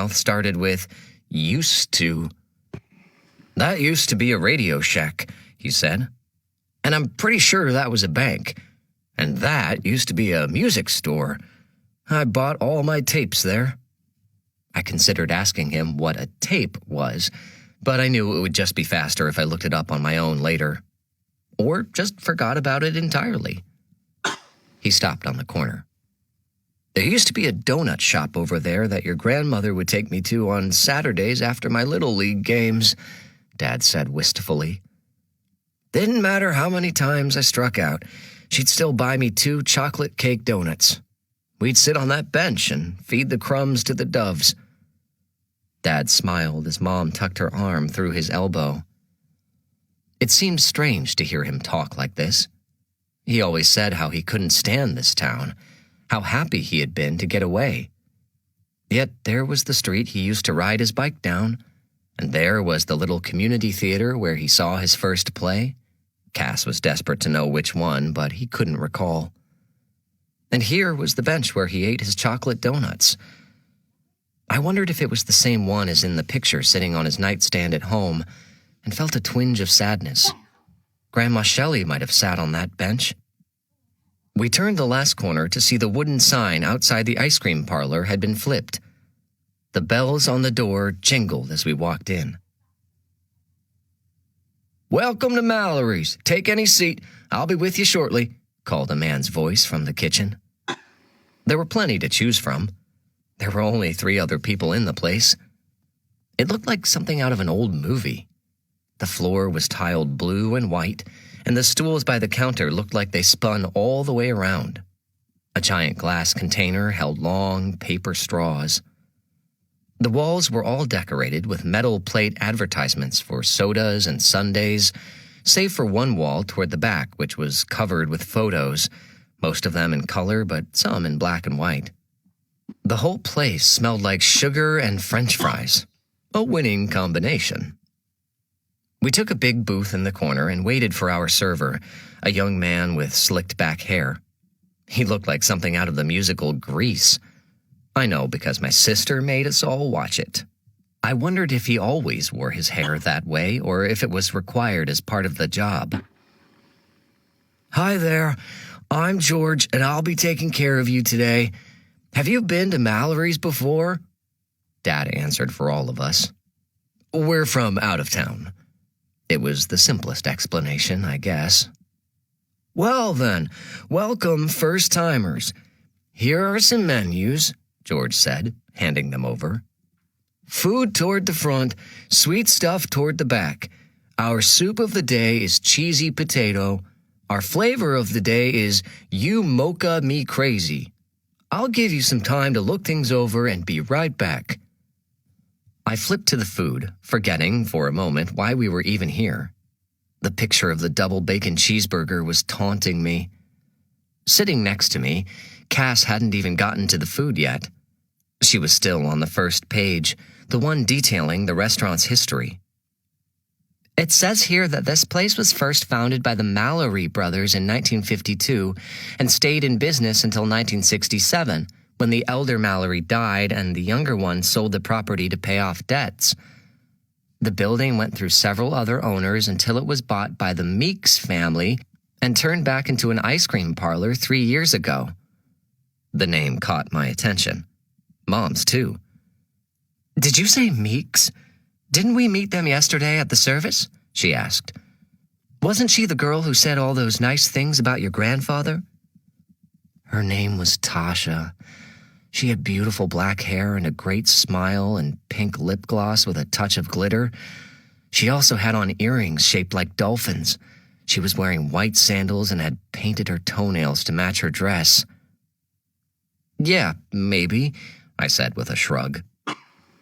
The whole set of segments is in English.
mouth started with, "used to." "That used to be a Radio Shack," he said. "And I'm pretty sure that was a bank. And that used to be a music store. I bought all my tapes there." I considered asking him what a tape was, but I knew it would just be faster if I looked it up on my own later. Or just forgot about it entirely. He stopped on the corner. "There used to be a donut shop over there that your grandmother would take me to on Saturdays after my Little League games," Dad said wistfully. "Didn't matter how many times I struck out, she'd still buy me 2 chocolate cake donuts. We'd sit on that bench and feed the crumbs to the doves." Dad smiled as Mom tucked her arm through his elbow. It seemed strange to hear him talk like this. He always said how he couldn't stand this town, how happy he had been to get away. Yet there was the street he used to ride his bike down, and there was the little community theater where he saw his first play. Cass was desperate to know which one, but he couldn't recall. And here was the bench where he ate his chocolate donuts. I wondered if it was the same one as in the picture sitting on his nightstand at home, and felt a twinge of sadness. Grandma Shelley might have sat on that bench. We turned the last corner to see the wooden sign outside the ice cream parlor had been flipped. The bells on the door jingled as we walked in. "Welcome to Mallory's. Take any seat. I'll be with you shortly," called a man's voice from the kitchen. There were plenty to choose from. There were only 3 other people in the place. It looked like something out of an old movie. The floor was tiled blue and white, and the stools by the counter looked like they spun all the way around. A giant glass container held long paper straws. The walls were all decorated with metal plate advertisements for sodas and sundaes, save for one wall toward the back, which was covered with photos, most of them in color but some in black and white. The whole place smelled like sugar and French fries, a winning combination. We took a big booth in the corner and waited for our server, a young man with slicked back hair. He looked like something out of the musical Grease. I know because my sister made us all watch it. I wondered if he always wore his hair that way or if it was required as part of the job. "Hi there, I'm George and I'll be taking care of you today. Have you been to Mallory's before?" Dad answered for all of us. "We're from out of town." It was the simplest explanation, I guess. "Well then, welcome first-timers. Here are some menus," George said, handing them over. "Food toward the front, sweet stuff toward the back. Our soup of the day is cheesy potato. Our flavor of the day is You Mocha Me Crazy. I'll give you some time to look things over and be right back." I flipped to the food, forgetting for a moment why we were even here. The picture of the double bacon cheeseburger was taunting me. Sitting next to me, Cass hadn't even gotten to the food yet. She was still on the first page, the one detailing the restaurant's history. "It says here that this place was first founded by the Mallory brothers in 1952 and stayed in business until 1967, when the elder Mallory died and the younger one sold the property to pay off debts. The building went through several other owners until it was bought by the Meeks family and turned back into an ice cream parlor 3 years ago." The name caught my attention. Mom's, too. "Did you say Meeks? Didn't we meet them yesterday at the service?" she asked. "Wasn't she the girl who said all those nice things about your grandfather?" Her name was Tasha. She had beautiful black hair and a great smile and pink lip gloss with a touch of glitter. She also had on earrings shaped like dolphins. She was wearing white sandals and had painted her toenails to match her dress. "Yeah, maybe," I said with a shrug.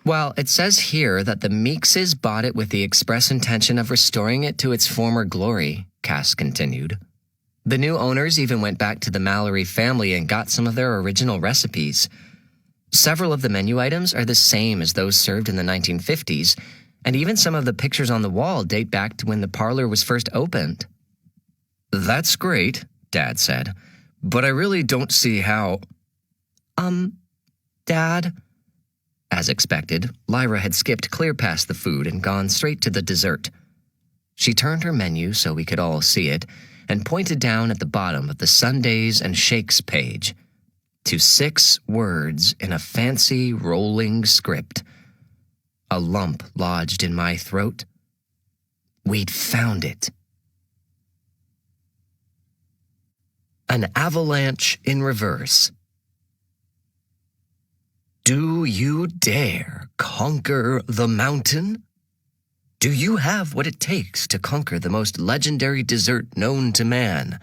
"Well, it says here that the Meekses bought it with the express intention of restoring it to its former glory," Cass continued. "The new owners even went back to the Mallory family and got some of their original recipes. Several of the menu items are the same as those served in the 1950s, and even some of the pictures on the wall date back to when the parlor was first opened." "That's great," Dad said, "but I really don't see how—" Dad?" As expected, Lyra had skipped clear past the food and gone straight to the dessert. She turned her menu so we could all see it and pointed down at the bottom of the Sundays and Shakes page to 6 words in a fancy rolling script. A lump lodged in my throat. We'd found it. An avalanche in reverse. Do you dare conquer the mountain? Do you have what it takes to conquer the most legendary dessert known to man?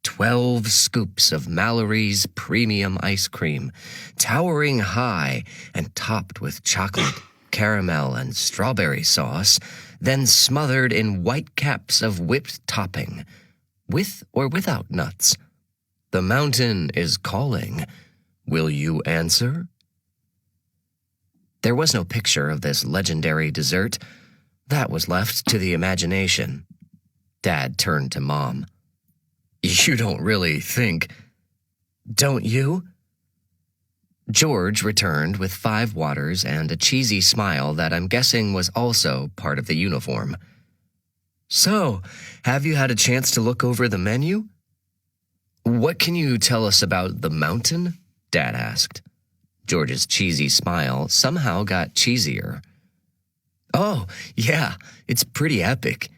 12 scoops of Mallory's premium ice cream, towering high and topped with chocolate, caramel, and strawberry sauce, then smothered in white caps of whipped topping, with or without nuts. The mountain is calling. Will you answer? There was no picture of this legendary dessert. That was left to the imagination. Dad turned to Mom. You don't really think, don't you? George returned with 5 waters and a cheesy smile that I'm guessing was also part of the uniform. So, have you had a chance to look over the menu? What can you tell us about the mountain? Dad asked. George's cheesy smile somehow got cheesier. Oh, yeah, it's pretty epic.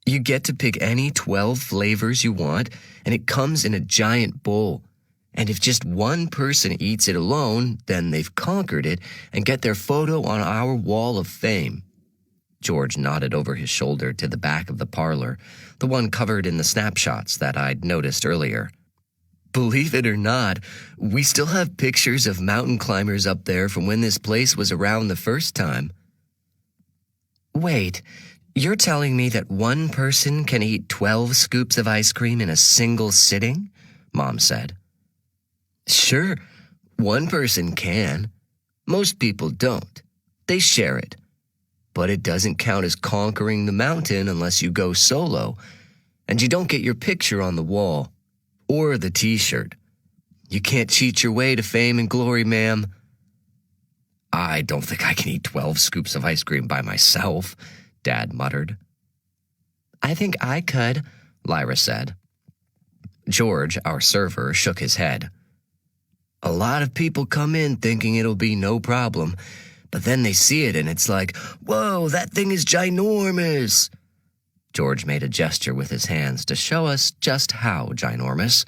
You get to pick any 12 flavors you want, and it comes in a giant bowl. And if just one person eats it alone, then they've conquered it and get their photo on our wall of fame. George nodded over his shoulder to the back of the parlor, the one covered in the snapshots that I'd noticed earlier. Believe it or not, we still have pictures of mountain climbers up there from when this place was around the first time. Wait, you're telling me that one person can eat 12 scoops of ice cream in a single sitting? Mom said. Sure, one person can. Most people don't. They share it. But it doesn't count as conquering the mountain unless you go solo, and you don't get your picture on the wall. Or the t-shirt. You can't cheat your way to fame and glory, ma'am. I don't think I can eat 12 scoops of ice cream by myself, Dad muttered. I think I could, Lyra said. George, our server, shook his head. A lot of people come in thinking it'll be no problem, but then they see it and it's like, whoa, that thing is ginormous. George made a gesture with his hands to show us just how ginormous.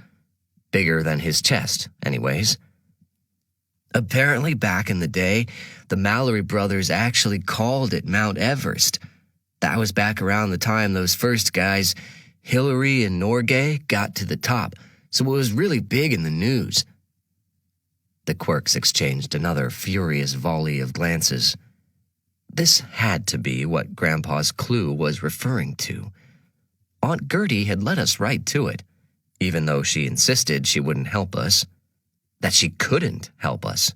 Bigger than his chest, anyways. Apparently, back in the day, the Mallory brothers actually called it Mount Everest. That was back around the time those first guys, Hillary and Norgay, got to the top, so it was really big in the news. The Quirks exchanged another furious volley of glances. This had to be what Grandpa's clue was referring to. Aunt Gertie had led us right to it, even though she insisted she wouldn't help us, that she couldn't help us.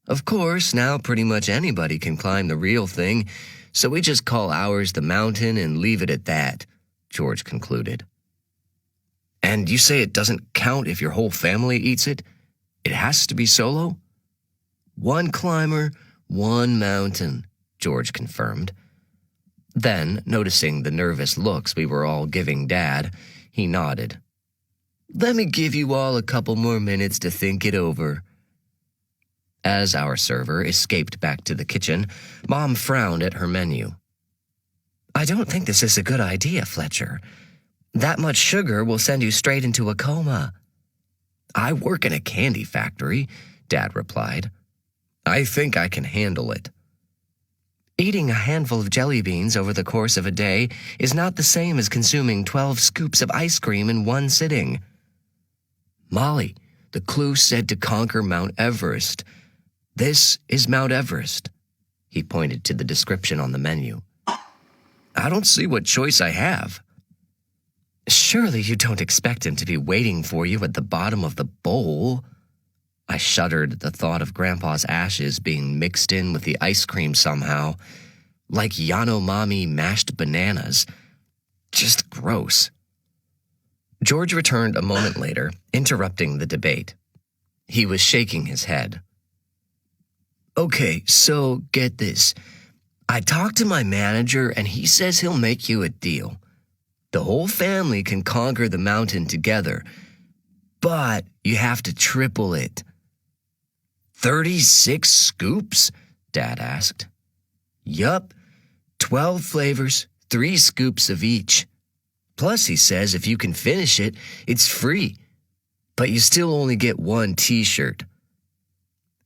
Of course, now pretty much anybody can climb the real thing, so we just call ours the mountain and leave it at that, George concluded. And you say it doesn't count if your whole family eats it? It has to be solo? One climber, one mountain, George confirmed. Then, noticing the nervous looks we were all giving Dad, he nodded. Let me give you all a couple more minutes to think it over. As our server escaped back to the kitchen, Mom frowned at her menu. I don't think this is a good idea, Fletcher. That much sugar will send you straight into a coma. I work in a candy factory, Dad replied. I think I can handle it. Eating a handful of jelly beans over the course of a day is not the same as consuming 12 scoops of ice cream in one sitting. Molly, the clue said to conquer Mount Everest. This is Mount Everest. He pointed to the description on the menu. I don't see what choice I have. Surely you don't expect him to be waiting for you at the bottom of the bowl. I shuddered at the thought of Grandpa's ashes being mixed in with the ice cream somehow, like Yanomami mashed bananas. Just gross. George returned a moment later, interrupting the debate. He was shaking his head. Okay, so get this. I talked to my manager and he says he'll make you a deal. The whole family can conquer the mountain together, but you have to triple it. 36 scoops? Dad asked. Yup, 12 flavors, 3 scoops of each. Plus, he says if you can finish it, it's free. But you still only get 1 t-shirt.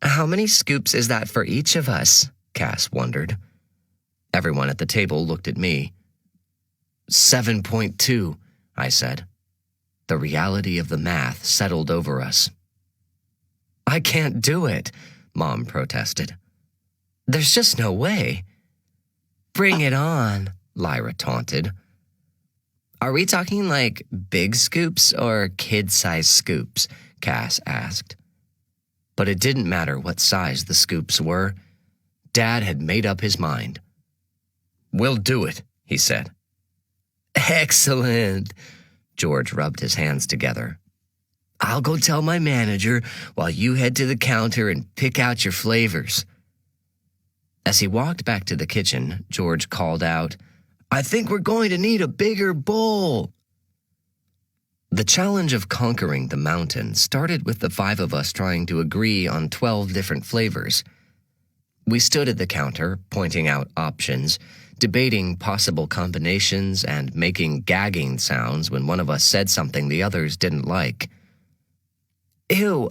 How many scoops is that for each of us? Cass wondered. Everyone at the table looked at me. 7.2, I said. The reality of the math settled over us. I can't do it, Mom protested. There's just no way. Bring it on, Lyra taunted. Are we talking like big scoops or kid-sized scoops? Cass asked. But it didn't matter what size the scoops were. Dad had made up his mind. We'll do it, he said. Excellent. George rubbed his hands together. I'll go tell my manager while you head to the counter and pick out your flavors. As he walked back to the kitchen, George called out, I think we're going to need a bigger bowl. The challenge of conquering the mountain started with the 5 of us trying to agree on 12 different flavors. We stood at the counter, pointing out options, debating possible combinations, and making gagging sounds when one of us said something the others didn't like. Ew,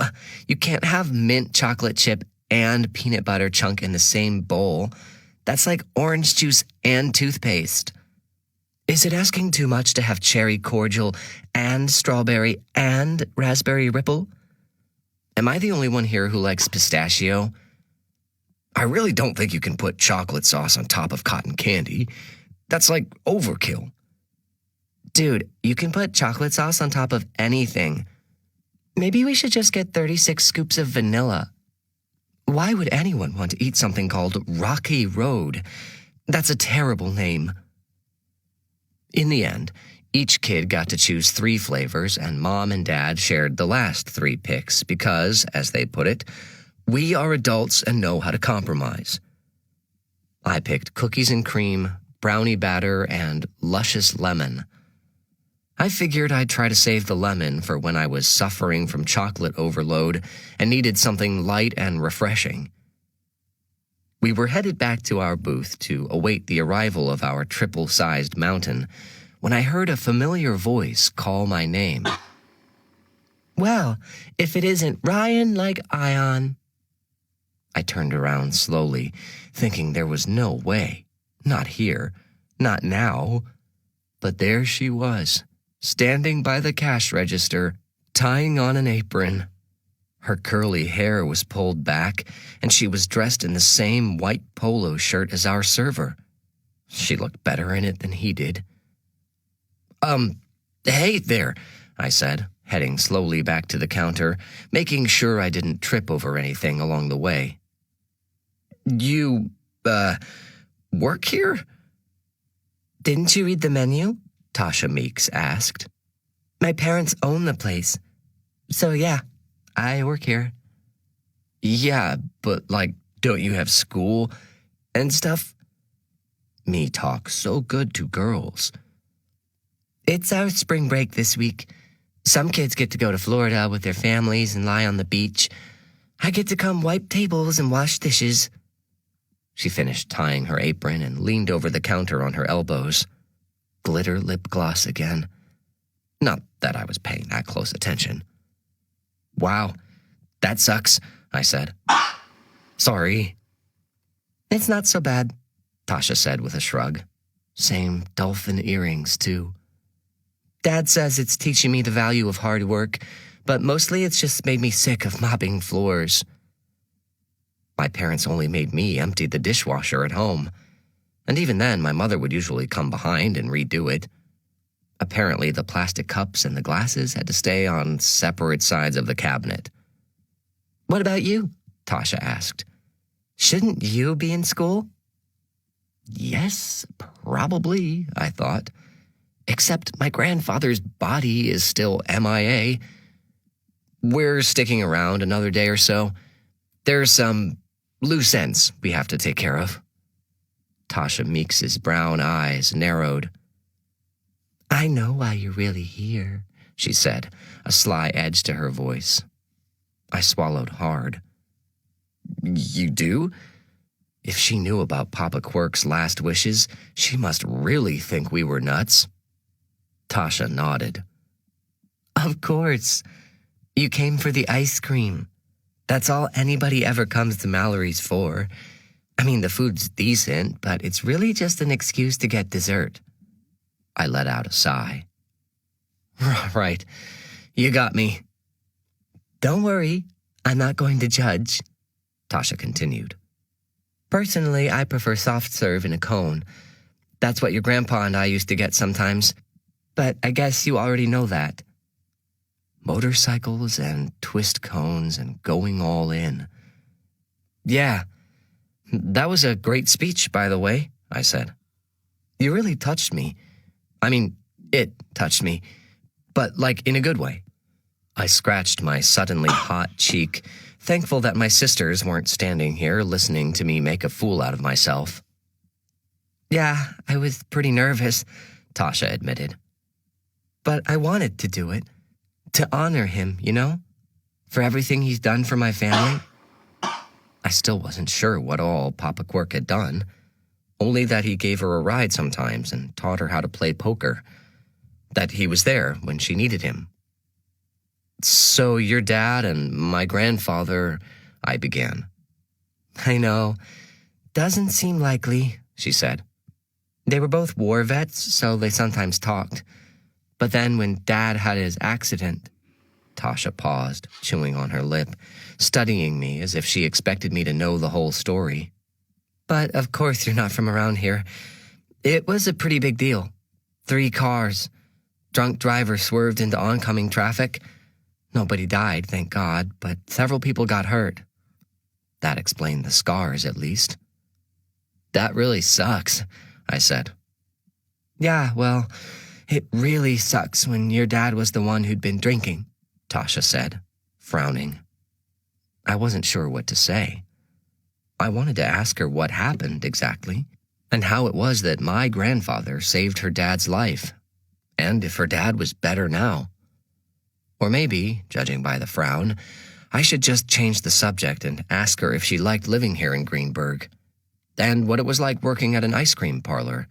you can't have mint chocolate chip and peanut butter chunk in the same bowl. That's like orange juice and toothpaste. Is it asking too much to have cherry cordial and strawberry and raspberry ripple? Am I the only one here who likes pistachio? I really don't think you can put chocolate sauce on top of cotton candy. That's like overkill. Dude, you can put chocolate sauce on top of anything. Maybe we should just get 36 scoops of vanilla. Why would anyone want to eat something called Rocky Road? That's a terrible name. In the end, each kid got to choose 3 flavors, and Mom and Dad shared the last 3 picks because, as they put it, we are adults and know how to compromise. I picked cookies and cream, brownie batter, and luscious lemon. I figured I'd try to save the lemon for when I was suffering from chocolate overload and needed something light and refreshing. We were headed back to our booth to await the arrival of our triple-sized mountain when I heard a familiar voice call my name. Well, if it isn't Ryan like Ion. I turned around slowly, thinking there was no way. Not here. Not now. But there she was, standing by the cash register, tying on an apron. Her curly hair was pulled back, and she was dressed in the same white polo shirt as our server. She looked better in it than he did. Hey there, I said, heading slowly back to the counter, making sure I didn't trip over anything along the way. You, work here? Didn't you read the menu? Tasha Meeks asked. My parents own the place. So yeah, I work here. Yeah, but don't you have school and stuff? Me talk so good to girls. It's our spring break this week. Some kids get to go to Florida with their families and lie on the beach. I get to come wipe tables and wash dishes. She finished tying her apron and leaned over the counter on her elbows. Glitter lip gloss again. Not that I was paying that close attention. Wow, that sucks, I said. Sorry. It's not so bad, Tasha said with a shrug. Same dolphin earrings, too. Dad says it's teaching me the value of hard work, but mostly it's just made me sick of mopping floors. My parents only made me empty the dishwasher at home, and even then my mother would usually come behind and redo it. Apparently the plastic cups and the glasses had to stay on separate sides of the cabinet. What about you? Tasha asked. Shouldn't you be in school? Yes, probably, I thought. Except my grandfather's body is still MIA. We're sticking around another day or so. There's some Loose ends we have to take care of. Tasha Meeks's brown eyes narrowed. I know why you're really here, she said, a sly edge to her voice. I swallowed hard. You do? If she knew about Papa Quirk's last wishes, she must really think we were nuts. Tasha nodded. Of course. You came for the ice cream. That's all anybody ever comes to Mallory's for. I mean, the food's decent, but it's really just an excuse to get dessert. I let out a sigh. Right. You got me. Don't worry. I'm not going to judge, Tasha continued. Personally, I prefer soft serve in a cone. That's what your grandpa and I used to get sometimes. But I guess you already know that. Motorcycles and twist cones and going all in. Yeah, that was a great speech, by the way, I said. You really touched me. I mean, it touched me, but like in a good way. I scratched my suddenly hot cheek, thankful that my sisters weren't standing here listening to me make a fool out of myself. Yeah, I was pretty nervous, Tasha admitted. But I wanted to do it. To honor him, you know? For everything he's done for my family. I still wasn't sure what all Papa Quirk had done. Only that he gave her a ride sometimes and taught her how to play poker. That he was there when she needed him. So your dad and my grandfather, I began. I know. Doesn't seem likely, she said. They were both war vets, so they sometimes talked. But then when Dad had his accident, Tasha paused, chewing on her lip, studying me as if she expected me to know the whole story. But of course you're not from around here. It was a pretty big deal. 3 cars. Drunk driver swerved into oncoming traffic. Nobody died, thank God, but several people got hurt. That explained the scars, at least. That really sucks, I said. Yeah, well, it really sucks when your dad was the one who'd been drinking, Tasha said, frowning. I wasn't sure what to say. I wanted to ask her what happened exactly, and how it was that my grandfather saved her dad's life, and if her dad was better now. Or maybe, judging by the frown, I should just change the subject and ask her if she liked living here in Greenberg, and what it was like working at an ice cream parlor.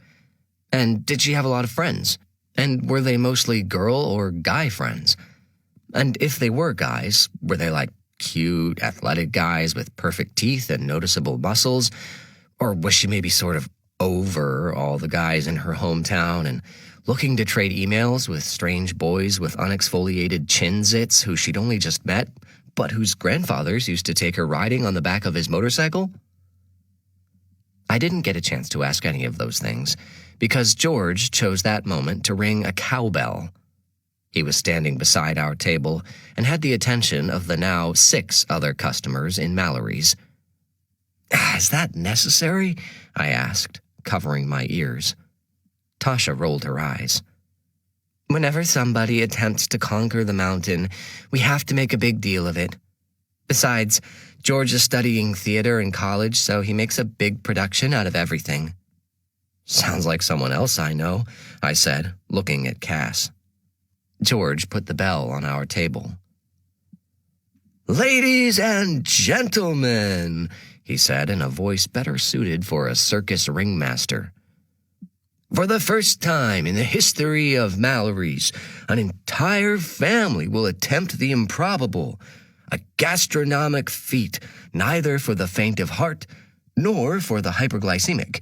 And did she have a lot of friends? And were they mostly girl or guy friends? And if they were guys, were they like cute, athletic guys with perfect teeth and noticeable muscles? Or was she maybe sort of over all the guys in her hometown and looking to trade emails with strange boys with unexfoliated chin zits who she'd only just met, but whose grandfathers used to take her riding on the back of his motorcycle? I didn't get a chance to ask any of those things, because George chose that moment to ring a cowbell. He was standing beside our table and had the attention of the now 6 other customers in Mallory's. Is that necessary? I asked, covering my ears. Tasha rolled her eyes. Whenever somebody attempts to conquer the mountain, we have to make a big deal of it. Besides, George is studying theater in college, so he makes a big production out of everything. Sounds like someone else I know, I said, looking at Cass. George put the bell on our table. Ladies and gentlemen, he said in a voice better suited for a circus ringmaster. For the first time in the history of Mallory's, an entire family will attempt the improbable, a gastronomic feat neither for the faint of heart nor for the hyperglycemic.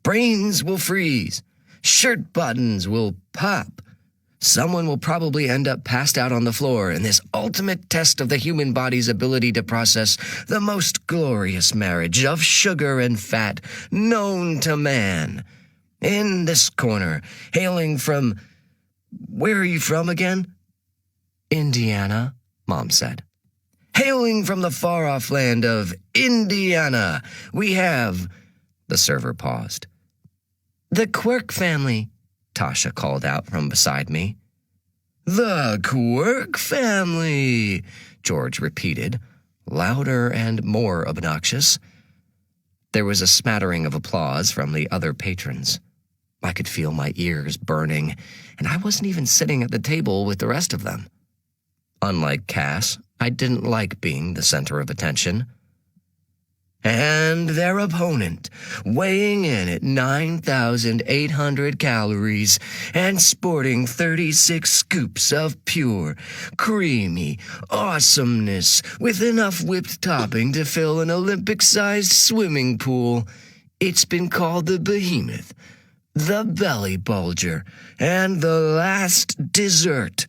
Brains will freeze. Shirt buttons will pop. Someone will probably end up passed out on the floor in this ultimate test of the human body's ability to process the most glorious marriage of sugar and fat known to man. In this corner, hailing from... Where are you from again? Indiana, Mom said. Hailing from the far-off land of Indiana, we have... The server paused. The Quirk family, Tasha called out from beside me. The Quirk family, George repeated, louder and more obnoxious. There was a smattering of applause from the other patrons. I could feel my ears burning, and I wasn't even sitting at the table with the rest of them. Unlike Cass, I didn't like being the center of attention. And their opponent, weighing in at 9,800 calories and sporting 36 scoops of pure, creamy awesomeness with enough whipped topping to fill an Olympic-sized swimming pool. It's been called the Behemoth, the Belly Bulger, and the Last Dessert.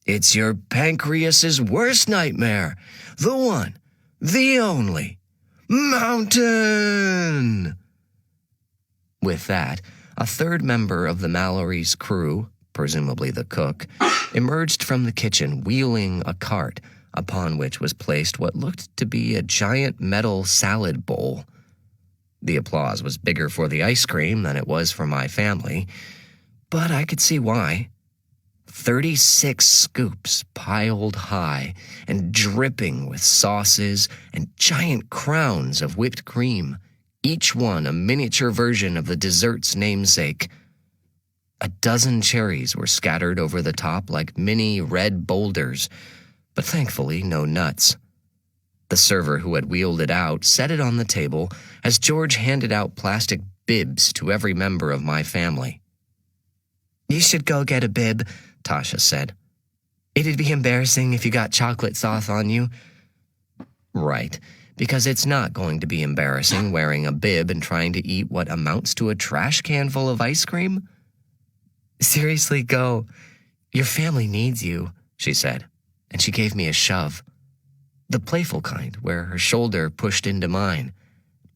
It's your pancreas's worst nightmare, the one, the only, Mountain! With that, a third member of the Mallory's crew, presumably the cook, emerged from the kitchen wheeling a cart upon which was placed what looked to be a giant metal salad bowl. The applause was bigger for the ice cream than it was for my family, but I could see why. 36 scoops piled high and dripping with sauces and giant crowns of whipped cream, each one a miniature version of the dessert's namesake. A dozen cherries were scattered over the top like mini red boulders, but thankfully no nuts. The server who had wheeled it out set it on the table as George handed out plastic bibs to every member of my family. "You should go get a bib," Tasha said. "It'd be embarrassing if you got chocolate sauce on you." Right, because it's not going to be embarrassing wearing a bib and trying to eat what amounts to a trash can full of ice cream. "Seriously, go. Your family needs you," she said, and she gave me a shove. The playful kind, where her shoulder pushed into mine.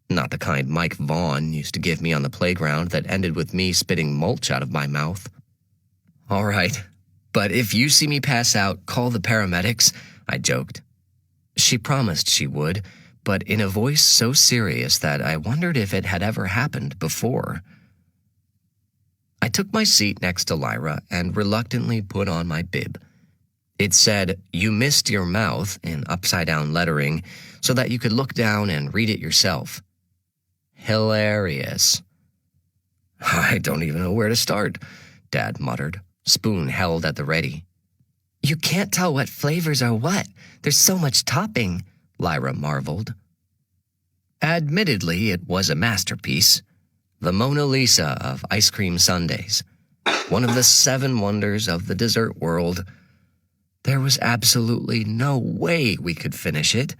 Not the kind Mike Vaughn used to give me on the playground that ended with me spitting mulch out of my mouth. "All right, but if you see me pass out, call the paramedics," I joked. She promised she would, but in a voice so serious that I wondered if it had ever happened before. I took my seat next to Lyra and reluctantly put on my bib. It said, "You missed your mouth," in upside-down lettering, so that you could look down and read it yourself. Hilarious. "I don't even know where to start," Dad muttered, spoon held at the ready. "You can't tell what flavors are what. There's so much topping," Lyra marveled. Admittedly, it was a masterpiece. The Mona Lisa of ice cream sundaes. One of the 7 wonders of the dessert world. There was absolutely no way we could finish it.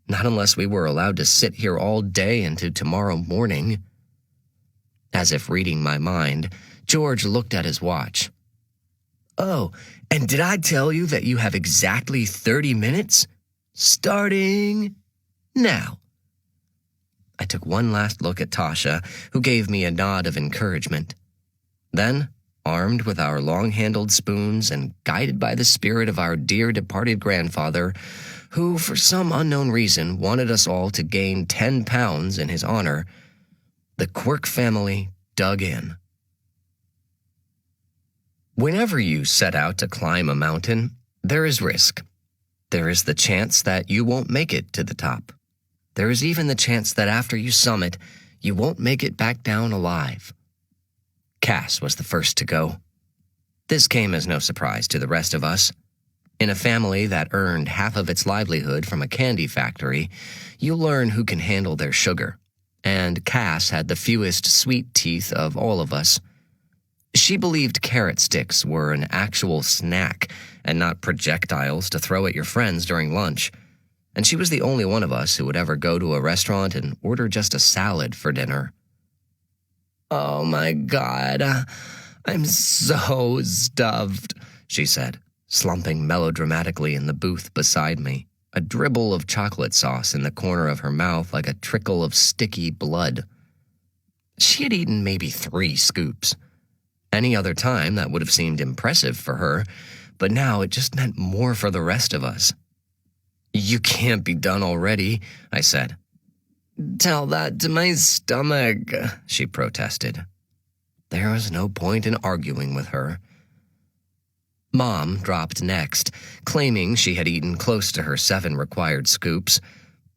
Not unless we were allowed to sit here all day into tomorrow morning. As if reading my mind, George looked at his watch. "Oh, and did I tell you that you have exactly 30 minutes? Starting now." I took one last look at Tasha, who gave me a nod of encouragement. Then, armed with our long-handled spoons and guided by the spirit of our dear departed grandfather, who, for some unknown reason, wanted us all to gain 10 pounds in his honor, the Quirk family dug in. Whenever you set out to climb a mountain, there is risk. There is the chance that you won't make it to the top. There is even the chance that after you summit, you won't make it back down alive. Cass was the first to go. This came as no surprise to the rest of us. In a family that earned half of its livelihood from a candy factory, you learn who can handle their sugar, and Cass had the fewest sweet teeth of all of us. She believed carrot sticks were an actual snack and not projectiles to throw at your friends during lunch, and she was the only one of us who would ever go to a restaurant and order just a salad for dinner. "Oh my God, I'm so stuffed," she said, slumping melodramatically in the booth beside me, a dribble of chocolate sauce in the corner of her mouth like a trickle of sticky blood. She had eaten maybe 3 scoops. Any other time, that would have seemed impressive for her, but now it just meant more for the rest of us. "You can't be done already," I said. "Tell that to my stomach," she protested. There was no point in arguing with her. Mom dropped next, claiming she had eaten close to her 7 required scoops,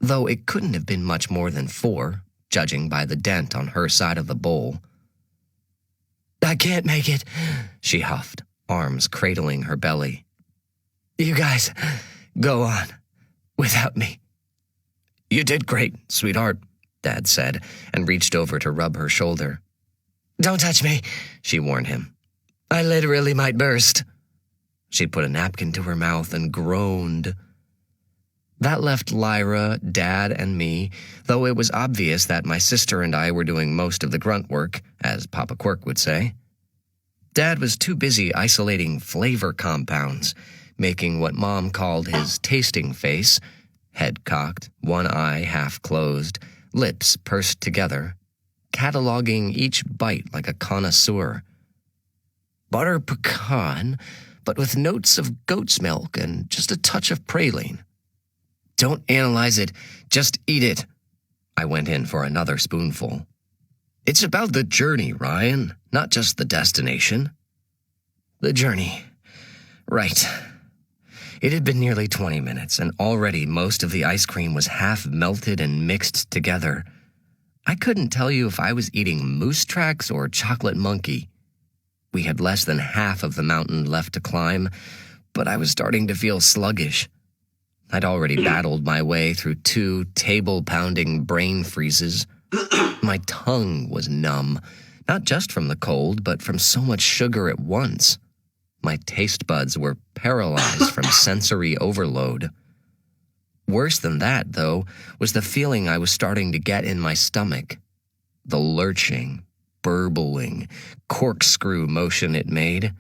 though it couldn't have been much more than 4, judging by the dent on her side of the bowl. "I can't make it," she huffed, arms cradling her belly. "You guys, go on, without me." "You did great, sweetheart," Dad said, and reached over to rub her shoulder. "Don't touch me," she warned him. "I literally might burst." She put a napkin to her mouth and groaned. That left Lyra, Dad, and me, though it was obvious that my sister and I were doing most of the grunt work, as Papa Quirk would say. Dad was too busy isolating flavor compounds, making what Mom called his tasting face, head cocked, one eye half closed, lips pursed together, cataloging each bite like a connoisseur. Butter pecan, but with notes of goat's milk and just a touch of praline. "Don't analyze it, just eat it." I went in for another spoonful. "It's about the journey, Ryan, not just the destination." The journey. Right. It had been nearly 20 minutes, and already most of the ice cream was half melted and mixed together. I couldn't tell you if I was eating moose tracks or chocolate monkey. We had less than half of the mountain left to climb, but I was starting to feel sluggish. I'd already battled my way through 2 table-pounding brain freezes. My tongue was numb, not just from the cold, but from so much sugar at once. My taste buds were paralyzed from sensory overload. Worse than that, though, was the feeling I was starting to get in my stomach. The lurching, burbling, corkscrew motion it made.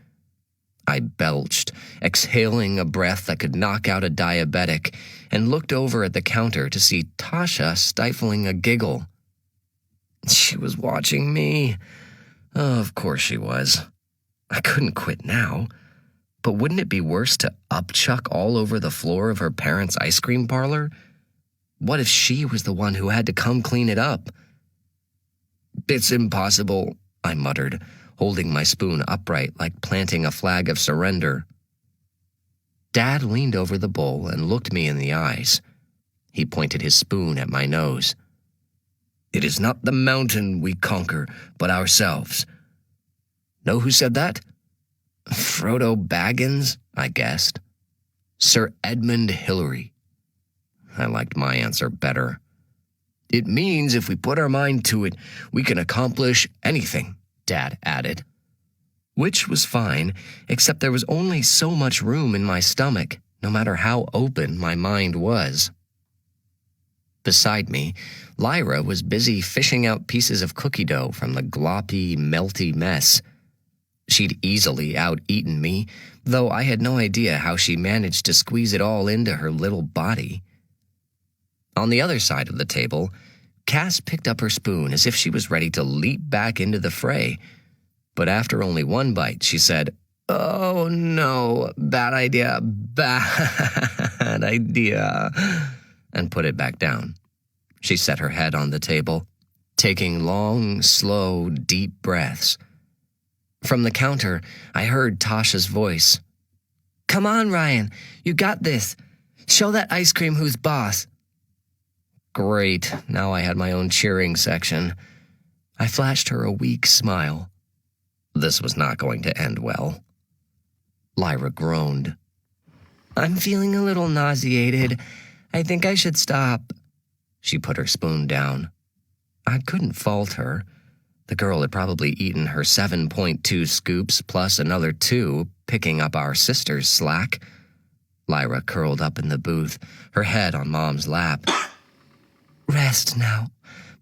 I belched, exhaling a breath that could knock out a diabetic, and looked over at the counter to see Tasha stifling a giggle. She was watching me. Oh, of course she was. I couldn't quit now. But wouldn't it be worse to upchuck all over the floor of her parents' ice cream parlor? What if she was the one who had to come clean it up? "It's impossible," I muttered, holding my spoon upright like planting a flag of surrender. Dad leaned over the bowl and looked me in the eyes. He pointed his spoon at my nose. "It is not the mountain we conquer, but ourselves." Know who said that? Frodo Baggins, I guessed. Sir Edmund Hillary. I liked my answer better. "It means if we put our mind to it, we can accomplish anything," Dad added. Which was fine, except there was only so much room in my stomach, no matter how open my mind was. Beside me, Lyra was busy fishing out pieces of cookie dough from the gloppy, melty mess. She'd easily out-eaten me, though I had no idea how she managed to squeeze it all into her little body. On the other side of the table, Cass picked up her spoon as if she was ready to leap back into the fray. But after only one bite, she said, "Oh no, bad idea, bad idea," and put it back down. She set her head on the table, taking long, slow, deep breaths. From the counter, I heard Tasha's voice. "Come on, Ryan, you got this. Show that ice cream who's boss." Great, now I had my own cheering section. I flashed her a weak smile. This was not going to end well. Lyra groaned. "I'm feeling a little nauseated. I think I should stop." She put her spoon down. I couldn't fault her. The girl had probably eaten her 7.2 scoops plus another 2, picking up our sister's slack. Lyra curled up in the booth, her head on Mom's lap. "Rest now,"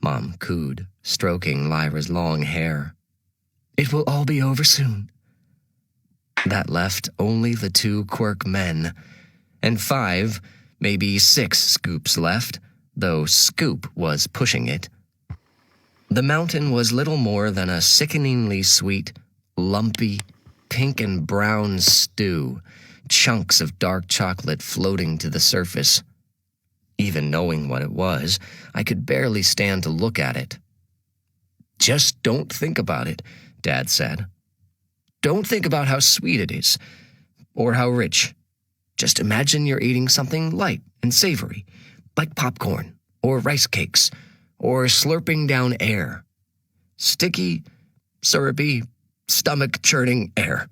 Mom cooed, stroking Lyra's long hair. "It will all be over soon." That left only the 2 Quirk men, and 5, maybe 6 scoops left, though scoop was pushing it. The mountain was little more than a sickeningly sweet, lumpy, pink and brown stew, chunks of dark chocolate floating to the surface. Even knowing what it was, I could barely stand to look at it. "Just don't think about it," Dad said. "Don't think about how sweet it is, or how rich. Just imagine you're eating something light and savory, like popcorn or rice cakes, or slurping down air. Sticky, syrupy, stomach-churning air.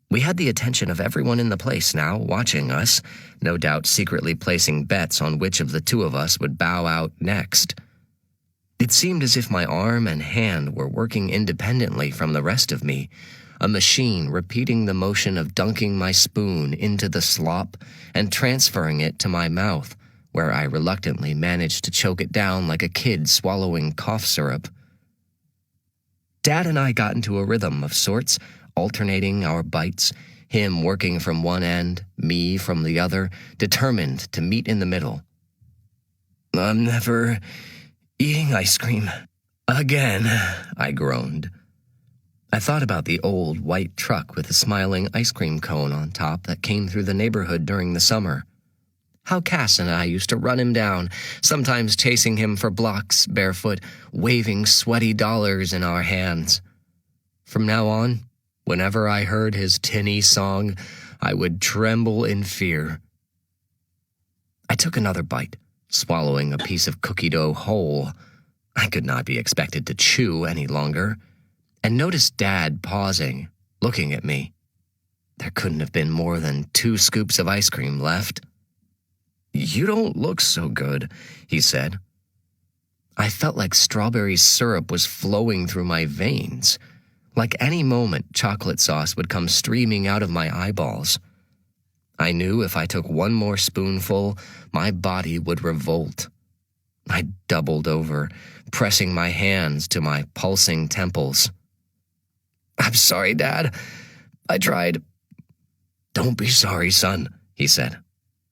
We had the attention of everyone in the place now, watching us, no doubt secretly placing bets on which of the two of us would bow out next. It seemed as if my arm and hand were working independently from the rest of me, a machine repeating the motion of dunking my spoon into the slop and transferring it to my mouth, where I reluctantly managed to choke it down like a kid swallowing cough syrup. Dad and I got into a rhythm of sorts, alternating our bites, him working from one end, me from the other, determined to meet in the middle. "I'm never eating ice cream again," I groaned. I thought about the old white truck with a smiling ice cream cone on top that came through the neighborhood during the summer. How Cass and I used to run him down, sometimes chasing him for blocks, barefoot, waving sweaty dollars in our hands. From now on, whenever I heard his tinny song, I would tremble in fear. I took another bite, swallowing a piece of cookie dough whole. I could not be expected to chew any longer, and noticed Dad pausing, looking at me. There couldn't have been more than 2 scoops of ice cream left. "You don't look so good," he said. I felt like strawberry syrup was flowing through my veins. Like any moment, chocolate sauce would come streaming out of my eyeballs. I knew if I took one more spoonful, my body would revolt. I doubled over, pressing my hands to my pulsing temples. "I'm sorry, Dad. I tried." "Don't be sorry, son," he said.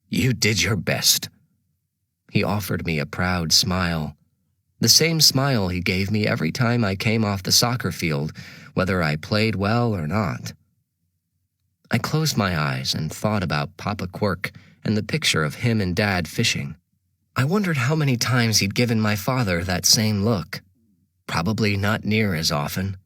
"You did your best." He offered me a proud smile. The same smile he gave me every time I came off the soccer field, whether I played well or not. I closed my eyes and thought about Papa Quirk and the picture of him and Dad fishing. I wondered how many times he'd given my father that same look. Probably not near as often.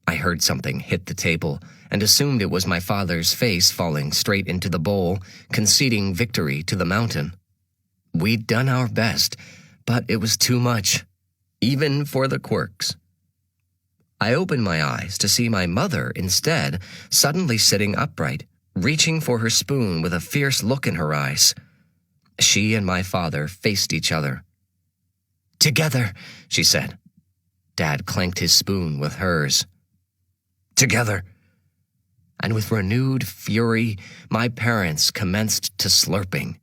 I heard something hit the table and assumed it was my father's face falling straight into the bowl, conceding victory to the mountain. We'd done our best, but it was too much, even for the Quirks. I opened my eyes to see my mother, instead, suddenly sitting upright, reaching for her spoon with a fierce look in her eyes. She and my father faced each other. "Together," she said. Dad clanked his spoon with hers. "Together." And with renewed fury, my parents commenced to slurping.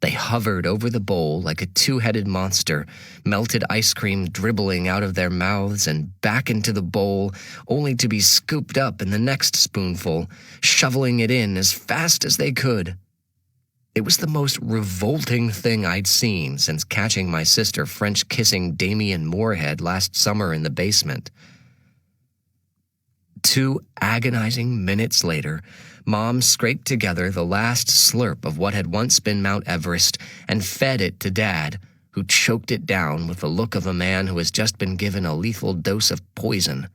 They hovered over the bowl like a 2-headed monster, melted ice cream dribbling out of their mouths and back into the bowl, only to be scooped up in the next spoonful, shoveling it in as fast as they could. It was the most revolting thing I'd seen since catching my sister French-kissing Damien Moorhead last summer in the basement. 2 agonizing minutes later, Mom scraped together the last slurp of what had once been Mount Everest and fed it to Dad, who choked it down with the look of a man who has just been given a lethal dose of poison.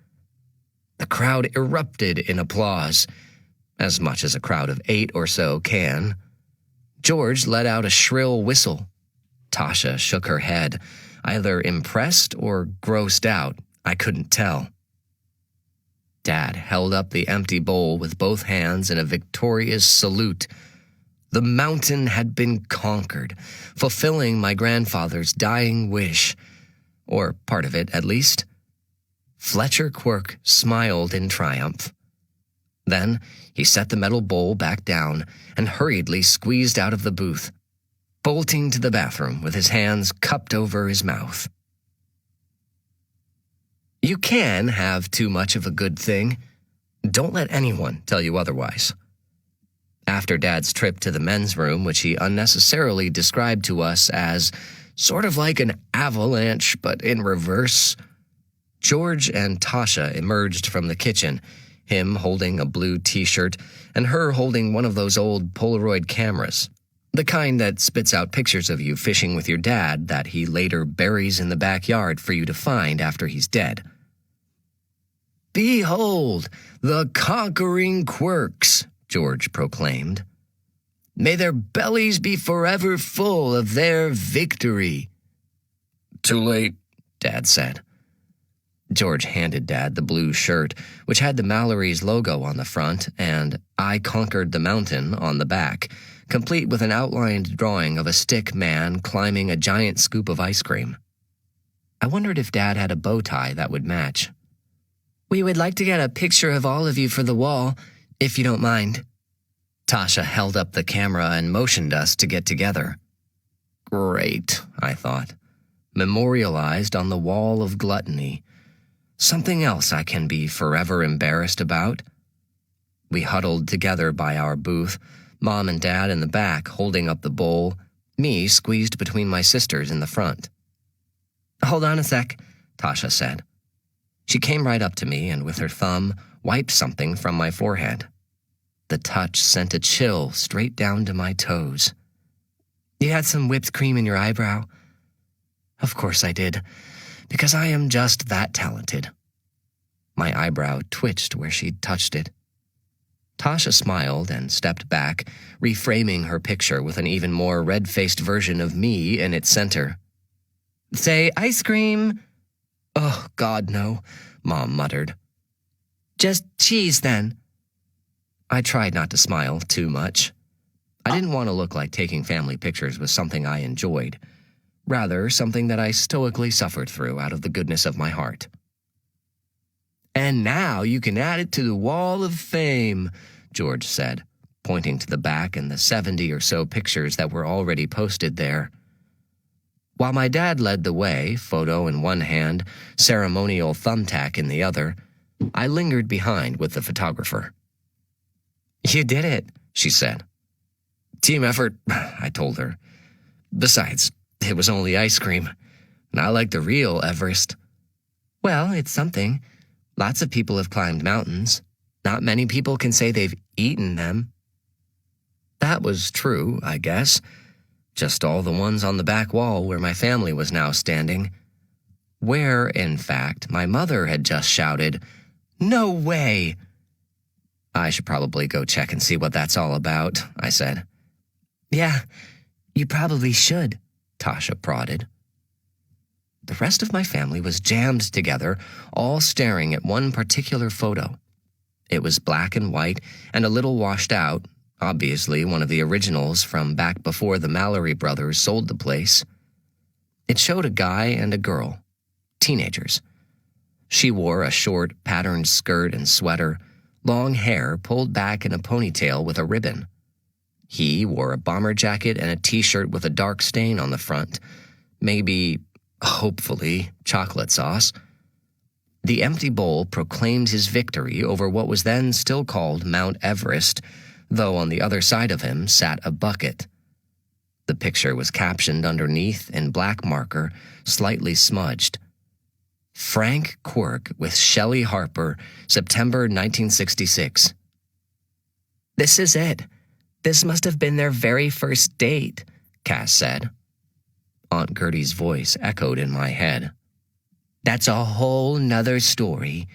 The crowd erupted in applause, as much as a crowd of 8 or so can. George let out a shrill whistle. Tasha shook her head, either impressed or grossed out, I couldn't tell. Dad held up the empty bowl with both hands in a victorious salute. The mountain had been conquered, fulfilling my grandfather's dying wish, or part of it at least. Fletcher Quirk smiled in triumph. Then he set the metal bowl back down and hurriedly squeezed out of the booth, bolting to the bathroom with his hands cupped over his mouth. You can have too much of a good thing. Don't let anyone tell you otherwise. After Dad's trip to the men's room, which he unnecessarily described to us as sort of like an avalanche but in reverse, George and Tasha emerged from the kitchen, him holding a blue t-shirt and her holding one of those old Polaroid cameras, the kind that spits out pictures of you fishing with your dad that he later buries in the backyard for you to find after he's dead. "Behold, the conquering Quirks," George proclaimed. May their bellies be forever full of their victory." "Too late," Dad said. George handed Dad the blue shirt, which had the Mallory's logo on the front and "I Conquered the Mountain" on the back, complete with an outlined drawing of a stick man climbing a giant scoop of ice cream. I wondered if Dad had a bow tie that would match. "We would like to get a picture of all of you for the wall, if you don't mind." Tasha held up the camera and motioned us to get together. Great, I thought. Memorialized on the wall of gluttony. Something else I can be forever embarrassed about. We huddled together by our booth, Mom and Dad in the back holding up the bowl, me squeezed between my sisters in the front. "Hold on a sec," Tasha said. She came right up to me and with her thumb wiped something from my forehead. The touch sent a chill straight down to my toes. "You had some whipped cream in your eyebrow?" "Of course I did, because I am just that talented." My eyebrow twitched where she'd touched it. Tasha smiled and stepped back, reframing her picture with an even more red-faced version of me in its center. "Say ice cream." "Oh, God, no," Mom muttered. "Just cheese, then." I tried not to smile too much. I didn't want to look like taking family pictures was something I enjoyed. Rather, something that I stoically suffered through out of the goodness of my heart. "And now you can add it to the wall of fame," George said, pointing to the back and the 70 or so pictures that were already posted there. While my dad led the way, photo in one hand, ceremonial thumbtack in the other, I lingered behind with the photographer. "You did it," she said. "Team effort," I told her. "Besides, it was only ice cream, and I like the real Everest." "Well, it's something. Lots of people have climbed mountains. Not many people can say they've eaten them." That was true, I guess. Just all the ones on the back wall where my family was now standing. Where, in fact, my mother had just shouted, "No way!" "I should probably go check and see what that's all about," I said. "Yeah, you probably should," Tasha prodded. The rest of my family was jammed together, all staring at one particular photo. It was black and white and a little washed out, obviously one of the originals from back before the Mallory brothers sold the place. It showed a guy and a girl, teenagers. She wore a short, patterned skirt and sweater, long hair pulled back in a ponytail with a ribbon. He wore a bomber jacket and a t-shirt with a dark stain on the front, maybe, hopefully, chocolate sauce. The empty bowl proclaimed his victory over what was then still called Mount Everest, though on the other side of him sat a bucket. The picture was captioned underneath in black marker, slightly smudged. "Frank Quirk with Shelley Harper, September 1966. "This is it. This must have been their very first date," Cass said. Aunt Gertie's voice echoed in my head. "That's a whole nother story."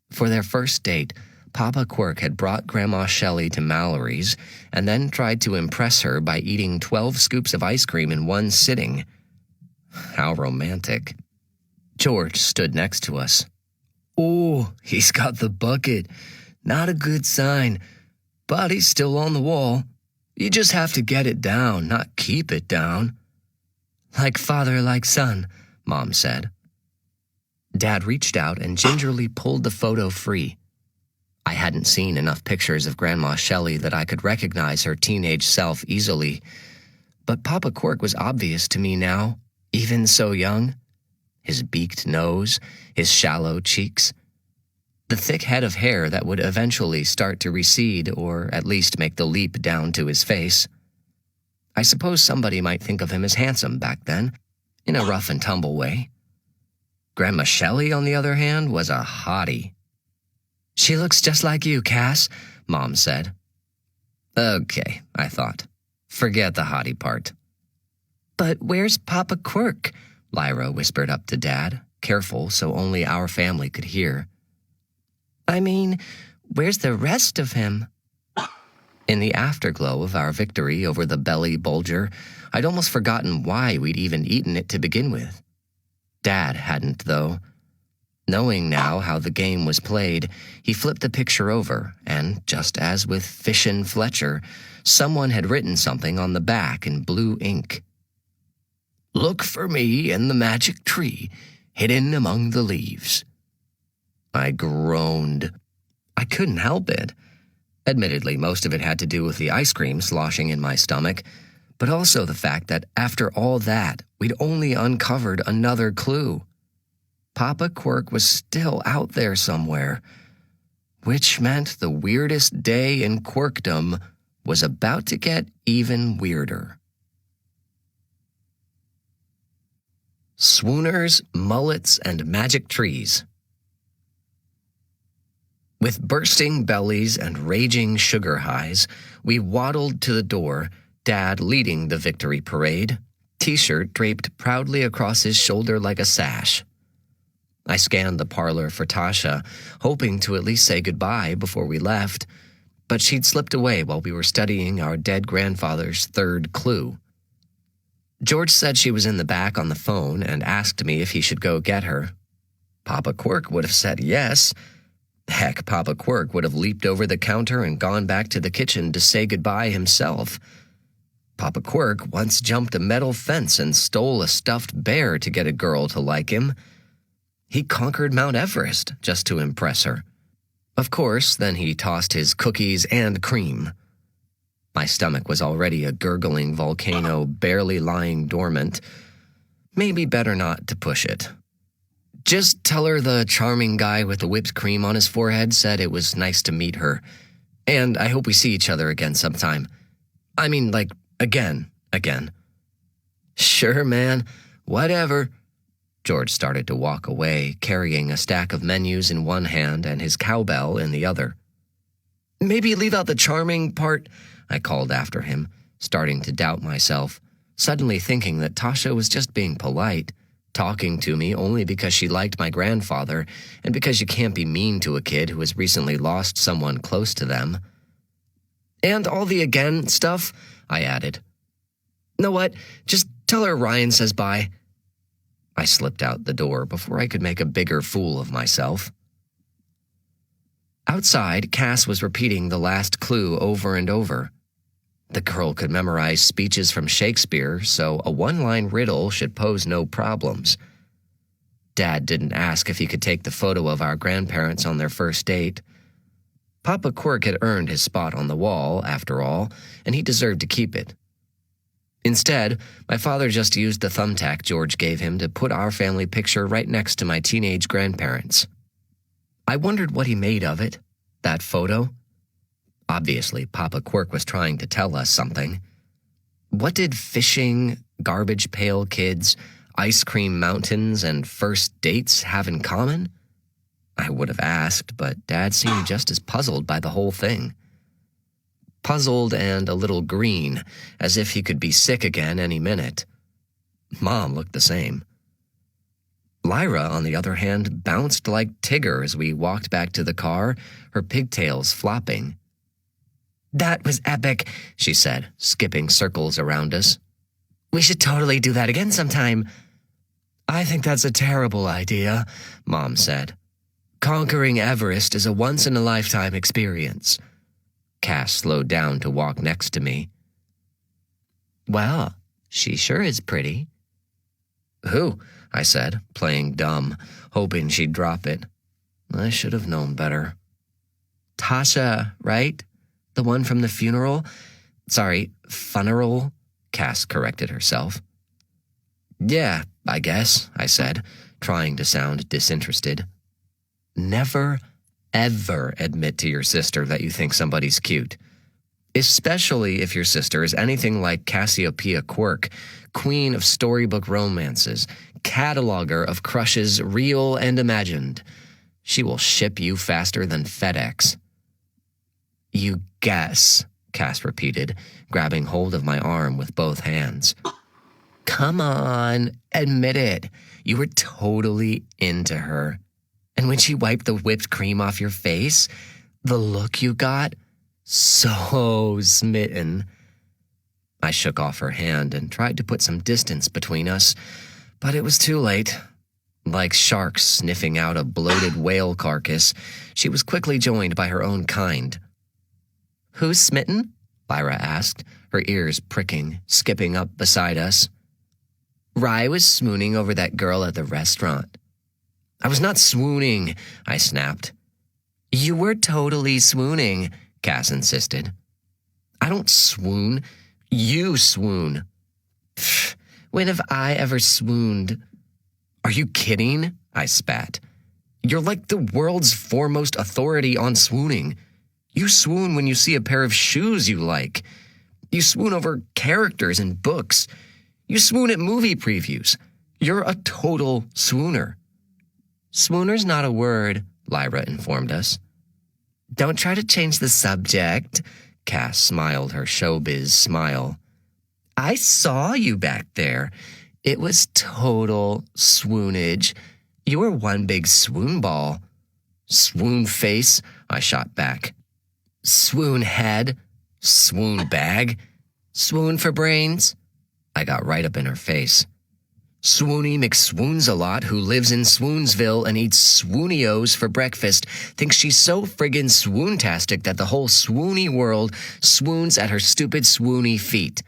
For their first date, Papa Quirk had brought Grandma Shelley to Mallory's and then tried to impress her by eating 12 scoops of ice cream in one sitting. How romantic. George stood next to us. "Oh, he's got the bucket. Not a good sign. But he's still on the wall. You just have to get it down, not keep it down." "Like father, like son," Mom said. Dad reached out and gingerly pulled the photo free. I hadn't seen enough pictures of Grandma Shelley that I could recognize her teenage self easily. But Papa Quirk was obvious to me now, even so young. His beaked nose, his shallow cheeks, the thick head of hair that would eventually start to recede or at least make the leap down to his face. I suppose somebody might think of him as handsome back then, in a rough and tumble way. Grandma Shelley, on the other hand, was a hottie. "She looks just like you, Cass," Mom said. Okay, I thought. Forget the hottie part. "But where's Papa Quirk?" Lyra whispered up to Dad, careful so only our family could hear. "I mean, where's the rest of him?" In the afterglow of our victory over the belly bulger, I'd almost forgotten why we'd even eaten it to begin with. Dad hadn't, though. Knowing now how the game was played, he flipped the picture over, and just as with Fishin' Fletcher, someone had written something on the back in blue ink. "Look for me in the magic tree, hidden among the leaves." I groaned. I couldn't help it. Admittedly, most of it had to do with the ice cream sloshing in my stomach, but also the fact that after all that, we'd only uncovered another clue. Papa Quirk was still out there somewhere, which meant the weirdest day in Quirkdom was about to get even weirder. Swooners, mullets, and magic trees. With bursting bellies and raging sugar highs, we waddled to the door, Dad leading the victory parade, T-shirt draped proudly across his shoulder like a sash. I scanned the parlor for Tasha, hoping to at least say goodbye before we left, but she'd slipped away while we were studying our dead grandfather's third clue. George said she was in the back on the phone and asked me if he should go get her. Papa Quirk would have said yes. Heck, Papa Quirk would have leaped over the counter and gone back to the kitchen to say goodbye himself. Papa Quirk once jumped a metal fence and stole a stuffed bear to get a girl to like him. He conquered Mount Everest just to impress her. Of course, then he tossed his cookies and cream. My stomach was already a gurgling volcano barely lying dormant. Maybe better not to push it. Just tell her the charming guy with the whipped cream on his forehead said it was nice to meet her. And I hope we see each other again sometime. I mean, like, again. Sure, man. Whatever. George started to walk away, carrying a stack of menus in one hand and his cowbell in the other. Maybe leave out the charming part, I called after him, starting to doubt myself, suddenly thinking that Tasha was just being polite, talking to me only because she liked my grandfather and because you can't be mean to a kid who has recently lost someone close to them. And all the again stuff, I added. Know what? Just tell her Ryan says bye. I slipped out the door before I could make a bigger fool of myself. Outside, Cass was repeating the last clue over and over. The girl could memorize speeches from Shakespeare, so a one-line riddle should pose no problems. Dad didn't ask if he could take the photo of our grandparents on their first date. Papa Quirk had earned his spot on the wall, after all, and he deserved to keep it. Instead, my father just used the thumbtack George gave him to put our family picture right next to my teenage grandparents. I wondered what he made of it, that photo. Obviously, Papa Quirk was trying to tell us something. What did fishing, garbage pail kids, ice cream mountains, and first dates have in common? I would have asked, but Dad seemed just as puzzled by the whole thing. Puzzled and a little green, as if he could be sick again any minute. Mom looked the same. Lyra, on the other hand, bounced like Tigger as we walked back to the car, her pigtails flopping. "That was epic," she said, skipping circles around us. "We should totally do that again sometime." "I think that's a terrible idea," Mom said. "Conquering Everest is a once-in-a-lifetime experience." Cass slowed down to walk next to me. "Well, she sure is pretty." "Who?" I said, playing dumb, hoping she'd drop it. I should have known better. "Tasha, right? The one from the funeral? Sorry, funeral," Cass corrected herself. "Yeah, I guess," I said, trying to sound disinterested. Never, ever admit to your sister that you think somebody's cute. Especially if your sister is anything like Cassiopeia Quirk, queen of storybook romances, cataloger of crushes real and imagined. She will ship you faster than FedEx. "You guess," Cass repeated, grabbing hold of my arm with both hands. "Come on, admit it. You were totally into her. And when she wiped the whipped cream off your face, the look you got, So smitten. I shook off her hand and tried to put some distance between us, but it was too late. Like sharks sniffing out a bloated whale carcass, she was quickly joined by her own kind. "Who's smitten?" Lyra asked, her ears pricking, skipping up beside us. "Rye was swooning over that girl at the restaurant." "I was not swooning," I snapped. "You were totally swooning," Cass insisted. "I don't swoon. You swoon." "Pfft, when have I ever swooned?" "Are you kidding?" I spat. "You're like the world's foremost authority on swooning. You swoon when you see a pair of shoes you like. You swoon over characters in books. You swoon at movie previews. You're a total swooner." "Swooner's not a word," Lyra informed us. "Don't try to change the subject," Cass smiled her showbiz smile. "I saw you back there. It was total swoonage. You were one big swoon ball." "Swoon face," I shot back. "Swoon head. Swoon bag. Swoon for brains." I got right up in her face. "Swoony McSwoons-a-lot, who lives in Swoonsville and eats Swoonios for breakfast, thinks she's so friggin' swoontastic that the whole swoony world swoons at her stupid swoony feet."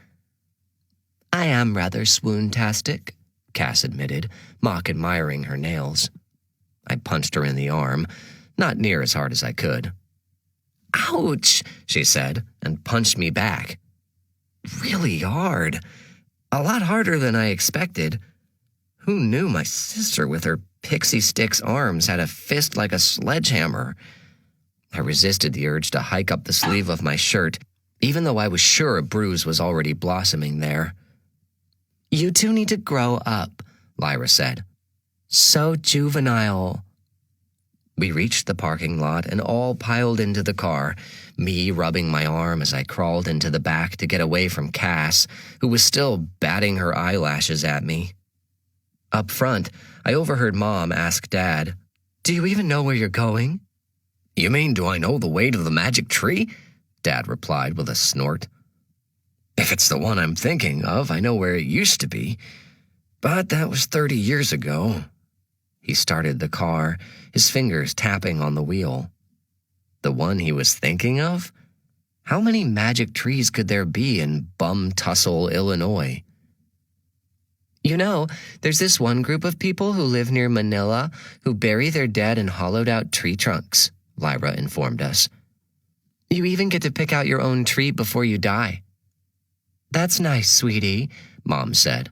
"I am rather swoontastic," Cass admitted, mock-admiring her nails. I punched her in the arm, not near as hard as I could. "Ouch," she said, and punched me back. Really hard. A lot harder than I expected. Who knew my sister with her pixie sticks arms had a fist like a sledgehammer? I resisted the urge to hike up the sleeve of my shirt, even though I was sure a bruise was already blossoming there. "You two need to grow up," Lyra said. "So juvenile." We reached the parking lot and all piled into the car, me rubbing my arm as I crawled into the back to get away from Cass, who was still batting her eyelashes at me. Up front, I overheard Mom ask Dad, "Do you even know where you're going?" "You mean, do I know the way to the magic tree?" Dad replied with a snort. "If it's the one I'm thinking of, I know where it used to be. But that was 30 years ago." He started the car, his fingers tapping on the wheel. The one he was thinking of? How many magic trees could there be in Bum Tussle, Illinois? "You know, there's this one group of people who live near Manila who bury their dead in hollowed-out tree trunks," Lyra informed us. "You even get to pick out your own tree before you die." "That's nice, sweetie," Mom said.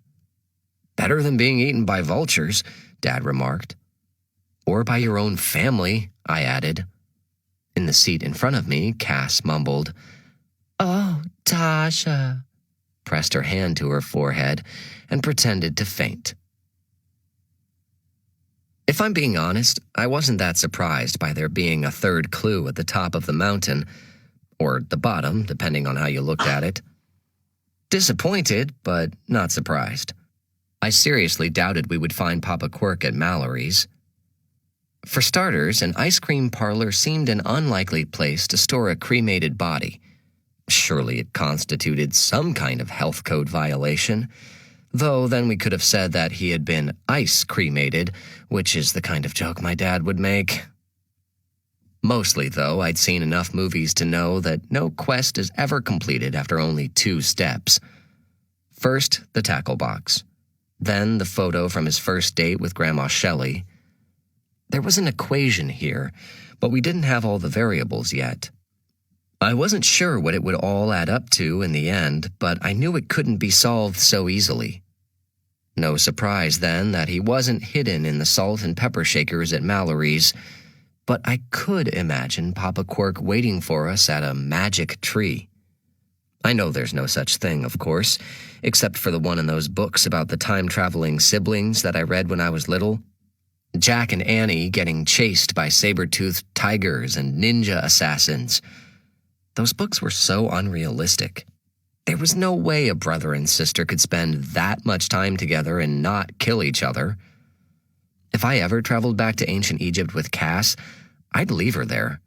"Better than being eaten by vultures," Dad remarked. "Or by your own family," I added. In the seat in front of me, Cass mumbled, "Oh, Tasha," pressed her hand to her forehead, and pretended to faint. If I'm being honest, I wasn't that surprised by there being a third clue at the top of the mountain, or the bottom, depending on how you looked at it. Disappointed, but not surprised. I seriously doubted we would find Papa Quirk at Mallory's. For starters, an ice cream parlor seemed an unlikely place to store a cremated body. Surely it constituted some kind of health code violation, though then we could have said that he had been ice cremated, which is the kind of joke my dad would make. Mostly, though, I'd seen enough movies to know that no quest is ever completed after only 2 steps. First, the tackle box. Then the photo from his first date with Grandma Shelley. There was an equation here, but we didn't have all the variables yet. I wasn't sure what it would all add up to in the end, but I knew it couldn't be solved so easily. No surprise, then, that he wasn't hidden in the salt and pepper shakers at Mallory's, but I could imagine Papa Quirk waiting for us at a magic tree. I know there's no such thing, of course, except for the one in those books about the time-traveling siblings that I read when I was little. Jack and Annie getting chased by saber-toothed tigers and ninja assassins. Those books were so unrealistic. There was no way a brother and sister could spend that much time together and not kill each other. If I ever traveled back to ancient Egypt with Cass, I'd leave her there.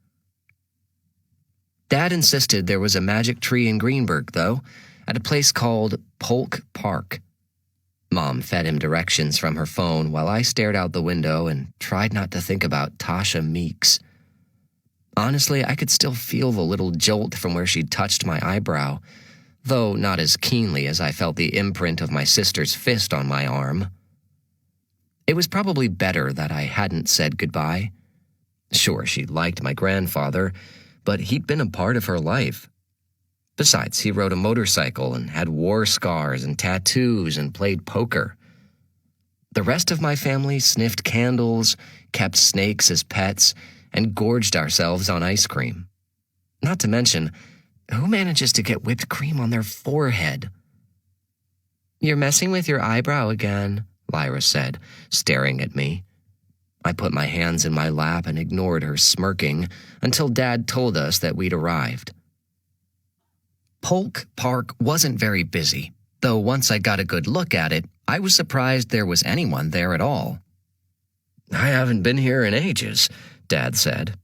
Dad insisted there was a magic tree in Greenberg, though, at a place called Polk Park. Mom fed him directions from her phone while I stared out the window and tried not to think about Tasha Meeks. Honestly, I could still feel the little jolt from where she'd touched my eyebrow, though not as keenly as I felt the imprint of my sister's fist on my arm. It was probably better that I hadn't said goodbye. Sure, she liked my grandfather, but he'd been a part of her life. Besides, he rode a motorcycle and had war scars and tattoos and played poker. The rest of my family sniffed candles, kept snakes as pets, and gorged ourselves on ice cream. Not to mention, who manages to get whipped cream on their forehead? "You're messing with your eyebrow again," Lyra said, staring at me. I put my hands in my lap and ignored her smirking until Dad told us that we'd arrived. Polk Park wasn't very busy, though once I got a good look at it, I was surprised there was anyone there at all. "I haven't been here in ages," Dad said.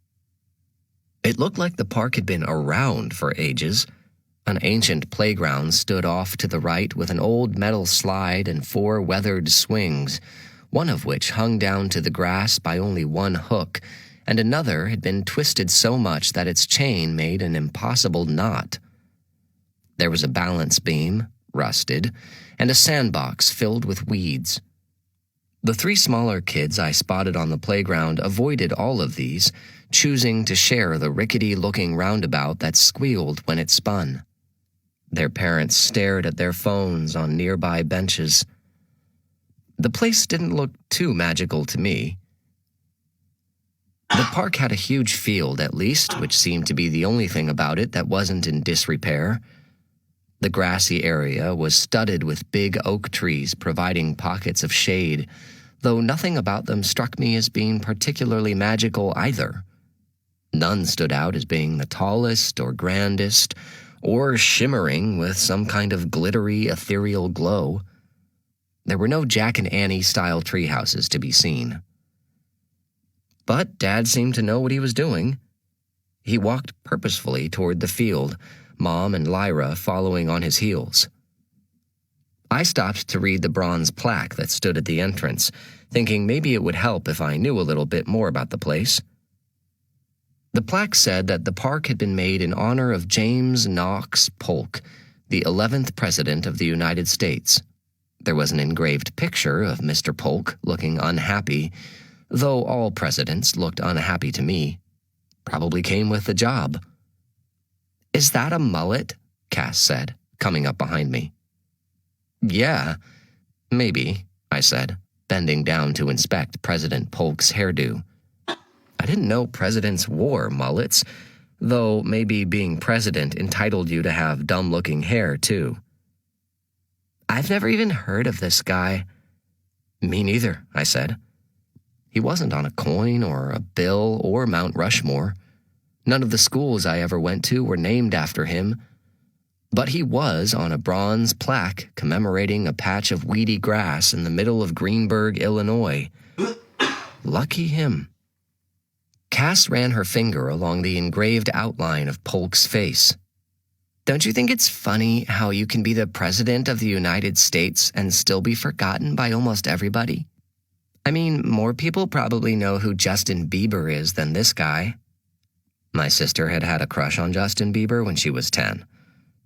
It looked like the park had been around for ages. An ancient playground stood off to the right with an old metal slide and 4 weathered swings, one of which hung down to the grass by only one hook, and another had been twisted so much that its chain made an impossible knot. There was a balance beam, rusted, and a sandbox filled with weeds. The 3 smaller kids I spotted on the playground avoided all of these, choosing to share the rickety-looking roundabout that squealed when it spun. Their parents stared at their phones on nearby benches. The place didn't look too magical to me. The park had a huge field, at least, which seemed to be the only thing about it that wasn't in disrepair. The grassy area was studded with big oak trees providing pockets of shade, though nothing about them struck me as being particularly magical either. None stood out as being the tallest or grandest, or shimmering with some kind of glittery, ethereal glow. There were no Jack and Annie-style treehouses to be seen. But Dad seemed to know what he was doing. He walked purposefully toward the field, Mom and Lyra following on his heels. I stopped to read the bronze plaque that stood at the entrance, thinking maybe it would help if I knew a little bit more about the place. The plaque said that the park had been made in honor of James Knox Polk, the 11th President of the United States. There was an engraved picture of Mr. Polk looking unhappy, though all presidents looked unhappy to me. Probably came with the job. "Is that a mullet?" Cass said, coming up behind me. "Yeah, maybe," I said, bending down to inspect President Polk's hairdo. I didn't know presidents wore mullets, though maybe being president entitled you to have dumb-looking hair, too. "I've never even heard of this guy." "Me neither," I said. He wasn't on a coin or a bill or Mount Rushmore. None of the schools I ever went to were named after him. But he was on a bronze plaque commemorating a patch of weedy grass in the middle of Greenberg, Illinois. Lucky him. Cass ran her finger along the engraved outline of Polk's face. "Don't you think it's funny how you can be the President of the United States and still be forgotten by almost everybody? I mean, more people probably know who Justin Bieber is than this guy." My sister had had a crush on Justin Bieber when she was 10.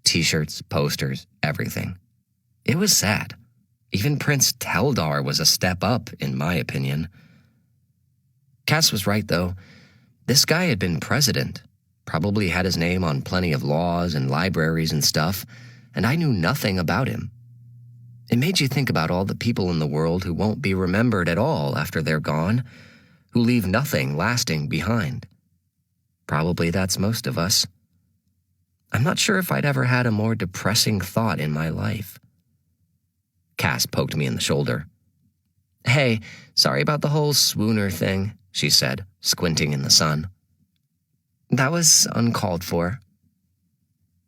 T-shirts, posters, everything. It was sad. Even Prince Teldar was a step up, in my opinion. Cass was right, though. This guy had been president, probably had his name on plenty of laws and libraries and stuff, and I knew nothing about him. It made you think about all the people in the world who won't be remembered at all after they're gone, who leave nothing lasting behind. Probably that's most of us. I'm not sure if I'd ever had a more depressing thought in my life. Cass poked me in the shoulder. "Hey, sorry about the whole swooner thing," she said, squinting in the sun. "That was uncalled for."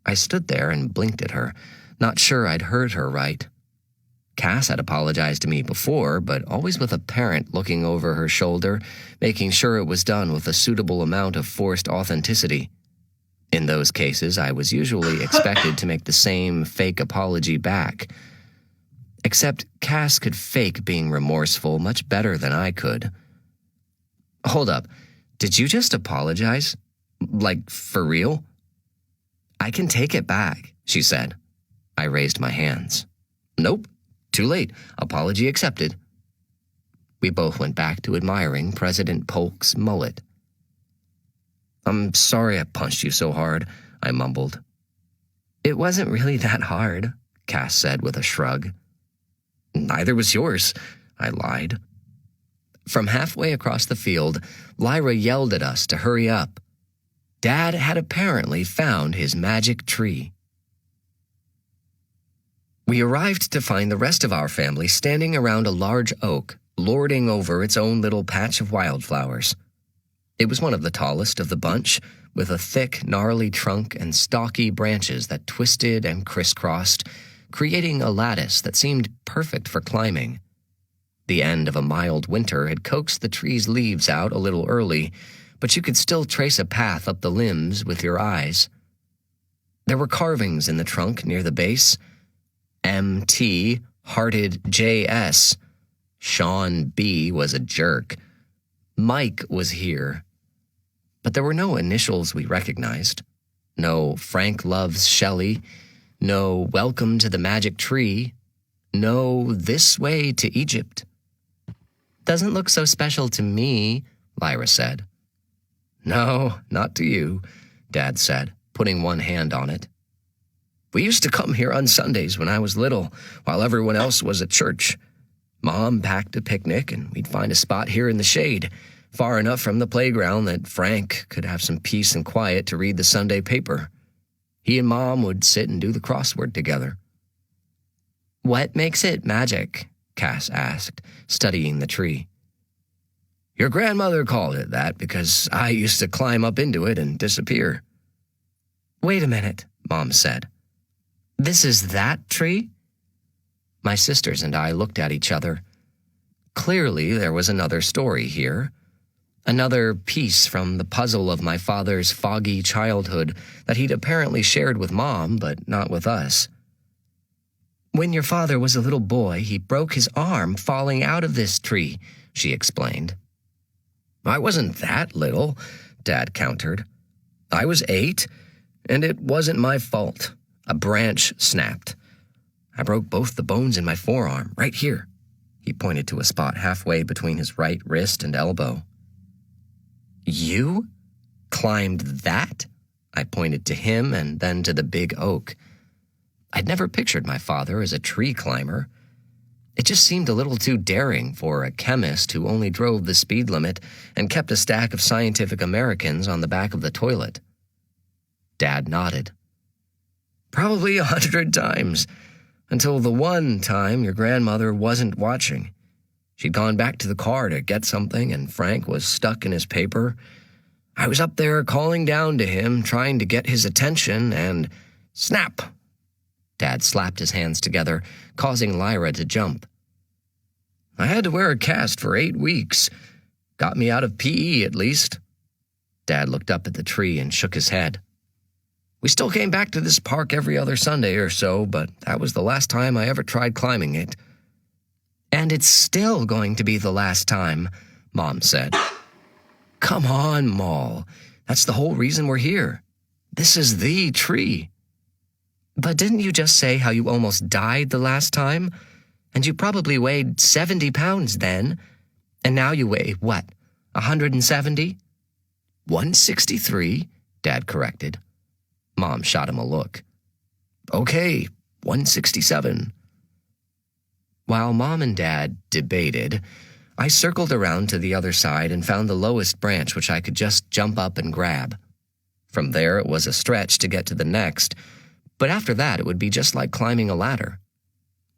I stood there and blinked at her, not sure I'd heard her right. Cass had apologized to me before, but always with a parent looking over her shoulder, making sure it was done with a suitable amount of forced authenticity. In those cases, I was usually expected to make the same fake apology back. Except Cass could fake being remorseful much better than I could. Hold up, did you just apologize? Like, for real? I can take it back, she said. I raised my hands. Nope, too late. Apology accepted. We both went back to admiring President Polk's mullet. I'm sorry I punched you so hard, I mumbled. It wasn't really that hard, Cass said with a shrug. Neither was yours, I lied. From halfway across the field, Lyra yelled at us to hurry up. Dad had apparently found his magic tree. We arrived to find the rest of our family standing around a large oak, lording over its own little patch of wildflowers. It was one of the tallest of the bunch, with a thick, gnarly trunk and stocky branches that twisted and crisscrossed, creating a lattice that seemed perfect for climbing. The end of a mild winter had coaxed the tree's leaves out a little early, but you could still trace a path up the limbs with your eyes. There were carvings in the trunk near the base. M.T. hearted J.S. Sean B. was a jerk. Mike was here. But there were no initials we recognized. No Frank loves Shelley. No welcome to the magic tree. No this way to Egypt. Doesn't look so special to me, Lyra said. No, not to you, Dad said, putting one hand on it. We used to come here on Sundays when I was little, while everyone else was at church. Mom packed a picnic, and we'd find a spot here in the shade, far enough from the playground that Frank could have some peace and quiet to read the Sunday paper. He and Mom would sit and do the crossword together. What makes it magic? Cass asked, studying the tree. Your grandmother called it that because I used to climb up into it and disappear. Wait a minute, Mom said. This is that tree? My sisters and I looked at each other. Clearly, there was another story here. Another piece from the puzzle of my father's foggy childhood that he'd apparently shared with Mom, but not with us. When your father was a little boy, he broke his arm falling out of this tree, she explained. I wasn't that little, Dad countered. I was 8, and it wasn't my fault. A branch snapped. I broke both the bones in my forearm, right here. He pointed to a spot halfway between his right wrist and elbow. You climbed that? I pointed to him and then to the big oak. I'd never pictured my father as a tree climber. It just seemed a little too daring for a chemist who only drove the speed limit and kept a stack of Scientific Americans on the back of the toilet. Dad nodded. Probably 100 times, until the one time your grandmother wasn't watching. She'd gone back to the car to get something, and Frank was stuck in his paper. I was up there calling down to him, trying to get his attention, and snap! Dad slapped his hands together, causing Lyra to jump. I had to wear a cast for 8 weeks. Got me out of PE, at least. Dad looked up at the tree and shook his head. We still came back to this park every other Sunday or so, but that was the last time I ever tried climbing it. And it's still going to be the last time, Mom said. Come on, Moll. That's the whole reason we're here. This is the tree. But didn't you just say how you almost died the last time? And you probably weighed 70 pounds then. And now you weigh, what, 170? 163, Dad corrected. Mom shot him a look. Okay, 167. While Mom and Dad debated, I circled around to the other side and found the lowest branch which I could just jump up and grab. From there, it was a stretch to get to the next, but after that, it would be just like climbing a ladder.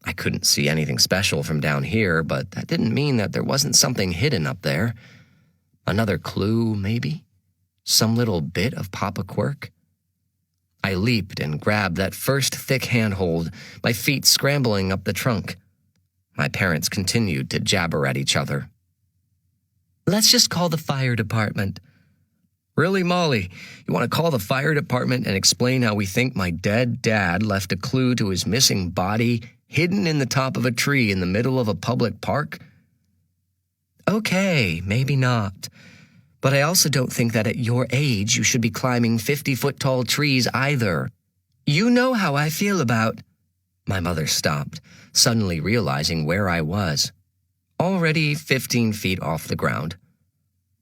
I couldn't see anything special from down here, but that didn't mean that there wasn't something hidden up there. Another clue, maybe? Some little bit of Papa Quirk? I leaped and grabbed that first thick handhold, my feet scrambling up the trunk. My parents continued to jabber at each other. Let's just call the fire department. Really, Molly? You want to call the fire department and explain how we think my dead dad left a clue to his missing body hidden in the top of a tree in the middle of a public park? Okay, maybe not. But I also don't think that at your age you should be climbing 50-foot-tall trees either. You know how I feel about... My mother stopped, suddenly realizing where I was. Already 15 feet off the ground.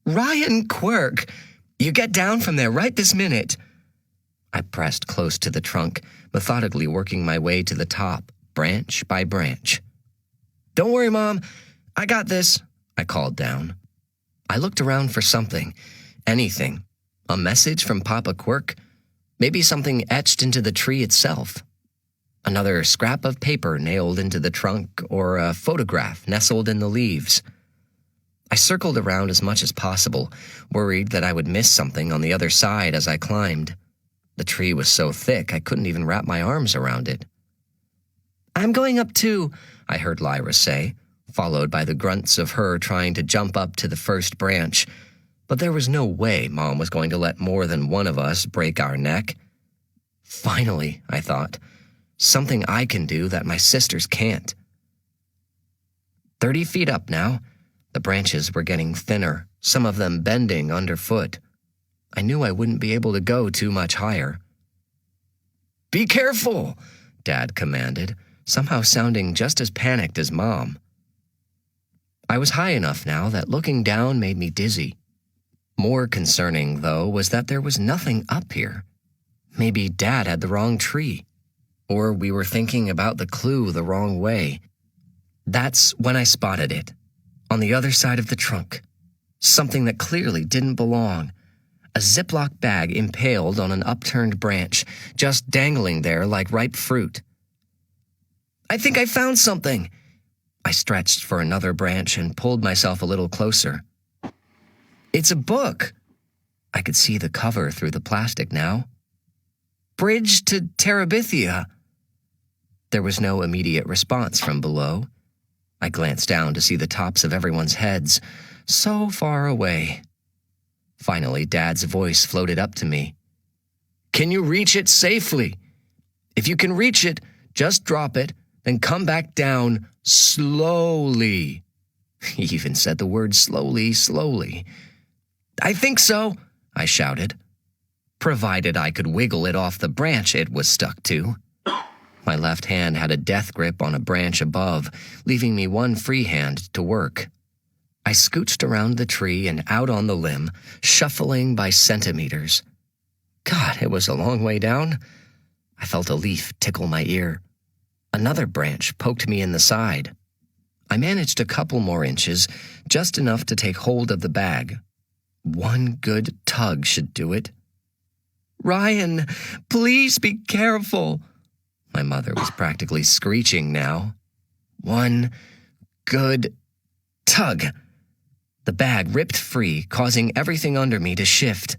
Ryan Quirk! You get down from there right this minute. I pressed close to the trunk, methodically working my way to the top, branch by branch. Don't worry, Mom. I got this, I called down. I looked around for something, anything. A message from Papa Quirk? Maybe something etched into the tree itself. Another scrap of paper nailed into the trunk, or a photograph nestled in the leaves. I circled around as much as possible, worried that I would miss something on the other side as I climbed. The tree was so thick I couldn't even wrap my arms around it. I'm going up too, I heard Lyra say, followed by the grunts of her trying to jump up to the first branch. But there was no way Mom was going to let more than one of us break our neck. Finally, I thought, something I can do that my sisters can't. 30 feet up now. The branches were getting thinner, some of them bending underfoot. I knew I wouldn't be able to go too much higher. Be careful, Dad commanded, somehow sounding just as panicked as Mom. I was high enough now that looking down made me dizzy. More concerning, though, was that there was nothing up here. Maybe Dad had the wrong tree. Or we were thinking about the clue the wrong way. That's when I spotted it. On the other side of the trunk. Something that clearly didn't belong. A Ziploc bag impaled on an upturned branch, just dangling there like ripe fruit. I think I found something. I stretched for another branch and pulled myself a little closer. It's a book. I could see the cover through the plastic now. Bridge to Terabithia. There was no immediate response from below. I glanced down to see the tops of everyone's heads, so far away. Finally, Dad's voice floated up to me. Can you reach it safely? If you can reach it, just drop it, then come back down slowly. He even said the word slowly, slowly. I think so, I shouted. Provided I could wiggle it off the branch it was stuck to. My left hand had a death grip on a branch above, leaving me one free hand to work. I scooched around the tree and out on the limb, shuffling by centimeters. God, it was a long way down. I felt a leaf tickle my ear. Another branch poked me in the side. I managed a couple more inches, just enough to take hold of the bag. One good tug should do it. Ryan, please be careful. My mother was practically screeching now. One good tug. The bag ripped free, causing everything under me to shift.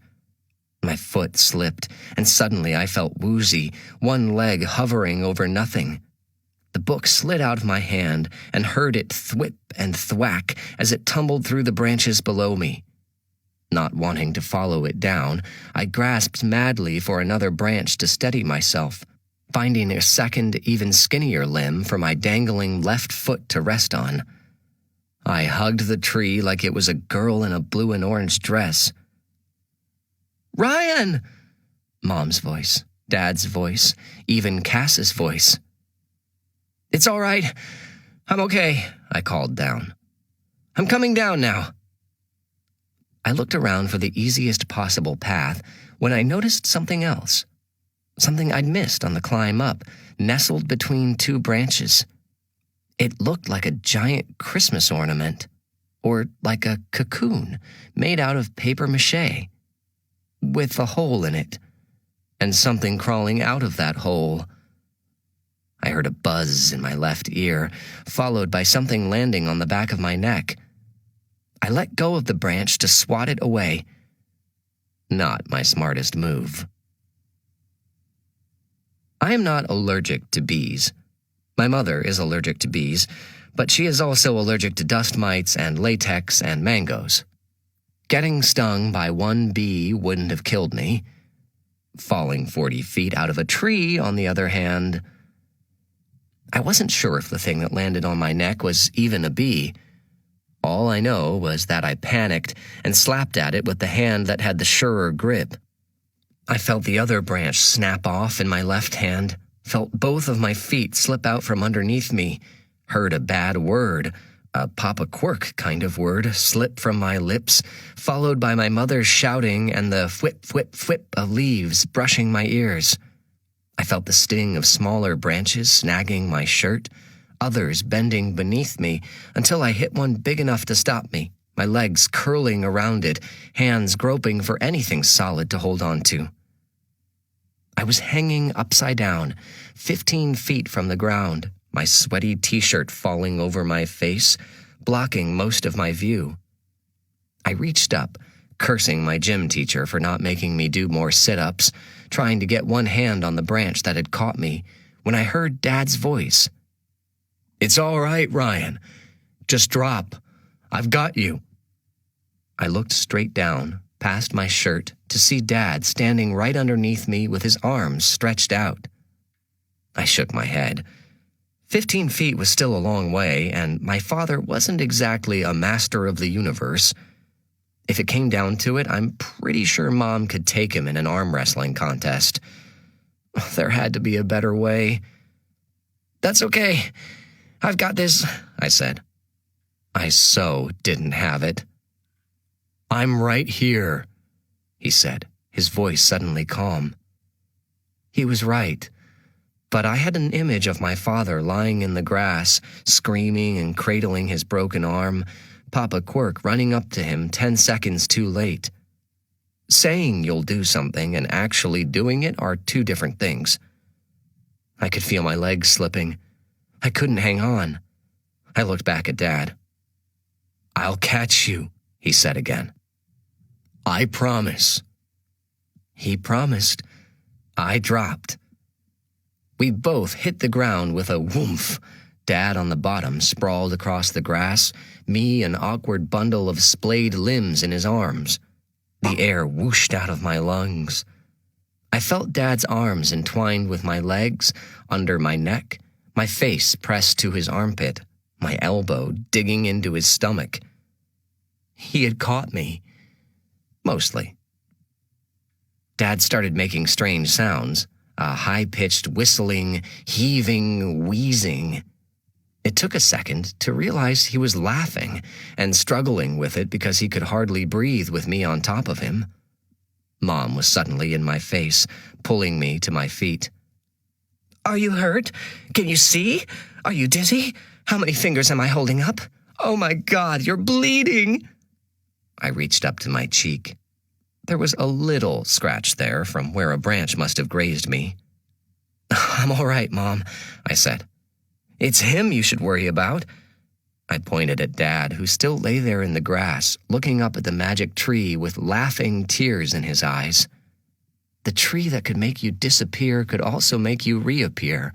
My foot slipped, and suddenly I felt woozy, one leg hovering over nothing. The book slid out of my hand and heard it thwip and thwack as it tumbled through the branches below me. Not wanting to follow it down, I grasped madly for another branch to steady myself, finding a second, even skinnier limb for my dangling left foot to rest on. I hugged the tree like it was a girl in a blue and orange dress. Ryan! Mom's voice, Dad's voice, even Cass's voice. It's all right. I'm okay, I called down. I'm coming down now. I looked around for the easiest possible path when I noticed something else. Something I'd missed on the climb up, nestled between two branches. It looked like a giant Christmas ornament, or like a cocoon made out of paper mache, with a hole in it, and something crawling out of that hole. I heard a buzz in my left ear, followed by something landing on the back of my neck. I let go of the branch to swat it away. Not my smartest move. I am not allergic to bees. My mother is allergic to bees, but she is also allergic to dust mites and latex and mangoes. Getting stung by one bee wouldn't have killed me. Falling 40 feet out of a tree, on the other hand, I wasn't sure if the thing that landed on my neck was even a bee. All I know was that I panicked and slapped at it with the hand that had the surer grip. I felt the other branch snap off in my left hand, felt both of my feet slip out from underneath me, heard a bad word, a Papa Quirk kind of word, slip from my lips, followed by my mother's shouting and the whip, whip, whip of leaves brushing my ears. I felt the sting of smaller branches snagging my shirt, others bending beneath me until I hit one big enough to stop me, my legs curling around it, hands groping for anything solid to hold on to. I was hanging upside down, 15 feet from the ground, my sweaty t-shirt falling over my face, blocking most of my view. I reached up, cursing my gym teacher for not making me do more sit-ups, trying to get one hand on the branch that had caught me, when I heard Dad's voice. "It's all right, Ryan. Just drop. I've got you." I looked straight down, past my shirt, to see Dad standing right underneath me with his arms stretched out. I shook my head. 15 feet was still a long way, and my father wasn't exactly a master of the universe. If it came down to it, I'm pretty sure Mom could take him in an arm wrestling contest. There had to be a better way. "That's okay. I've got this," I said. I so didn't have it. "I'm right here," he said, his voice suddenly calm. He was right, but I had an image of my father lying in the grass, screaming and cradling his broken arm, Papa Quirk running up to him 10 seconds too late. Saying you'll do something and actually doing it are two different things. I could feel my legs slipping. I couldn't hang on. I looked back at Dad. "I'll catch you," he said again. "I promise." He promised. I dropped. We both hit the ground with a whoomph. Dad on the bottom, sprawled across the grass, me an awkward bundle of splayed limbs in his arms. The air whooshed out of my lungs. I felt Dad's arms entwined with my legs, under my neck, my face pressed to his armpit, my elbow digging into his stomach. He had caught me. Mostly. Dad started making strange sounds, a high-pitched whistling, heaving, wheezing. It took a second to realize he was laughing and struggling with it because he could hardly breathe with me on top of him. Mom was suddenly in my face, pulling me to my feet. "Are you hurt? Can you see? Are you dizzy? How many fingers am I holding up? Oh my God, you're bleeding!" I reached up to my cheek. There was a little scratch there from where a branch must have grazed me. "I'm all right, Mom," I said. "It's him you should worry about." I pointed at Dad, who still lay there in the grass, looking up at the magic tree with laughing tears in his eyes. The tree that could make you disappear could also make you reappear,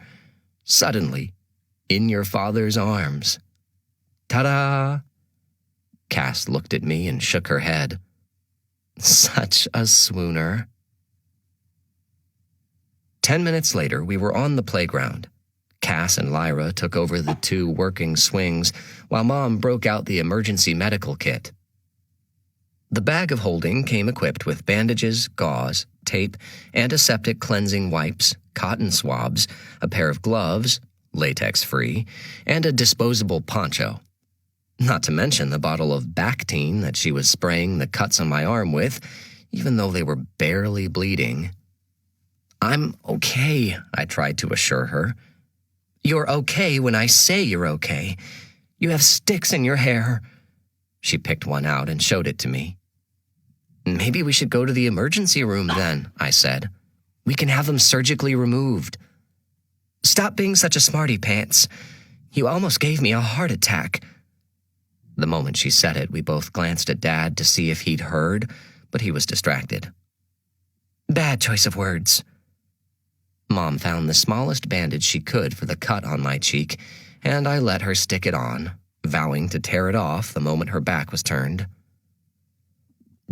suddenly, in your father's arms. Ta-da! Cass looked at me and shook her head. Such a swooner. 10 minutes later, we were on the playground. Cass and Lyra took over the 2 working swings, while Mom broke out the emergency medical kit. The bag of holding came equipped with bandages, gauze, tape, antiseptic cleansing wipes, cotton swabs, a pair of gloves, latex-free, and a disposable poncho. Not to mention the bottle of Bactine that she was spraying the cuts on my arm with, even though they were barely bleeding. "I'm okay," I tried to assure her. "You're okay when I say you're okay. You have sticks in your hair." She picked one out and showed it to me. "Maybe we should go to the emergency room then," I said. "We can have them surgically removed." "Stop being such a smarty pants. You almost gave me a heart attack." The moment she said it, we both glanced at Dad to see if he'd heard, but he was distracted. "Bad choice of words." Mom found the smallest bandage she could for the cut on my cheek, and I let her stick it on, vowing to tear it off the moment her back was turned.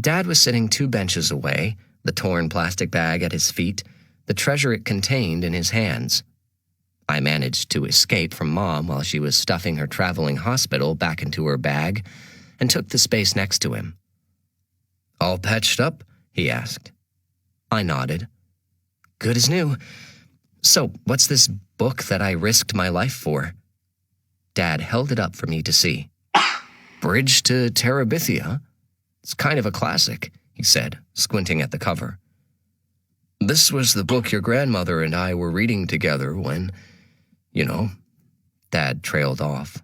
Dad was sitting 2 benches away, the torn plastic bag at his feet, the treasure it contained in his hands. I managed to escape from Mom while she was stuffing her traveling hospital back into her bag and took the space next to him. "All patched up?" he asked. I nodded. "Good as new. So, what's this book that I risked my life for?" Dad held it up for me to see. "Bridge to Terabithia? It's kind of a classic," he said, squinting at the cover. "This was the book your grandmother and I were reading together when, Dad trailed off.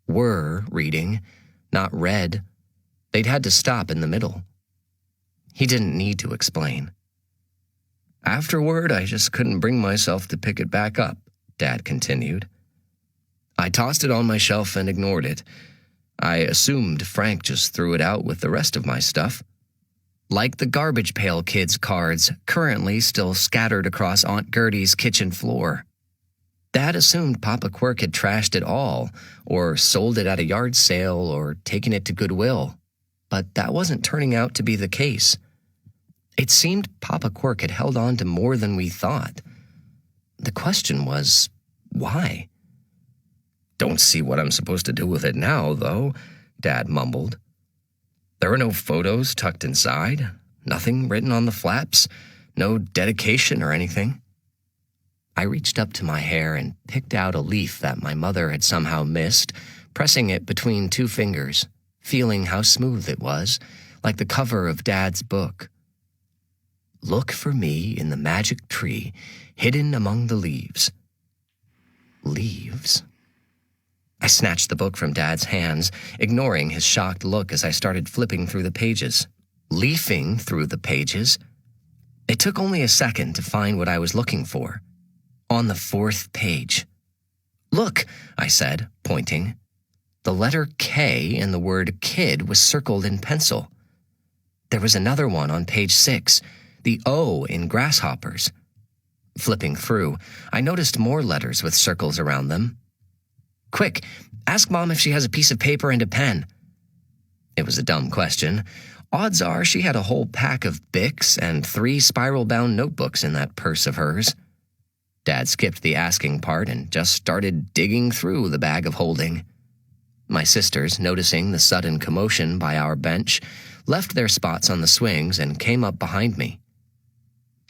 Were reading, not read. They'd had to stop in the middle. He didn't need to explain. "Afterward, I just couldn't bring myself to pick it back up," Dad continued. "I tossed it on my shelf and ignored it. I assumed Frank just threw it out with the rest of my stuff. Like the Garbage Pail Kids cards currently still scattered across Aunt Gertie's kitchen floor. Dad assumed Papa Quirk had trashed it all, or sold it at a yard sale, or taken it to Goodwill. But that wasn't turning out to be the case. It seemed Papa Quirk had held on to more than we thought. The question was, why? "Don't see what I'm supposed to do with it now, though," Dad mumbled. "There are no photos tucked inside, nothing written on the flaps, no dedication or anything." I reached up to my hair and picked out a leaf that my mother had somehow missed, pressing it between 2 fingers, feeling how smooth it was, like the cover of Dad's book. "Look for me in the magic tree, hidden among the leaves." Leaves? I snatched the book from Dad's hands, ignoring his shocked look as I started flipping through the pages, leafing through the pages. It took only a second to find what I was looking for. On the 4th page. "Look," I said, pointing. The letter K in the word kid was circled in pencil. There was another one on page 6, the O in grasshoppers. Flipping through, I noticed more letters with circles around them. "Quick, ask Mom if she has a piece of paper and a pen." It was a dumb question. Odds are she had a whole pack of Bics and 3 spiral-bound notebooks in that purse of hers. Dad skipped the asking part and just started digging through the bag of holding. My sisters, noticing the sudden commotion by our bench, left their spots on the swings and came up behind me.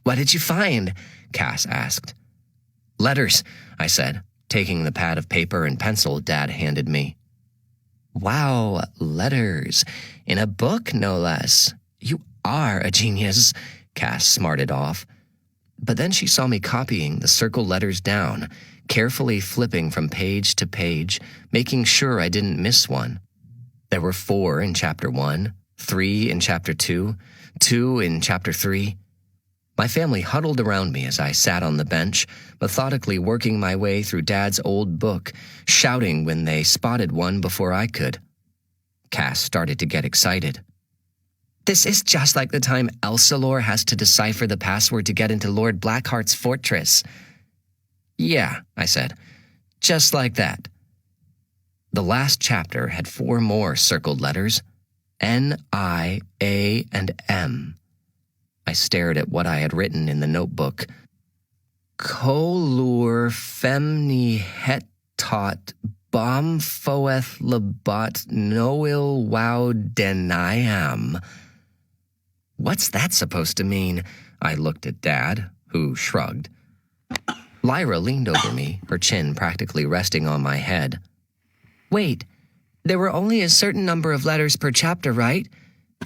"What did you find?" Cass asked. "Letters," I said, taking the pad of paper and pencil Dad handed me. "Wow, letters. In a book, no less. You are a genius," Cass smarted off. But then she saw me copying the circle letters down, carefully flipping from page to page, making sure I didn't miss one. There were 4 in Chapter 1, 3 in Chapter 2, 2 in Chapter 3. My family huddled around me as I sat on the bench, methodically working my way through Dad's old book, shouting when they spotted one before I could. Cass started to get excited. "This is just like the time Elsalor has to decipher the password to get into Lord Blackheart's fortress." "Yeah," I said, "just like that." The last chapter had 4 more circled letters, N, I, A, and M. I stared at what I had written in the notebook. "Kolur femni het tot bom foeth lebot noil wow denayam." What's that supposed to mean? I looked at Dad, who shrugged. Lyra leaned over me, her chin practically resting on my head. "Wait, there were only a certain number of letters per chapter, right?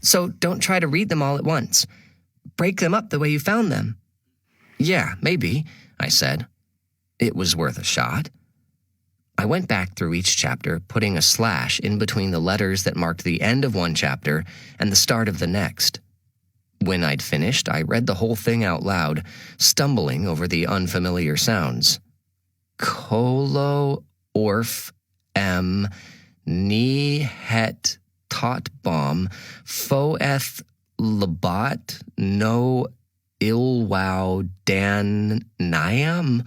So don't try to read them all at once. Break them up the way you found them." "Yeah, maybe," I said. It was worth a shot. I went back through each chapter, putting a slash in between the letters that marked the end of one chapter and the start of the next. When I'd finished, I read the whole thing out loud, stumbling over the unfamiliar sounds. "Kolo orf em ni het tot bom foeth lebot no ilwow dan niam."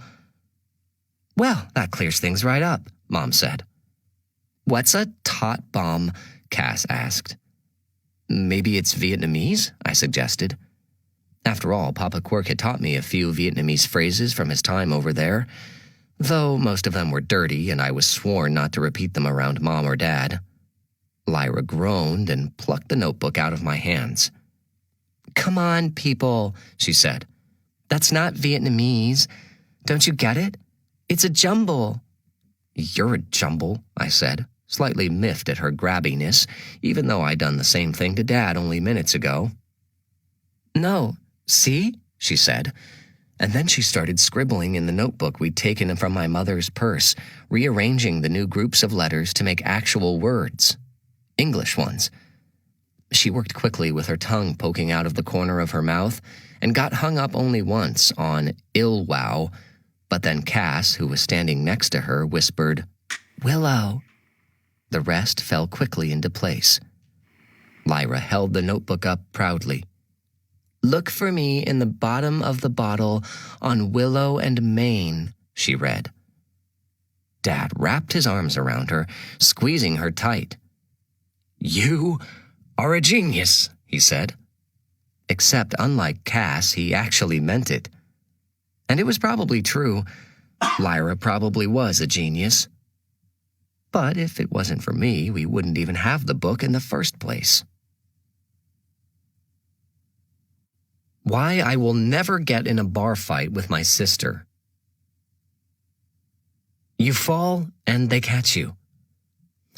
"Well, that clears things right up," Mom said. "What's a tot bomb?" Cass asked. Maybe it's Vietnamese, I suggested. After all, Papa Quirk had taught me a few Vietnamese phrases from his time over there, though most of them were dirty and I was sworn not to repeat them around Mom or Dad. Lyra groaned and plucked the notebook out of my hands. "Come on, people," she said. "That's not Vietnamese. Don't you get it? It's a jumble." "You're a jumble," I said, slightly miffed at her grabbiness, even though I'd done the same thing to Dad only minutes ago. "No, see?" she said, and then she started scribbling in the notebook we'd taken from my mother's purse, rearranging the new groups of letters to make actual words. English ones. She worked quickly with her tongue poking out of the corner of her mouth and got hung up only once on "Ilwow," but then Cass, who was standing next to her, whispered, "Willow." The rest fell quickly into place. Lyra held the notebook up proudly. "Look for me in the bottom of the bottle on Willow and Maine," she read. Dad wrapped his arms around her, squeezing her tight. "You are a genius," he said. Except, unlike Cass, he actually meant it. And it was probably true. Lyra probably was a genius. But if it wasn't for me, we wouldn't even have the book in the first place. Why I will never get in a bar fight with my sister. You fall, and they catch you.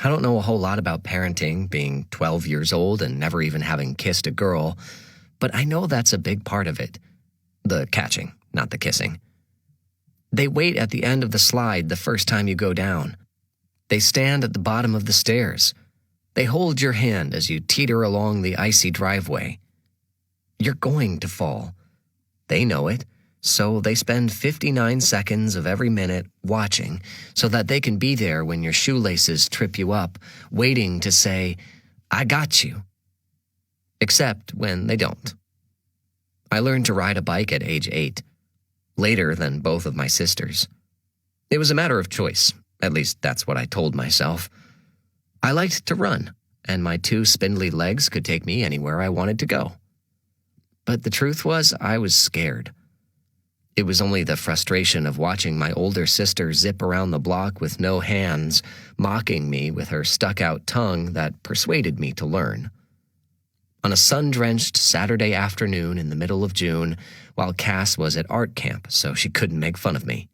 I don't know a whole lot about parenting, being 12 years old and never even having kissed a girl, but I know that's a big part of it. The catching, not the kissing. They wait at the end of the slide the first time you go down. They stand at the bottom of the stairs. They hold your hand as you teeter along the icy driveway. You're going to fall. They know it, so they spend 59 seconds of every minute watching so that they can be there when your shoelaces trip you up, waiting to say, "I got you." Except when they don't. I learned to ride a bike at age 8, later than both of my sisters. It was a matter of choice, at least that's what I told myself. I liked to run, and my 2 spindly legs could take me anywhere I wanted to go. But the truth was, I was scared. It was only the frustration of watching my older sister zip around the block with no hands, mocking me with her stuck-out tongue that persuaded me to learn. On a sun-drenched Saturday afternoon in the middle of June, while Cass was at art camp, so she couldn't make fun of me.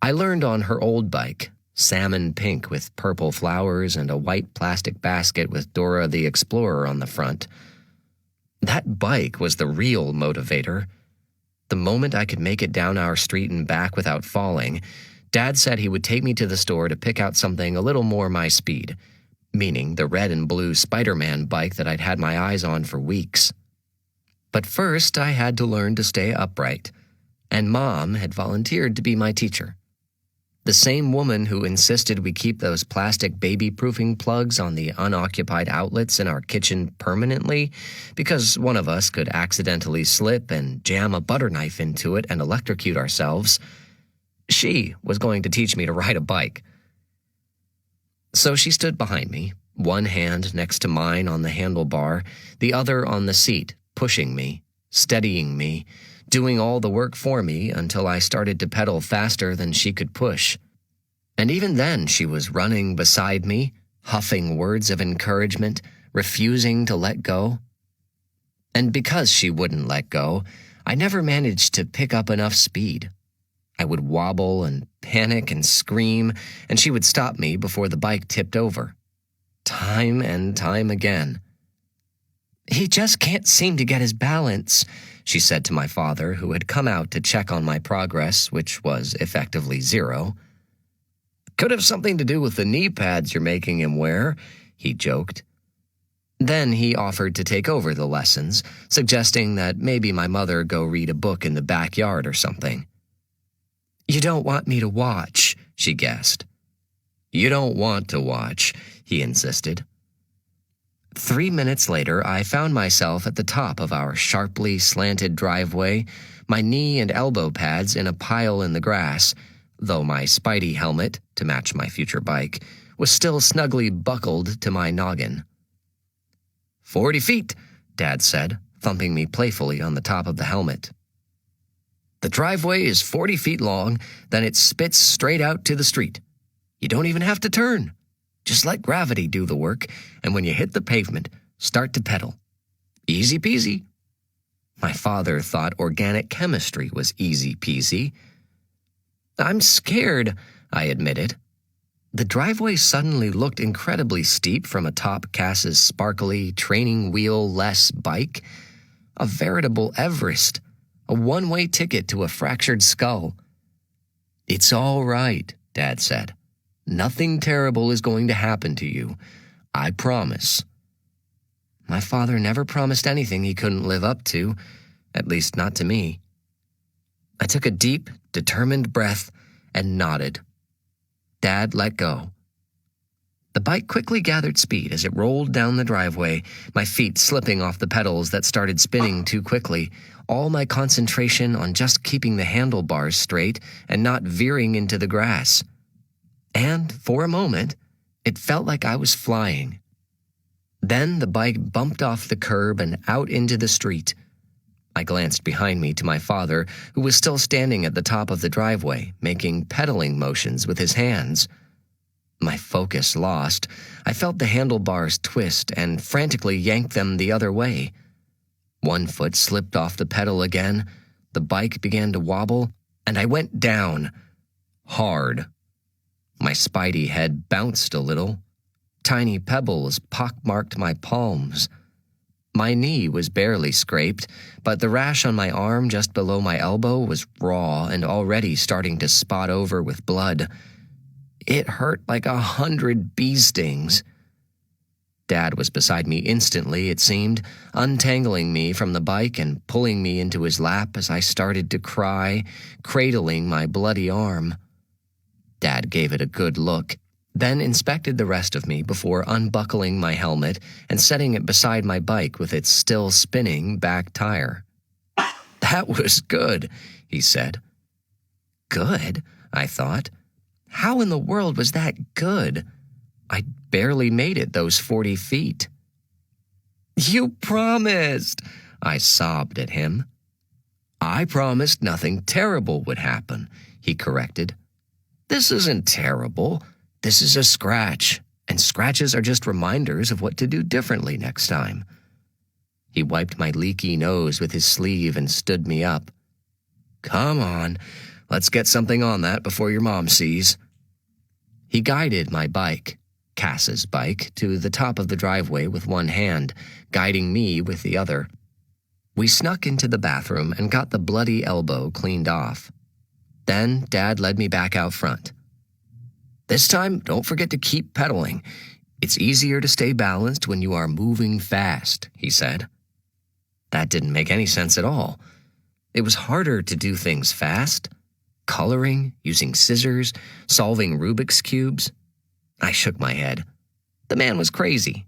I learned on her old bike, salmon pink with purple flowers and a white plastic basket with Dora the Explorer on the front. That bike was the real motivator. The moment I could make it down our street and back without falling, Dad said he would take me to the store to pick out something a little more my speed, meaning the red and blue Spider-Man bike that I'd had my eyes on for weeks. But first, I had to learn to stay upright, and Mom had volunteered to be my teacher. The same woman who insisted we keep those plastic baby-proofing plugs on the unoccupied outlets in our kitchen permanently because one of us could accidentally slip and jam a butter knife into it and electrocute ourselves. She was going to teach me to ride a bike. So she stood behind me, one hand next to mine on the handlebar, the other on the seat, pushing me, steadying me, doing all the work for me until I started to pedal faster than she could push. And even then she was running beside me, huffing words of encouragement, refusing to let go. And because she wouldn't let go, I never managed to pick up enough speed. I would wobble and panic and scream, and she would stop me before the bike tipped over. Time and time again. "He just can't seem to get his balance," she said to my father, who had come out to check on my progress, which was effectively 0. "Could have something to do with the knee pads you're making him wear," he joked. Then he offered to take over the lessons, suggesting that maybe my mother go read a book in the backyard or something. "You don't want me to watch," she guessed. "You don't want to watch," he insisted. 3 minutes later, I found myself at the top of our sharply slanted driveway, my knee and elbow pads in a pile in the grass, though my Spidey helmet, to match my future bike, was still snugly buckled to my noggin. 40 feet, Dad said, thumping me playfully on the top of the helmet. The driveway is 40 feet long, then it spits straight out to the street. You don't even have to turn. Just let gravity do the work, and when you hit the pavement, start to pedal. Easy peasy. My father thought organic chemistry was easy peasy. I'm scared, I admitted. The driveway suddenly looked incredibly steep from atop Cass's sparkly, training wheel-less bike. A veritable Everest, a one-way ticket to a fractured skull. It's all right, Dad said. Nothing terrible is going to happen to you. I promise. My father never promised anything he couldn't live up to, at least not to me. I took a deep, determined breath and nodded. Dad let go. The bike quickly gathered speed as it rolled down the driveway, my feet slipping off the pedals that started spinning too quickly, all my concentration on just keeping the handlebars straight and not veering into the grass. And, for a moment, it felt like I was flying. Then the bike bumped off the curb and out into the street. I glanced behind me to my father, who was still standing at the top of the driveway, making pedaling motions with his hands. My focus lost, I felt the handlebars twist and frantically yanked them the other way. One foot slipped off the pedal again, the bike began to wobble, and I went down. Hard. My spidey head bounced a little. Tiny pebbles pockmarked my palms. My knee was barely scraped, but the rash on my arm just below my elbow was raw and already starting to spot over with blood. It hurt like 100 bee stings. Dad was beside me instantly, it seemed, untangling me from the bike and pulling me into his lap as I started to cry, cradling my bloody arm. Dad gave it a good look, then inspected the rest of me before unbuckling my helmet and setting it beside my bike with its still spinning back tire. That was good, he said. Good, I thought. How in the world was that good? I barely made it those 40 feet. You promised, I sobbed at him. I promised nothing terrible would happen, he corrected. This isn't terrible. This is a scratch, and scratches are just reminders of what to do differently next time. He wiped my leaky nose with his sleeve and stood me up. Come on, let's get something on that before your mom sees. He guided my bike, Cass's bike, to the top of the driveway with one hand, guiding me with the other. We snuck into the bathroom and got the bloody elbow cleaned off. Then Dad led me back out front. This time, don't forget to keep pedaling. It's easier to stay balanced when you are moving fast, he said. That didn't make any sense at all. It was harder to do things fast. Coloring, using scissors, solving Rubik's cubes. I shook my head. The man was crazy.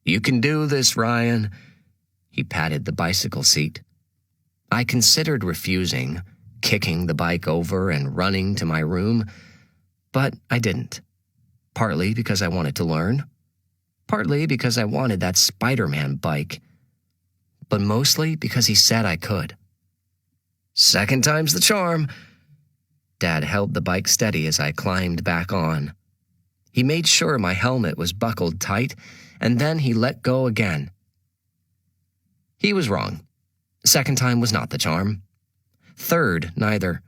You can do this, Ryan. He patted the bicycle seat. I considered refusing, kicking the bike over and running to my room, but I didn't. Partly because I wanted to learn. Partly because I wanted that Spider-Man bike. But mostly because he said I could. Second time's the charm. Dad held the bike steady as I climbed back on. He made sure my helmet was buckled tight, and then he let go again. He was wrong. Second time was not the charm. Third, neither.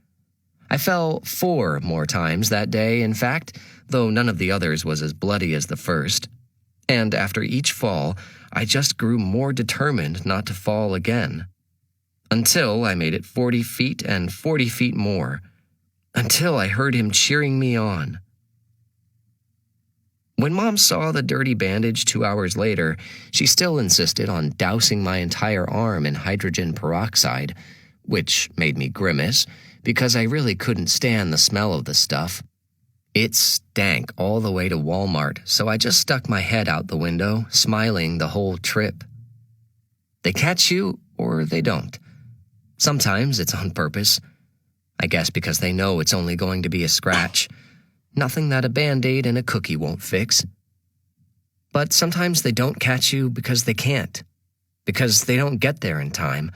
I fell 4 more times that day, in fact, though none of the others was as bloody as the first. And after each fall, I just grew more determined not to fall again. Until I made it 40 feet and 40 feet more. Until I heard him cheering me on. When Mom saw the dirty bandage 2 hours later, she still insisted on dousing my entire arm in hydrogen peroxide, which made me grimace, because I really couldn't stand the smell of the stuff. It stank all the way to Walmart, so I just stuck my head out the window, smiling the whole trip. They catch you, or they don't. Sometimes it's on purpose. I guess because they know it's only going to be a scratch. Nothing that a Band-Aid and a cookie won't fix. But sometimes they don't catch you because they can't, because they don't get there in time,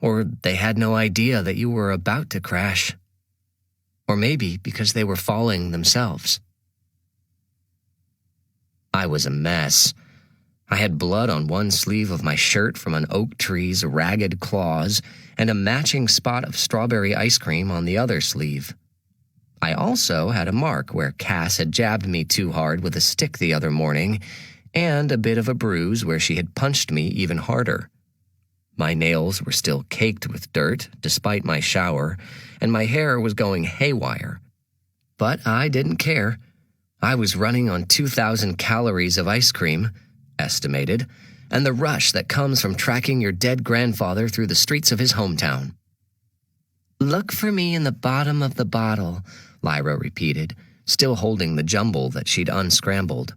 or they had no idea that you were about to crash, or maybe because they were falling themselves. I was a mess. I had blood on one sleeve of my shirt from an oak tree's ragged claws and a matching spot of strawberry ice cream on the other sleeve. I also had a mark where Cass had jabbed me too hard with a stick the other morning, and a bit of a bruise where she had punched me even harder. My nails were still caked with dirt, despite my shower, and my hair was going haywire. But I didn't care. I was running on 2,000 calories of ice cream, estimated, and the rush that comes from tracking your dead grandfather through the streets of his hometown. "Look for me in the bottom of the bottle," Lyra repeated, still holding the jumble that she'd unscrambled.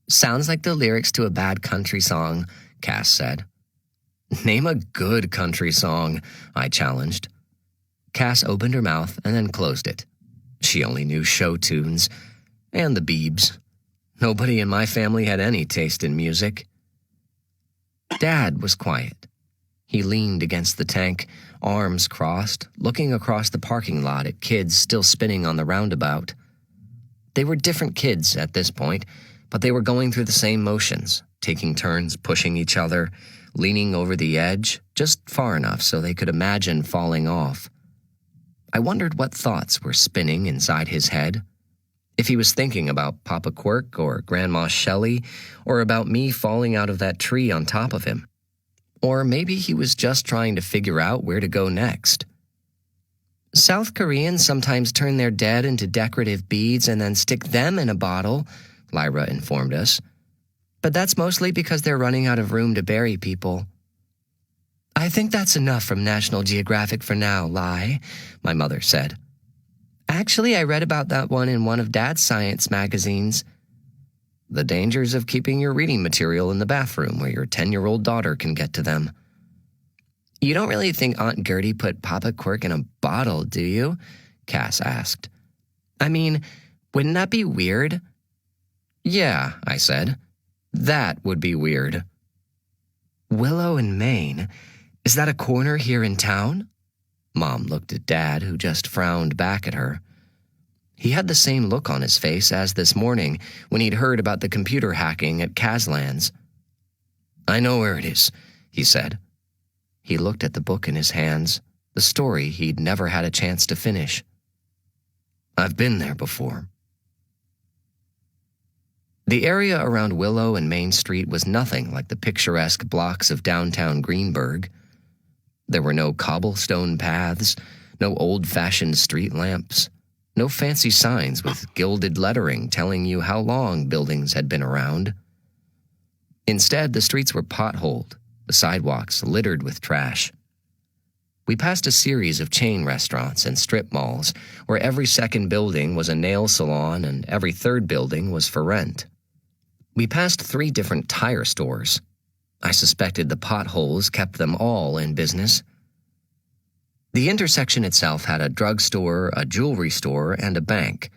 "Sounds like the lyrics to a bad country song," Cass said. "Name a good country song," I challenged. Cass opened her mouth and then closed it. She only knew show tunes, and the Beebs. Nobody in my family had any taste in music. Dad was quiet. He leaned against the tank, arms crossed, looking across the parking lot at kids still spinning on the roundabout. They were different kids at this point, but they were going through the same motions, taking turns pushing each other, leaning over the edge, just far enough so they could imagine falling off. I wondered what thoughts were spinning inside his head. If he was thinking about Papa Quirk or Grandma Shelley, or about me falling out of that tree on top of him. Or maybe he was just trying to figure out where to go next. "South Koreans sometimes turn their dead into decorative beads and then stick them in a bottle," Lyra informed us. "But that's mostly because they're running out of room to bury people." "I think that's enough from National Geographic for now, Ly," my mother said. "Actually, I read about that one in one of Dad's science magazines." The dangers of keeping your reading material in the bathroom where your 10-year-old daughter can get to them. "You don't really think Aunt Gertie put Papa Quirk in a bottle, do you?" Cass asked. "I mean, wouldn't that be weird?" "Yeah," I said. "That would be weird." "Willow and Maine? Is that a corner here in town?" Mom looked at Dad, who just frowned back at her. He had the same look on his face as this morning when he'd heard about the computer hacking at Caslan's. "I know where it is," he said. He looked at the book in his hands, the story he'd never had a chance to finish. "I've been there before." The area around Willow and Main Street was nothing like the picturesque blocks of downtown Greenburgh. There were no cobblestone paths, no old-fashioned street lamps, no fancy signs with gilded lettering telling you how long buildings had been around. Instead, the streets were potholed, the sidewalks littered with trash. We passed a series of chain restaurants and strip malls where every second building was a nail salon and every third building was for rent. We passed 3 different tire stores. I suspected the potholes kept them all in business. The intersection itself had a drugstore, a jewelry store, and a bank.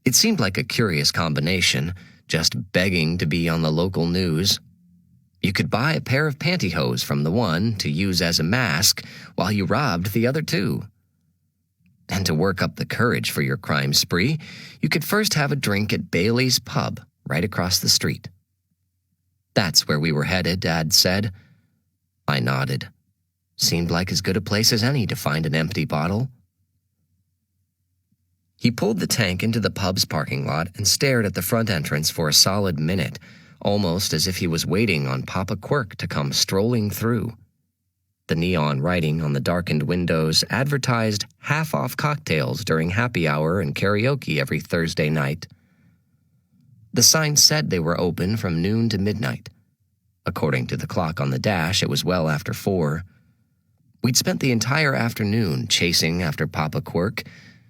It seemed like a curious combination, just begging to be on the local news. You could buy a pair of pantyhose from the one to use as a mask while you robbed the other 2. And to work up the courage for your crime spree, you could first have a drink at Bailey's Pub right across the street. "That's where we were headed," Dad said. I nodded. Seemed like as good a place as any to find an empty bottle. He pulled the tank into the pub's parking lot and stared at the front entrance for a solid minute, almost as if he was waiting on Papa Quirk to come strolling through. The neon writing on the darkened windows advertised half-off cocktails during happy hour and karaoke every Thursday night. The sign said they were open from noon to midnight. According to the clock on the dash, it was well after 4. We'd spent the entire afternoon chasing after Papa Quirk,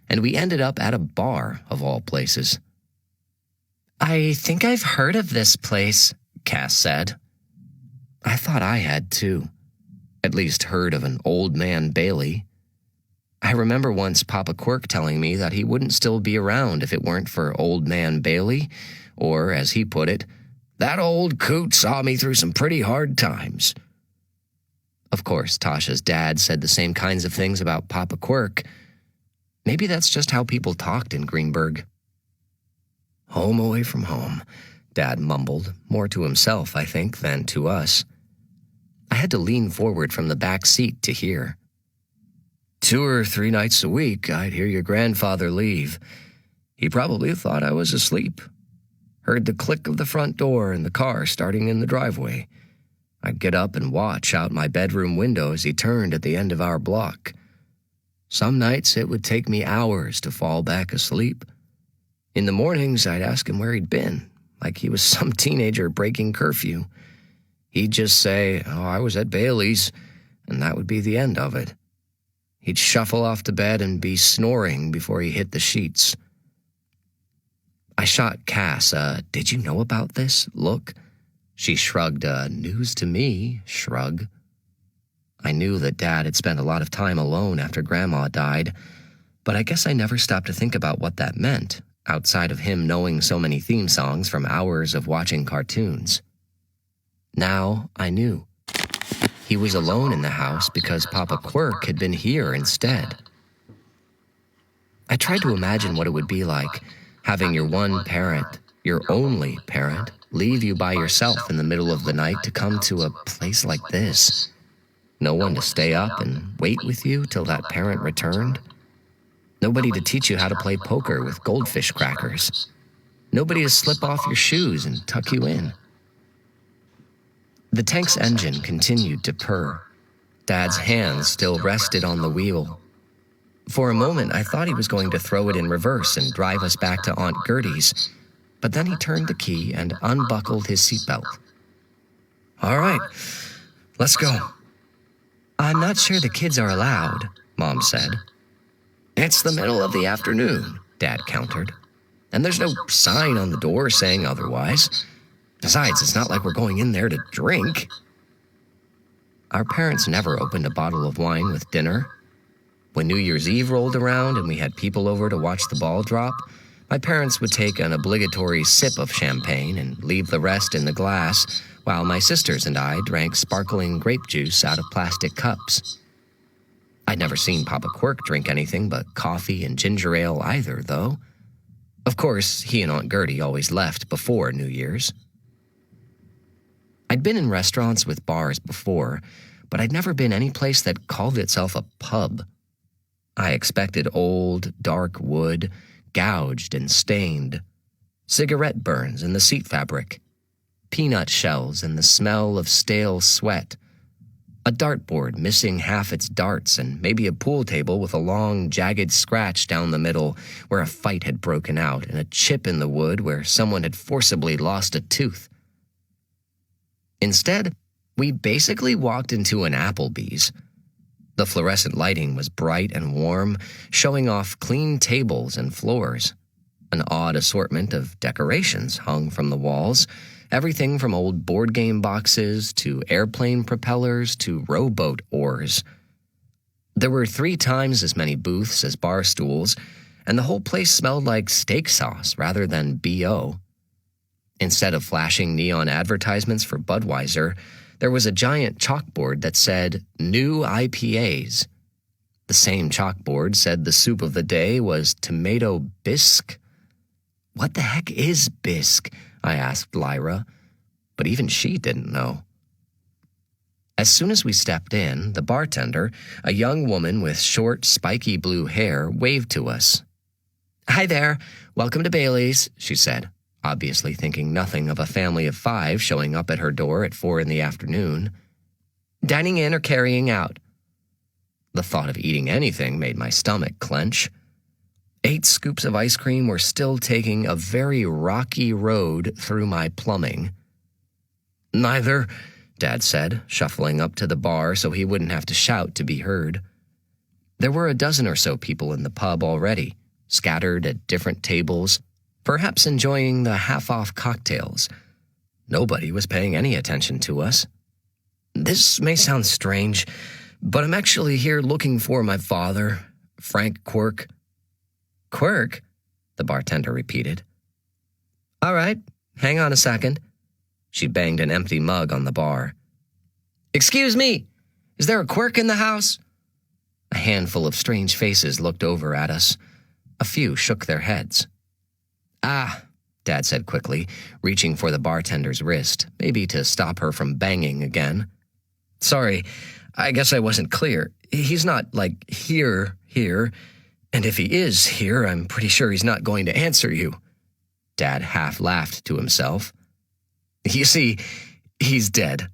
and we ended up at a bar, of all places. "I think I've heard of this place," Cass said. I thought I had too. At least heard of an old man Bailey. I remember once Papa Quirk telling me that he wouldn't still be around if it weren't for old man Bailey, or, as he put it, "That old coot saw me through some pretty hard times." Of course, Tasha's dad said the same kinds of things about Papa Quirk. Maybe that's just how people talked in Greenberg. "Home away from home," Dad mumbled, more to himself, I think, than to us. I had to lean forward from the back seat to hear. 2 or 3 nights a week, I'd hear your grandfather leave. He probably thought I was asleep. Heard the click of the front door and the car starting in the driveway. I'd get up and watch out my bedroom window as he turned at the end of our block. Some nights it would take me hours to fall back asleep. In the mornings, I'd ask him where he'd been, like he was some teenager breaking curfew. He'd just say, "Oh, I was at Bailey's," and that would be the end of it. He'd shuffle off to bed and be snoring before he hit the sheets. I shot Cass a "did you know about this?" look. She shrugged a "news to me" shrug. I knew that Dad had spent a lot of time alone after Grandma died, but I guess I never stopped to think about what that meant, outside of him knowing so many theme songs from hours of watching cartoons. Now I knew. He was alone in the house because Papa Quirk had been here instead. I tried to imagine what it would be like having your one parent, your only parent, leave you by yourself in the middle of the night to come to a place like this. No one to stay up and wait with you till that parent returned. Nobody to teach you how to play poker with goldfish crackers. Nobody to slip off your shoes and tuck you in. The tank's engine continued to purr. Dad's hands still rested on the wheel. For a moment, I thought he was going to throw it in reverse and drive us back to Aunt Gertie's, but then he turned the key and unbuckled his seatbelt. "All right, let's go." "I'm not sure the kids are allowed," Mom said. "It's the middle of the afternoon," Dad countered. "And there's no sign on the door saying otherwise. Besides, it's not like we're going in there to drink." Our parents never opened a bottle of wine with dinner. When New Year's Eve rolled around and we had people over to watch the ball drop, my parents would take an obligatory sip of champagne and leave the rest in the glass, while my sisters and I drank sparkling grape juice out of plastic cups. I'd never seen Papa Quirk drink anything but coffee and ginger ale either, though. Of course, he and Aunt Gertie always left before New Year's. I'd been in restaurants with bars before, but I'd never been any place that called itself a pub. I expected old, dark wood, gouged and stained, cigarette burns in the seat fabric, peanut shells and the smell of stale sweat, a dartboard missing half its darts, and maybe a pool table with a long, jagged scratch down the middle where a fight had broken out, and a chip in the wood where someone had forcibly lost a tooth. Instead, we basically walked into an Applebee's. The fluorescent lighting was bright and warm, showing off clean tables and floors. An odd assortment of decorations hung from the walls, everything from old board game boxes to airplane propellers to rowboat oars. There were 3 times as many booths as bar stools, and the whole place smelled like steak sauce rather than B.O. Instead of flashing neon advertisements for Budweiser, there was a giant chalkboard that said, "New IPAs." The same chalkboard said the soup of the day was tomato bisque. "What the heck is bisque?" I asked Lyra, but even she didn't know. As soon as we stepped in, the bartender, a young woman with short, spiky blue hair, waved to us. "Hi there, welcome to Bailey's," she said, obviously thinking nothing of a family of 5 showing up at her door at 4 in the afternoon. "Dining in or carrying out?" The thought of eating anything made my stomach clench. 8 scoops of ice cream were still taking a very rocky road through my plumbing. "Neither," Dad said, shuffling up to the bar so he wouldn't have to shout to be heard. There were a dozen or so people in the pub already, scattered at different tables, perhaps enjoying the half-off cocktails. Nobody was paying any attention to us. "This may sound strange, but I'm actually here looking for my father, Frank Quirk." "Quirk?" the bartender repeated. All right, hang on a second. She banged an empty mug on the bar. Excuse me, is there a quirk in the house? A handful of strange faces looked over at us. A few shook their heads. Ah, Dad said quickly, reaching for the bartender's wrist, maybe to stop her from banging again. Sorry, I guess I wasn't clear. He's not, like, here, and if he is here, I'm pretty sure he's not going to answer you. Dad half laughed to himself. You see, he's dead.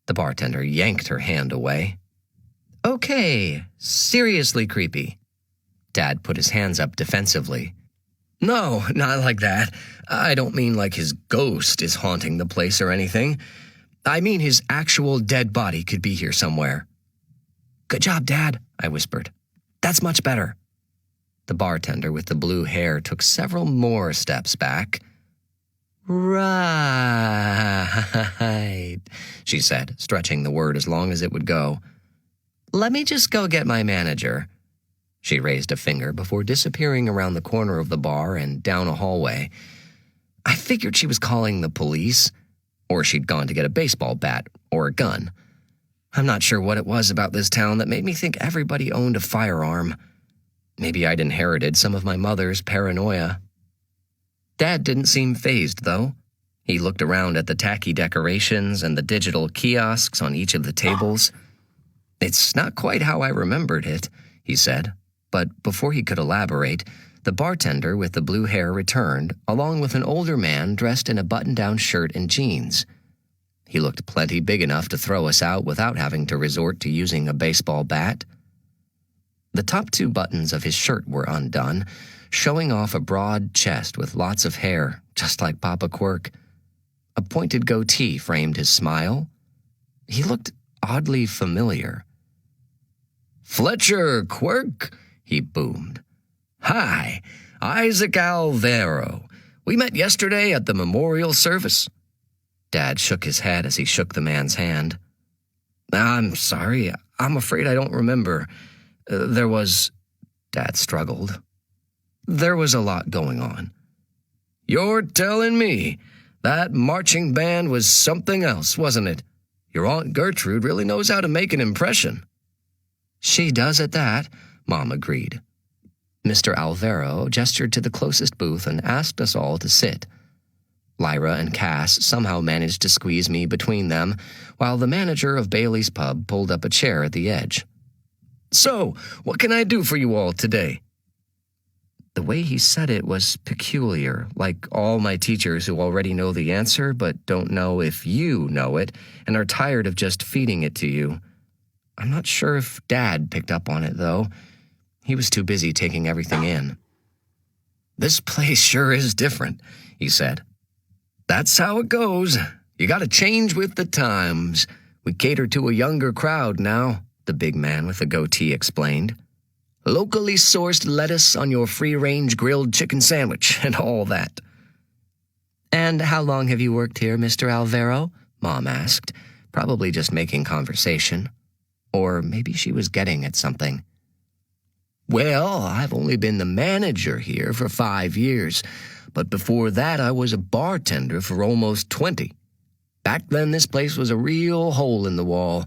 The bartender yanked her hand away. Okay, seriously creepy. Dad put his hands up defensively. No, not like that. I don't mean like his ghost is haunting the place or anything. I mean his actual dead body could be here somewhere. Good job, Dad, I whispered. That's much better. The bartender with the blue hair took several more steps back. Right, she said, stretching the word as long as it would go. Let me just go get my manager. She raised a finger before disappearing around the corner of the bar and down a hallway. I figured she was calling the police, or she'd gone to get a baseball bat or a gun. I'm not sure what it was about this town that made me think everybody owned a firearm. Maybe I'd inherited some of my mother's paranoia. Dad didn't seem fazed, though. He looked around at the tacky decorations and the digital kiosks on each of the tables. It's not quite how I remembered it, he said. But before he could elaborate, the bartender with the blue hair returned, along with an older man dressed in a button-down shirt and jeans. He looked plenty big enough to throw us out without having to resort to using a baseball bat. The top two buttons of his shirt were undone, showing off a broad chest with lots of hair, just like Papa Quirk. A pointed goatee framed his smile. He looked oddly familiar. Fletcher Quirk, he boomed. Hi, Isaac Alvaro. We met yesterday at the memorial service. Dad shook his head as he shook the man's hand. I'm sorry, I'm afraid I don't remember. Dad struggled. There was a lot going on. You're telling me that marching band was something else, wasn't it? Your Aunt Gertrude really knows how to make an impression. She does at that, Mom agreed. Mr. Alvaro gestured to the closest booth and asked us all to sit. Lyra and Cass somehow managed to squeeze me between them, while the manager of Bailey's Pub pulled up a chair at the edge. So, what can I do for you all today? The way he said it was peculiar, like all my teachers who already know the answer but don't know if you know it and are tired of just feeding it to you. I'm not sure if Dad picked up on it, though. He was too busy taking everything in. This place sure is different, he said. That's how it goes. You gotta change with the times. We cater to a younger crowd now, the big man with the goatee explained. Locally sourced lettuce on your free-range grilled chicken sandwich and all that. And how long have you worked here, Mr. Alvaro? Mom asked, probably just making conversation. Or maybe she was getting at something. Well, I've only been the manager here for 5 years, but before that I was a bartender for almost 20. Back then this place was a real hole in the wall.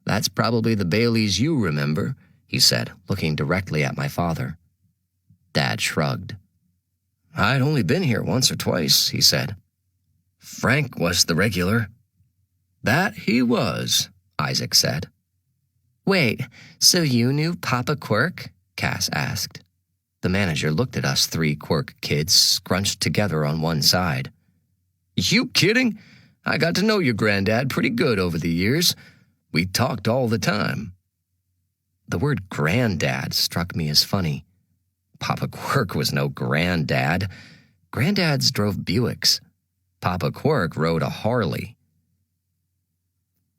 That's probably the Baileys you remember, he said, looking directly at my father. Dad shrugged. I'd only been here once or twice, he said. Frank was the regular. That he was, Isaac said. Wait, so you knew Papa Quirk? Cass asked. The manager looked at us 3 Quirk kids scrunched together on one side. You kidding? I got to know your granddad pretty good over the years. We talked all the time. The word granddad struck me as funny. Papa Quirk was no granddad. Granddads drove Buicks. Papa Quirk rode a Harley.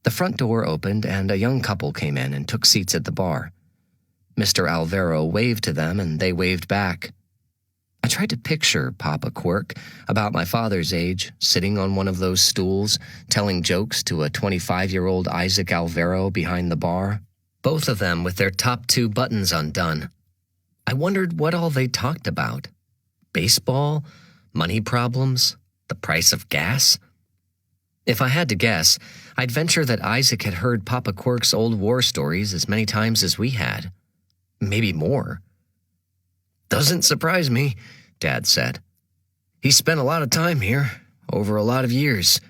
The front door opened and a young couple came in and took seats at the bar. Mr. Alvaro waved to them and they waved back. I tried to picture Papa Quirk, about my father's age, sitting on one of those stools, telling jokes to a 25-year-old Isaac Alvaro behind the bar, both of them with their top 2 buttons undone. I wondered what all they talked about. Baseball? Money problems? The price of gas? If I had to guess, I'd venture that Isaac had heard Papa Quirk's old war stories as many times as we had. Maybe more. "Doesn't surprise me," Dad said. "He spent a lot of time here, over a lot of years."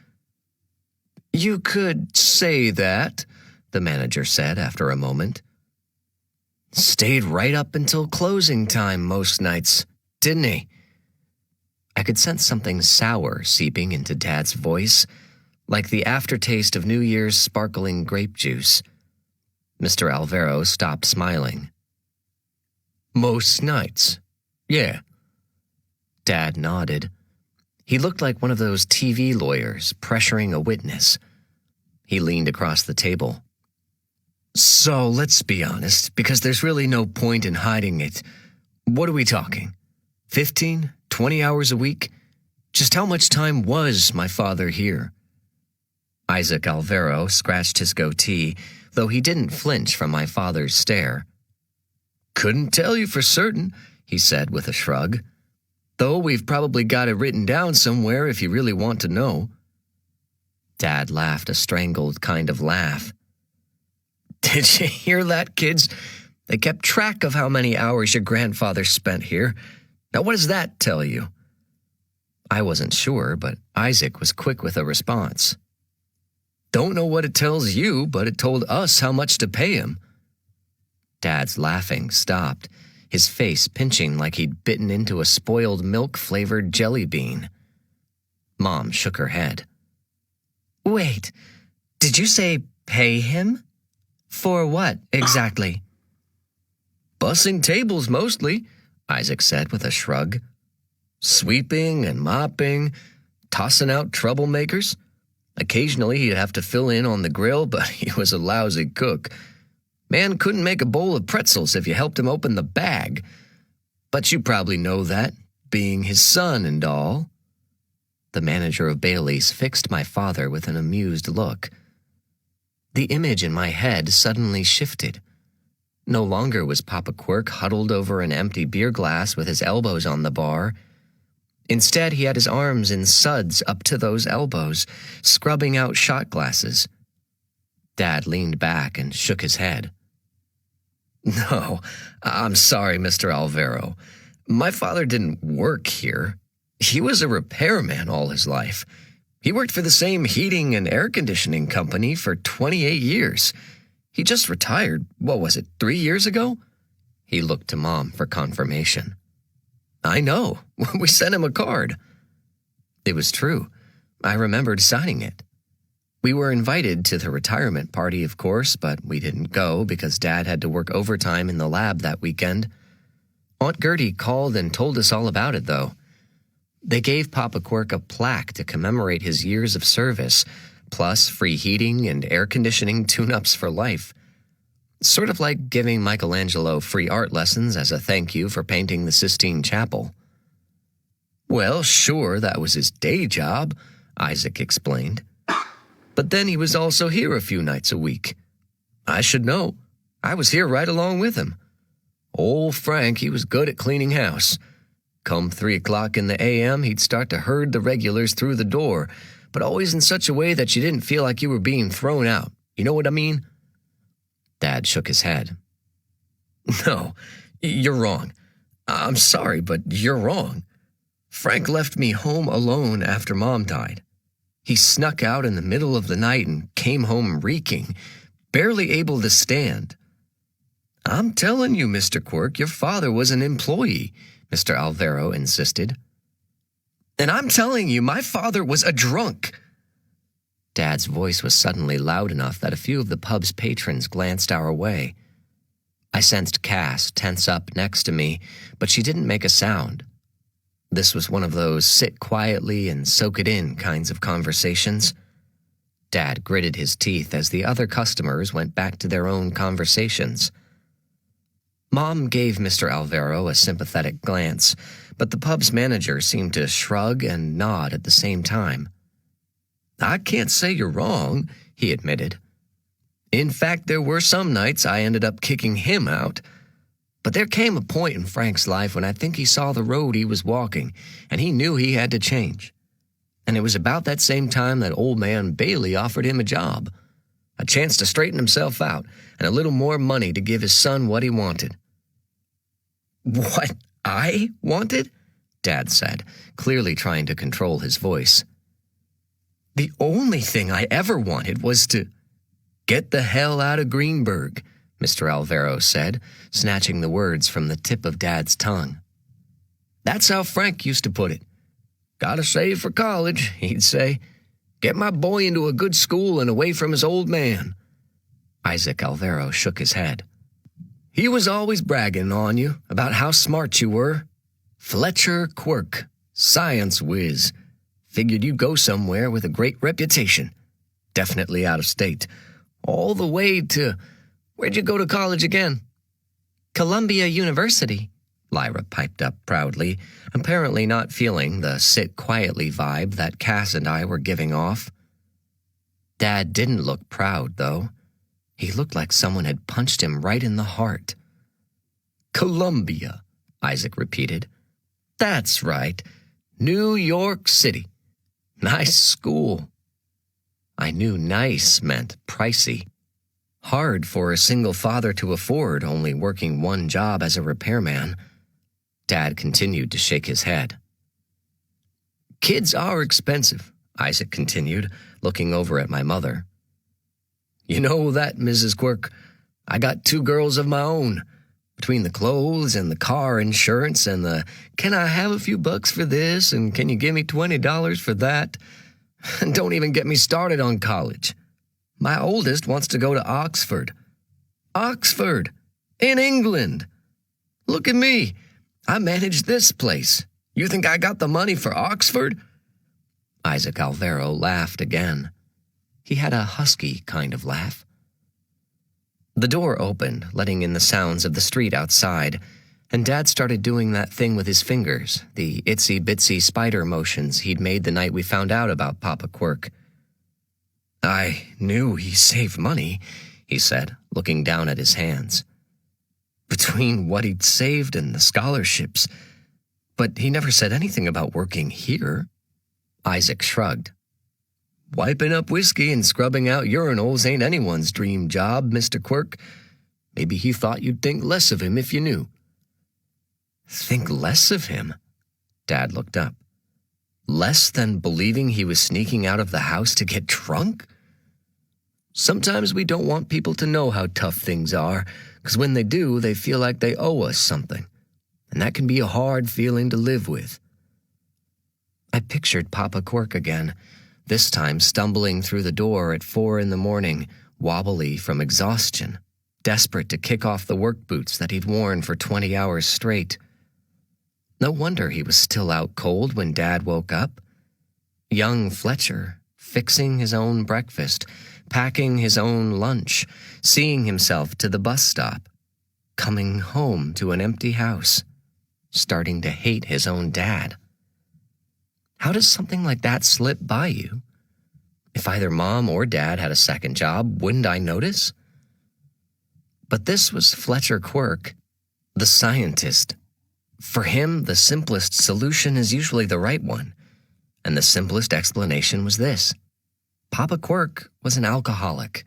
"You could say that," the manager said after a moment. "Stayed right up until closing time most nights, didn't he?" I could sense something sour seeping into Dad's voice, like the aftertaste of New Year's sparkling grape juice. Mr. Alvaro stopped smiling. "Most nights, yeah." Dad nodded. He looked like one of those TV lawyers pressuring a witness. He leaned across the table. "So let's be honest, because there's really no point in hiding it. What are we talking? 15, 20 hours a week? Just how much time was my father here?" Isaac Alvaro scratched his goatee, though he didn't flinch from my father's stare. "Couldn't tell you for certain," he said with a shrug. "Though we've probably got it written down somewhere if you really want to know." Dad laughed a strangled kind of laugh. "Did you hear that, kids? They kept track of how many hours your grandfather spent here. Now what does that tell you?" I wasn't sure, but Isaac was quick with a response. "Don't know what it tells you, but it told us how much to pay him." Dad's laughing stopped, his face pinching like he'd bitten into a spoiled milk-flavored jelly bean. Mom shook her head. "Wait, did you say pay him? For what, exactly?" "Bussing tables, mostly," Isaac said with a shrug. "Sweeping and mopping, tossing out troublemakers. Occasionally he'd have to fill in on the grill, but he was a lousy cook. Man couldn't make a bowl of pretzels if you helped him open the bag. But you probably know that, being his son and all." The manager of Bailey's fixed my father with an amused look. The image in my head suddenly shifted. No longer was Papa Quirk huddled over an empty beer glass with his elbows on the bar. Instead, he had his arms in suds up to those elbows, scrubbing out shot glasses. Dad leaned back and shook his head. "No, I'm sorry, Mr. Alvaro. My father didn't work here. He was a repairman all his life. He worked for the same heating and air conditioning company for 28 years. He just retired, 3 years ago?" He looked to Mom for confirmation. "I know. We sent him a card." It was true. I remembered signing it. We were invited to the retirement party, of course, but we didn't go because Dad had to work overtime in the lab that weekend. Aunt Gertie called and told us all about it, though. They gave Papa Quirk a plaque to commemorate his years of service, plus free heating and air conditioning tune-ups for life. Sort of like giving Michelangelo free art lessons as a thank you for painting the Sistine Chapel. "Well, sure, that was his day job," Isaac explained. "But then he was also here a few nights a week. I should know. I was here right along with him. Old Frank, he was good at cleaning house. Come 3 o'clock in the a.m., he'd start to herd the regulars through the door, but always in such a way that you didn't feel like you were being thrown out. You know what I mean?" Dad shook his head. "No, you're wrong. I'm sorry, but you're wrong. Frank left me home alone after Mom died. He snuck out in the middle of the night and came home reeking, barely able to stand. I'm telling you, Mr. Quirk, your father was an employee," Mr. Alvaro insisted. "And I'm telling you, my father was a drunk." Dad's voice was suddenly loud enough that a few of the pub's patrons glanced our way. I sensed Cass tense up next to me, but she didn't make a sound. This was one of those sit quietly and soak it in kinds of conversations. Dad gritted his teeth as the other customers went back to their own conversations. Mom gave Mr. Alvaro a sympathetic glance, but the pub's manager seemed to shrug and nod at the same time. "I can't say you're wrong," he admitted. "In fact, there were some nights I ended up kicking him out. But there came a point in Frank's life when I think he saw the road he was walking, and he knew he had to change. And it was about that same time that old man Bailey offered him a job, a chance to straighten himself out, and a little more money to give his son what he wanted. "What I wanted?" Dad said, clearly trying to control his voice. "The only thing I ever wanted was to—" "Get the hell out of Greenburg," Mr. Alvaro said, snatching the words from the tip of Dad's tongue. "That's how Frank used to put it. Gotta save for college," he'd say. "Get my boy into a good school and away from his old man." Isaac Alvaro shook his head. "He was always bragging on you about how smart you were. Fletcher Quirk, science whiz. Figured you'd go somewhere with a great reputation. Definitely out of state. All the way to— Where'd you go to college again?" "Columbia University," Lyra piped up proudly, apparently not feeling the sit-quietly vibe that Cass and I were giving off. Dad didn't look proud, though. He looked like someone had punched him right in the heart. "Columbia," Isaac repeated. "That's right. New York City. Nice school." I knew nice meant pricey. Hard for a single father to afford, only working one job as a repairman. Dad continued to shake his head. "Kids are expensive," Isaac continued, looking over at my mother. "You know that, Mrs. Quirk. I got 2 girls of my own. Between the clothes and the car insurance and the, can I have a few bucks for this and can you give me $20 for that? And don't even get me started on college. My oldest wants to go to Oxford. Oxford! In England! Look at me. I manage this place. You think I got the money for Oxford?" Isaac Alvaro laughed again. He had a husky kind of laugh. The door opened, letting in the sounds of the street outside, and Dad started doing that thing with his fingers, the itsy-bitsy spider motions he'd made the night we found out about Papa Quirk. "I knew he saved money," he said, looking down at his hands. "Between what he'd saved and the scholarships. But he never said anything about working here." Isaac shrugged. "Wiping up whiskey and scrubbing out urinals ain't anyone's dream job, Mr. Quirk. Maybe he thought you'd think less of him if you knew." "Think less of him?" Dad looked up. "Less than believing he was sneaking out of the house to get drunk? Sometimes we don't want people to know how tough things are, because when they do, they feel like they owe us something, and that can be a hard feeling to live with." I pictured Papa Quirk again, this time stumbling through the door at 4 a.m, wobbly from exhaustion, desperate to kick off the work boots that he'd worn for 20 hours straight. No wonder he was still out cold when Dad woke up. Young Fletcher, fixing his own breakfast, packing his own lunch, seeing himself to the bus stop, coming home to an empty house, starting to hate his own dad. How does something like that slip by you? If either Mom or Dad had a second job, wouldn't I notice? But this was Fletcher Quirk, the scientist. For him, the simplest solution is usually the right one, and the simplest explanation was this. Papa Quirk was an alcoholic.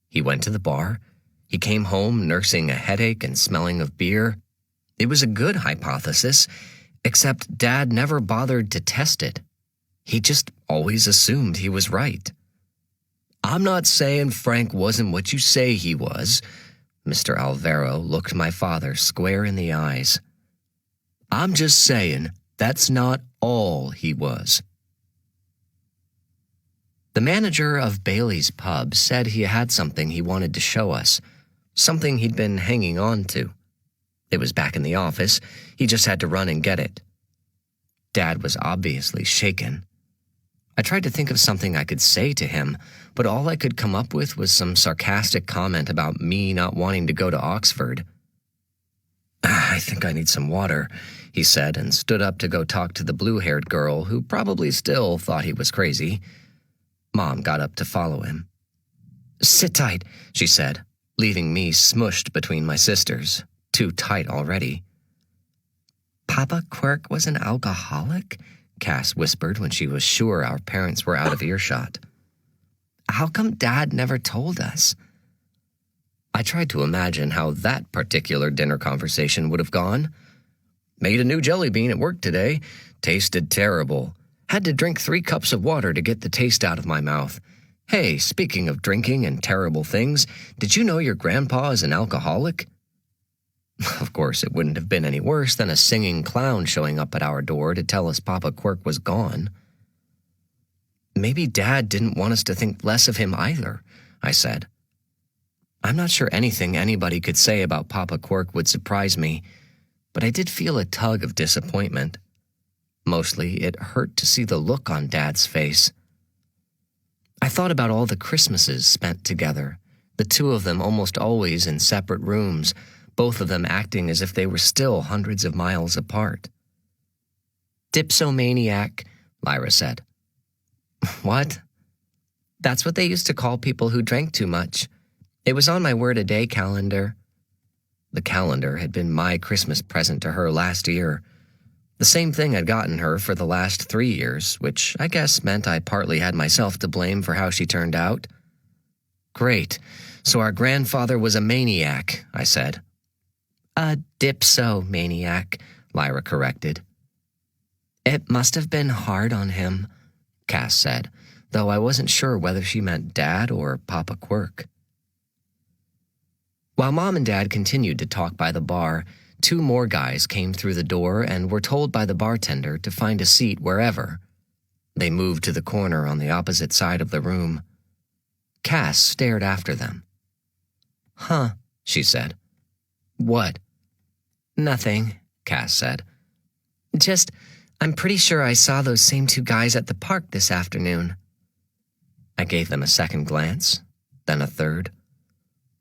He went to the bar. He came home nursing a headache and smelling of beer. It was a good hypothesis, except Dad never bothered to test it. He just always assumed he was right. "I'm not saying Frank wasn't what you say he was." Mr. Alvaro looked my father square in the eyes. "I'm just saying that's not all he was." The manager of Bailey's pub said he had something he wanted to show us, something he'd been hanging on to. It was back in the office. He just had to run and get it. Dad was obviously shaken. I tried to think of something I could say to him, but all I could come up with was some sarcastic comment about me not wanting to go to Oxford. "I think I need some water," he said, and stood up to go talk to the blue-haired girl who probably still thought he was crazy. Mom got up to follow him. "Sit tight," she said, leaving me smushed between my sisters. too tight already. "Papa Quirk was an alcoholic?" Cass whispered when she was sure our parents were out of earshot. "How come Dad never told us?" I tried to imagine how that particular dinner conversation would have gone. "Made a new jelly bean at work today. Tasted terrible. Had to drink 3 cups of water to get the taste out of my mouth. Hey, speaking of drinking and terrible things, did you know your grandpa is an alcoholic?" Of course, it wouldn't have been any worse than a singing clown showing up at our door to tell us Papa Quirk was gone. "Maybe Dad didn't want us to think less of him either," I said. I'm not sure anything anybody could say about Papa Quirk would surprise me, but I did feel a tug of disappointment. Mostly, it hurt to see the look on Dad's face. I thought about all the Christmases spent together, the two of them almost always in separate rooms, both of them acting as if they were still hundreds of miles apart. "Dipsomaniac," Lyra said. "What?" "That's what they used to call people who drank too much. It was on my word-a-day calendar." The calendar had been my Christmas present to her last year. The same thing I'd gotten her for the last 3 years, which I guess meant I partly had myself to blame for how she turned out. "Great. So our grandfather was a maniac," I said. "A dipsomaniac," Lyra corrected. "It must have been hard on him," Cass said, though I wasn't sure whether she meant Dad or Papa Quirk. While Mom and Dad continued to talk by the bar, 2 more guys came through the door and were told by the bartender to find a seat wherever. They moved to the corner on the opposite side of the room. Cass stared after them. "Huh," she said. "What?" "Nothing," Cass said. "Just, I'm pretty sure I saw those same 2 guys at the park this afternoon." I gave them a second glance, then a third.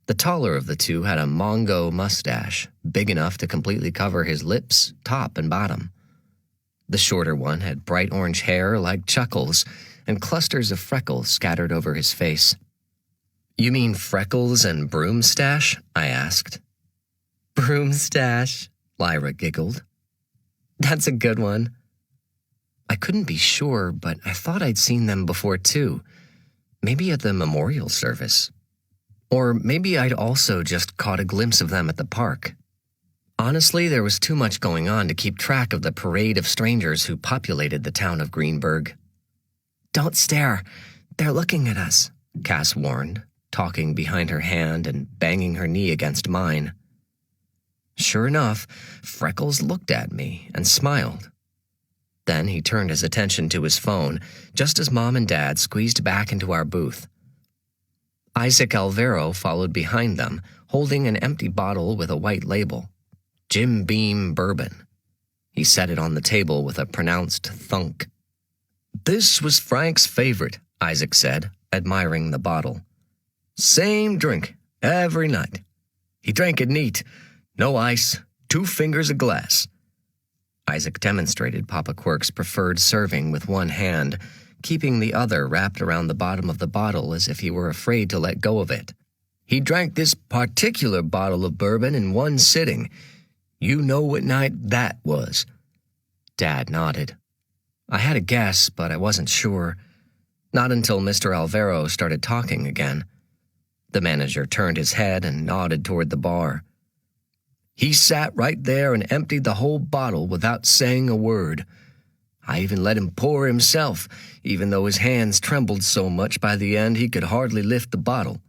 The taller of the 2 had a Mongo mustache, big enough to completely cover his lips, top and bottom. The shorter one had bright orange hair like Chuckles and clusters of freckles scattered over his face. "You mean Freckles and Broomstache?" I asked. "Broomstache," Lyra giggled. "That's a good one." I couldn't be sure, but I thought I'd seen them before too. Maybe at the memorial service. Or maybe I'd also just caught a glimpse of them at the park. Honestly, there was too much going on to keep track of the parade of strangers who populated the town of Greenberg. "Don't stare. They're looking at us," Cass warned, talking behind her hand and banging her knee against mine. Sure enough, Freckles looked at me and smiled. Then he turned his attention to his phone, just as Mom and Dad squeezed back into our booth. Isaac Alvaro followed behind them, holding an empty bottle with a white label. Jim Beam Bourbon. He set it on the table with a pronounced thunk. "This was Frank's favorite," Isaac said, admiring the bottle. "Same drink, every night. He drank it neat. No ice, 2 fingers of glass." Isaac demonstrated Papa Quirk's preferred serving with one hand, keeping the other wrapped around the bottom of the bottle as if he were afraid to let go of it. "He drank this particular bottle of bourbon in one sitting. You know what night that was?" Dad nodded. I had a guess, but I wasn't sure. Not until Mr. Alvaro started talking again. The manager turned his head and nodded toward the bar. "He sat right there and emptied the whole bottle without saying a word. I even let him pour himself, even though his hands trembled so much by the end he could hardly lift the bottle."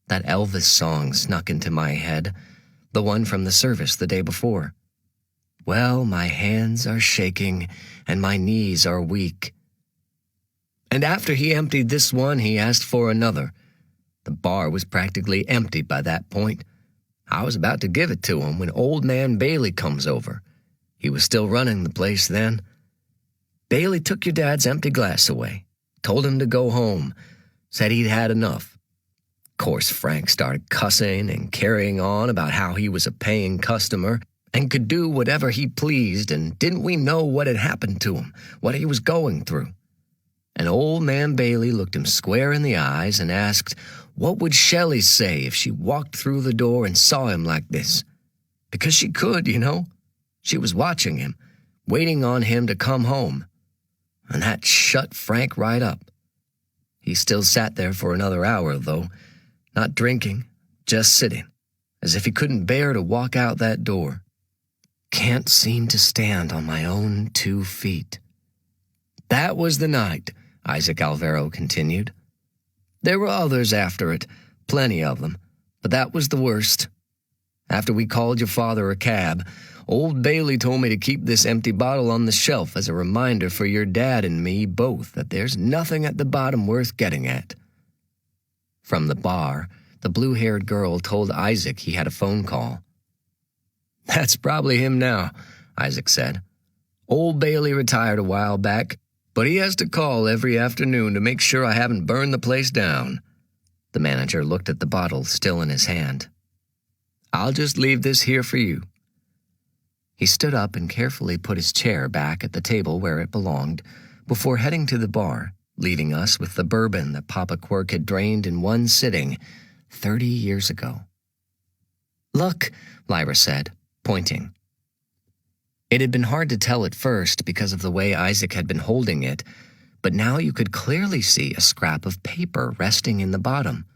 That Elvis song snuck into my head, the one from the service the day before. "Well, my hands are shaking and my knees are weak." And after he emptied this one, he asked for another. The bar was practically empty by that point. I was about to give it to him when Old Man Bailey comes over. He was still running the place then. "Bailey took your dad's empty glass away, told him to go home, said he'd had enough." Of course, Frank started cussing and carrying on about how he was a paying customer and could do whatever he pleased, and didn't we know what had happened to him, what he was going through. And Old Man Bailey looked him square in the eyes and asked, what would Shelley say if she walked through the door and saw him like this? Because she could, you know. She was watching him, waiting on him to come home. And that shut Frank right up. He still sat there for another hour, though, not drinking, just sitting, as if he couldn't bear to walk out that door. Can't seem to stand on my own 2 feet. That was the night, Isaac Alvaro continued. There were others after it, plenty of them, but that was the worst. After we called your father a cab, old Bailey told me to keep this empty bottle on the shelf as a reminder for your dad and me both that there's nothing at the bottom worth getting at. From the bar, the blue-haired girl told Isaac he had a phone call. That's probably him now, Isaac said. Old Bailey retired a while back, but he has to call every afternoon to make sure I haven't burned the place down. The manager looked at the bottle still in his hand. I'll just leave this here for you. He stood up and carefully put his chair back at the table where it belonged before heading to the bar, leaving us with the bourbon that Papa Quirk had drained in one sitting 30 years ago. Look, Lyra said, pointing. It had been hard to tell at first because of the way Isaac had been holding it, but now you could clearly see a scrap of paper resting in the bottom,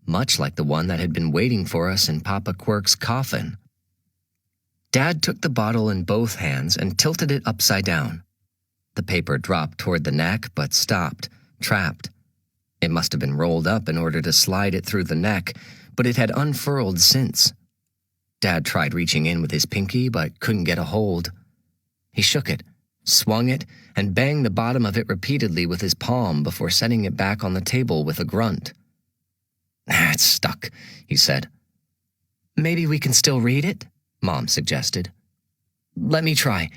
much like the one that had been waiting for us in Papa Quirk's coffin. Dad took the bottle in both hands and tilted it upside down. The paper dropped toward the neck, but stopped, trapped. It must have been rolled up in order to slide it through the neck, but it had unfurled since. Dad tried reaching in with his pinky, but couldn't get a hold. He shook it, swung it, and banged the bottom of it repeatedly with his palm before setting it back on the table with a grunt. It's stuck, he said. Maybe we can still read it? Mom suggested. Let me try.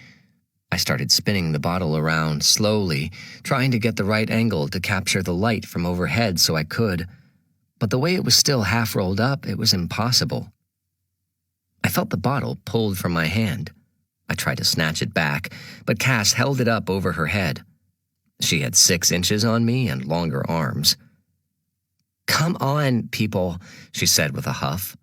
I started spinning the bottle around slowly, trying to get the right angle to capture the light from overhead so I could. But the way it was still half rolled up, it was impossible. I felt the bottle pulled from my hand. I tried to snatch it back, but Cass held it up over her head. She had 6 inches on me and longer arms. Come on, people, she said with a huff.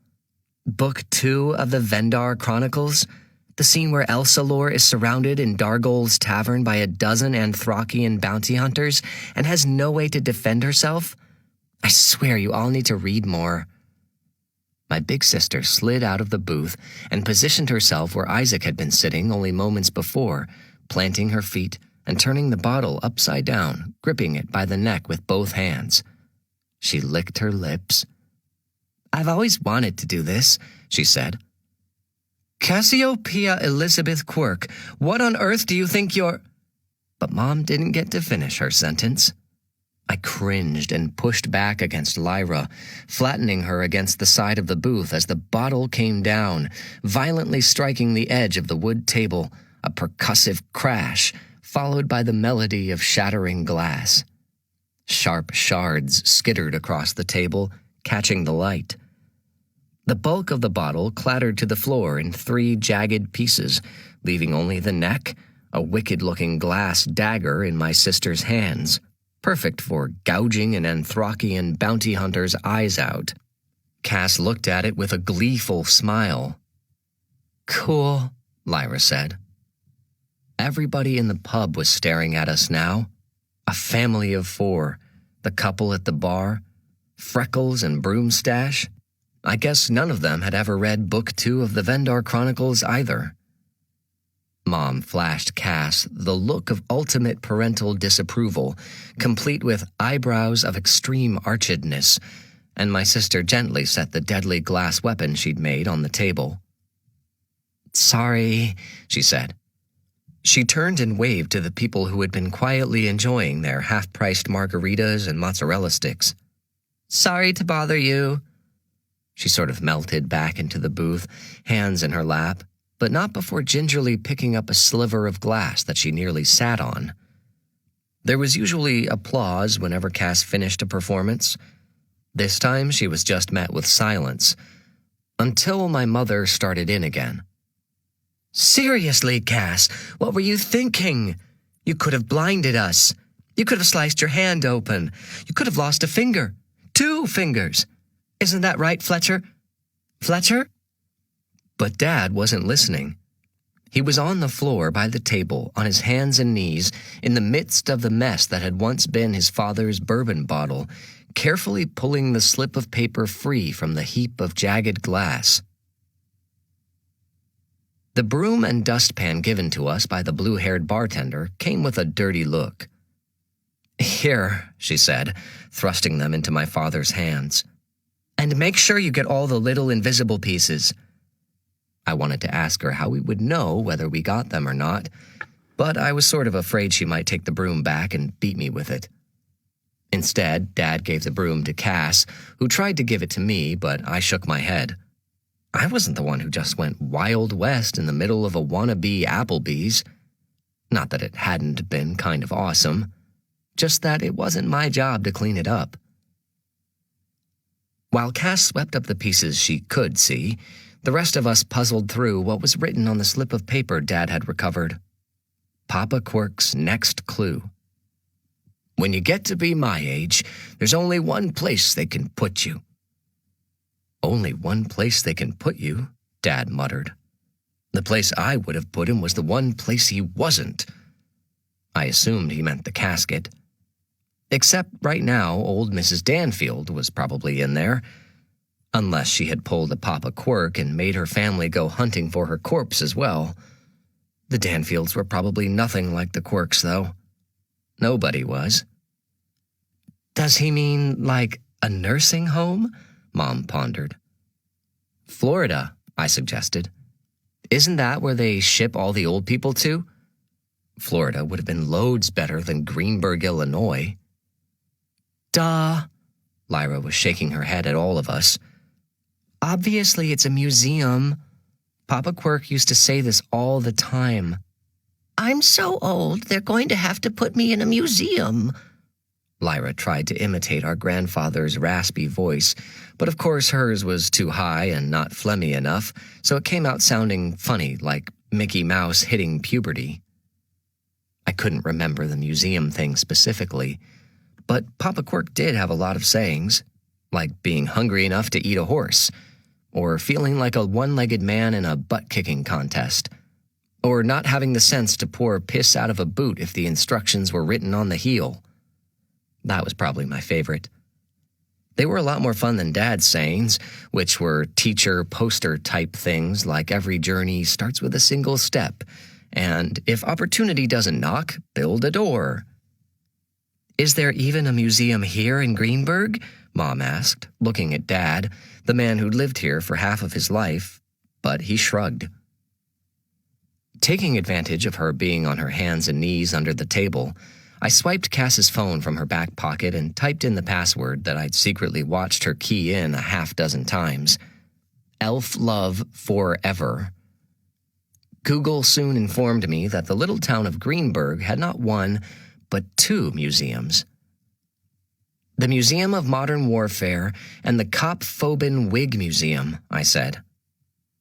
Book 2 of the Vendar Chronicles? The scene where Elsalor is surrounded in Dargol's tavern by a dozen Anthracian bounty hunters and has no way to defend herself? I swear you all need to read more. My big sister slid out of the booth and positioned herself where Isaac had been sitting only moments before, planting her feet and turning the bottle upside down, gripping it by the neck with both hands. She licked her lips. I've always wanted to do this, she said. Cassiopeia Elizabeth Quirk, what on earth do you think you're... But Mom didn't get to finish her sentence. I cringed and pushed back against Lyra, flattening her against the side of the booth as the bottle came down, violently striking the edge of the wood table, a percussive crash, followed by the melody of shattering glass. Sharp shards skittered across the table, catching the light. The bulk of the bottle clattered to the floor in 3 jagged pieces, leaving only the neck, a wicked-looking glass dagger in my sister's hands, perfect for gouging an Anthracian bounty hunter's eyes out. Cass looked at it with a gleeful smile. Cool, Lyra said. Everybody in the pub was staring at us now. A family of 4, the couple at the bar, Freckles and Broomstash. I guess none of them had ever read Book 2 of the Vendar Chronicles either. Mom flashed Cass the look of ultimate parental disapproval, complete with eyebrows of extreme archedness, and my sister gently set the deadly glass weapon she'd made on the table. Sorry, she said. She turned and waved to the people who had been quietly enjoying their half-priced margaritas and mozzarella sticks. Sorry to bother you. She sort of melted back into the booth, hands in her lap, but not before gingerly picking up a sliver of glass that she nearly sat on. There was usually applause whenever Cass finished a performance. This time she was just met with silence, until my mother started in again. Seriously, Cass, what were you thinking? You could have blinded us. You could have sliced your hand open. You could have lost a finger. 2 fingers. Isn't that right, Fletcher? Fletcher? But Dad wasn't listening. He was on the floor by the table, on his hands and knees, in the midst of the mess that had once been his father's bourbon bottle, carefully pulling the slip of paper free from the heap of jagged glass. The broom and dustpan given to us by the blue-haired bartender came with a dirty look. "Here," she said, thrusting them into my father's hands. "And make sure you get all the little invisible pieces." I wanted to ask her how we would know whether we got them or not, but I was sort of afraid she might take the broom back and beat me with it. Instead, Dad gave the broom to Cass, who tried to give it to me, but I shook my head. I wasn't the one who just went Wild West in the middle of a wannabe Applebee's. Not that it hadn't been kind of awesome, just that it wasn't my job to clean it up. While Cass swept up the pieces she could see, the rest of us puzzled through what was written on the slip of paper Dad had recovered. Papa Quirk's next clue. "When you get to be my age, there's only one place they can put you." "Only one place they can put you," Dad muttered. "The place I would have put him was the one place he wasn't." I assumed he meant the casket. Except right now, old Mrs. Danfield was probably in there, unless she had pulled a Papa Quirk and made her family go hunting for her corpse as well. The Danfields were probably nothing like the Quirks, though. Nobody was. "Does he mean, like, a nursing home?" Mom pondered. "Florida," I suggested. "Isn't that where they ship all the old people to?" Florida would have been loads better than Greenburg, Illinois. "Duh." Lyra was shaking her head at all of us. "Obviously it's a museum. Papa Quirk used to say this all the time." "I'm so old, they're going to have to put me in a museum." Lyra tried to imitate our grandfather's raspy voice, but of course hers was too high and not phlegmy enough, so it came out sounding funny, like Mickey Mouse hitting puberty. I couldn't remember the museum thing specifically, but Papa Quirk did have a lot of sayings, like being hungry enough to eat a horse, or feeling like a one-legged man in a butt-kicking contest, or not having the sense to pour piss out of a boot if the instructions were written on the heel. That was probably my favorite. They were a lot more fun than Dad's sayings, which were teacher poster-type things like every journey starts with a single step, and if opportunity doesn't knock, build a door. "Is there even a museum here in Greenburg?" Mom asked, looking at Dad, the man who'd lived here for half of his life, but he shrugged. Taking advantage of her being on her hands and knees under the table, I swiped Cass's phone from her back pocket and typed in the password that I'd secretly watched her key in a half-dozen times. Elf Love Forever. Google soon informed me that the little town of Greenburg had not one, but two museums. "The Museum of Modern Warfare and the Kopf-Phobin Wig Museum," I said.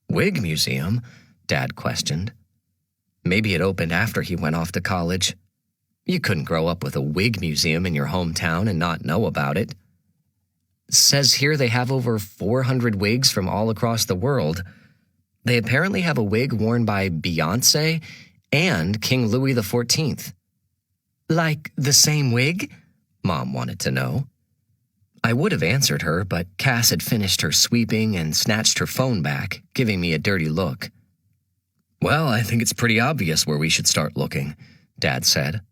"Wig Museum?" Dad questioned. Maybe it opened after he went off to college. You couldn't grow up with a wig museum in your hometown and not know about it. Says here they have over 400 wigs from all across the world. They apparently have a wig worn by Beyoncé and King Louis XIV. "Like the same wig?" Mom wanted to know. I would have answered her, but Cass had finished her sweeping and snatched her phone back, giving me a dirty look. "Well, I think it's pretty obvious where we should start looking," Dad said.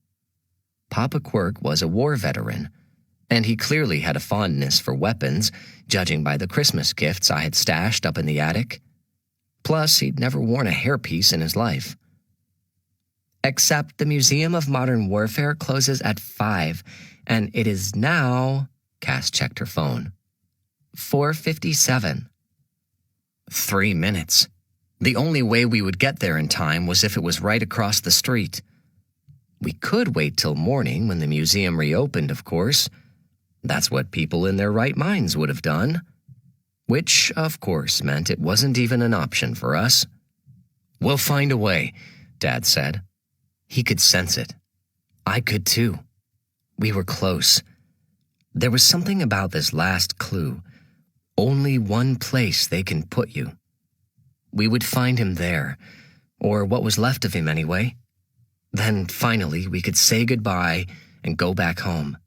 Papa Quirk was a war veteran, and he clearly had a fondness for weapons, judging by the Christmas gifts I had stashed up in the attic. Plus, he'd never worn a hairpiece in his life. "Except the Museum of Modern Warfare closes at 5, and it is now," Cass checked her phone, 4:57. 3 minutes. The only way we would get there in time was if it was right across the street. We could wait till morning when the museum reopened, of course. That's what people in their right minds would have done. Which, of course, meant it wasn't even an option for us. "We'll find a way," Dad said. He could sense it. I could too. We were close. There was something about this last clue. Only one place they can put you. we would find him there, or what was left of him anyway. Then, finally, we could say goodbye and go back home.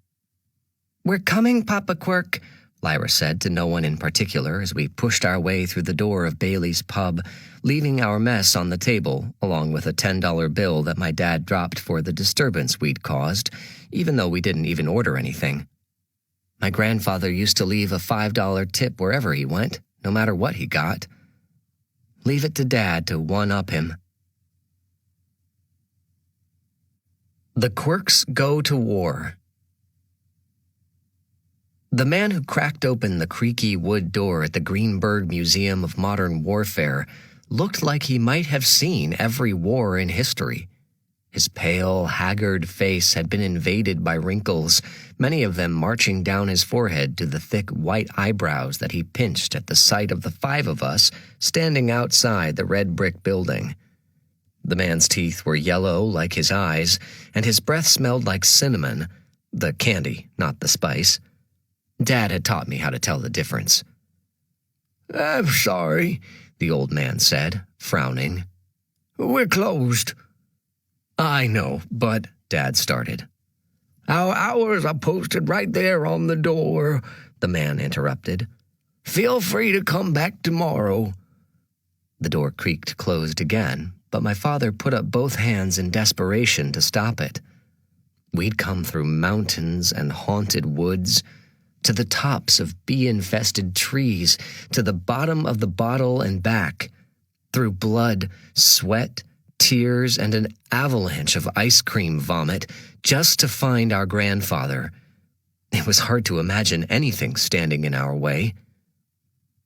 "We're coming, Papa Quirk," Lyra said to no one in particular as we pushed our way through the door of Bailey's pub, leaving our mess on the table, along with a $10 bill that my dad dropped for the disturbance we'd caused, even though we didn't even order anything. My grandfather used to leave a $5 tip wherever he went, no matter what he got. Leave it to Dad to one-up him. The Quirks Go to War. The man who cracked open the creaky wood door at the Greenberg Museum of Modern Warfare looked like he might have seen every war in history. His pale, haggard face had been invaded by wrinkles, many of them marching down his forehead to the thick white eyebrows that he pinched at the sight of the 5 of us standing outside the red brick building. The man's teeth were yellow like his eyes, and his breath smelled like cinnamon, the candy, not the spice. Dad had taught me how to tell the difference. "I'm sorry," the old man said, frowning. "We're closed." "I know, but," Dad started. "Our hours are posted right there on the door," the man interrupted. "Feel free to come back tomorrow." The door creaked closed again, but my father put up both hands in desperation to stop it. We'd come through mountains and haunted woods, to the tops of bee-infested trees, to the bottom of the bottle and back, through blood, sweat, tears, and an avalanche of ice cream vomit, just to find our grandfather. It was hard to imagine anything standing in our way.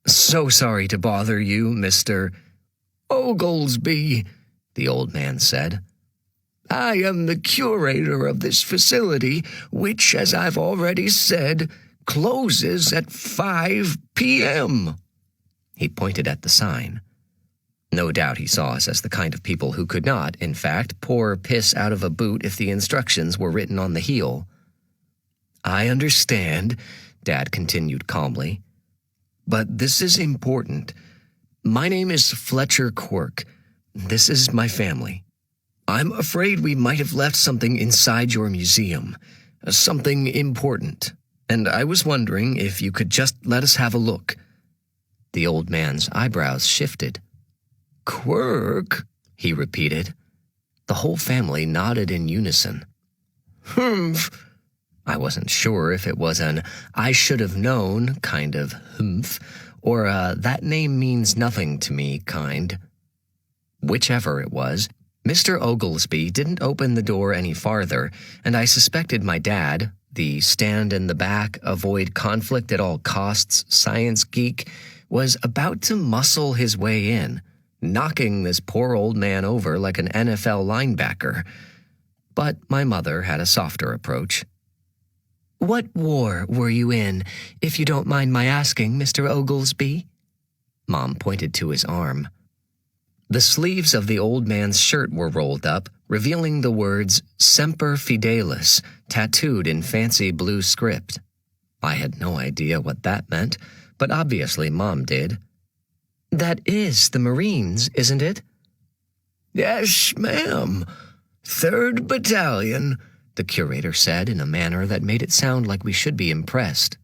"So sorry to bother you, Mr. Oglesby," the old man said. "I am the curator of this facility, which, as I've already said, closes at 5 p.m. He pointed at the sign. No doubt he saw us as the kind of people who could not, in fact, pour piss out of a boot if the instructions were written on the heel. "I understand," Dad continued calmly, "but this is important. My name is Fletcher Quirk. This is my family. I'm afraid we might have left something inside your museum, something important, and I was wondering if you could just let us have a look." The old man's eyebrows shifted. "Quirk?" he repeated. The whole family nodded in unison. "Humph." I wasn't sure if it was an "I should have known" kind of humph, or a "that name means nothing to me" kind. Whichever it was, Mr. Oglesby didn't open the door any farther, and I suspected my dad, the stand-in-the-back, avoid conflict at all costs science geek, was about to muscle his way in, knocking this poor old man over like an NFL linebacker. But my mother had a softer approach. "What war were you in, if you don't mind my asking, Mr. Oglesby?" Mom pointed to his arm. The sleeves of the old man's shirt were rolled up, revealing the words Semper Fidelis tattooed in fancy blue script. I had no idea what that meant, but obviously Mom did. "That is the Marines, isn't it?" "Yes, ma'am. 3rd Battalion," the curator said in a manner that made it sound like we should be impressed.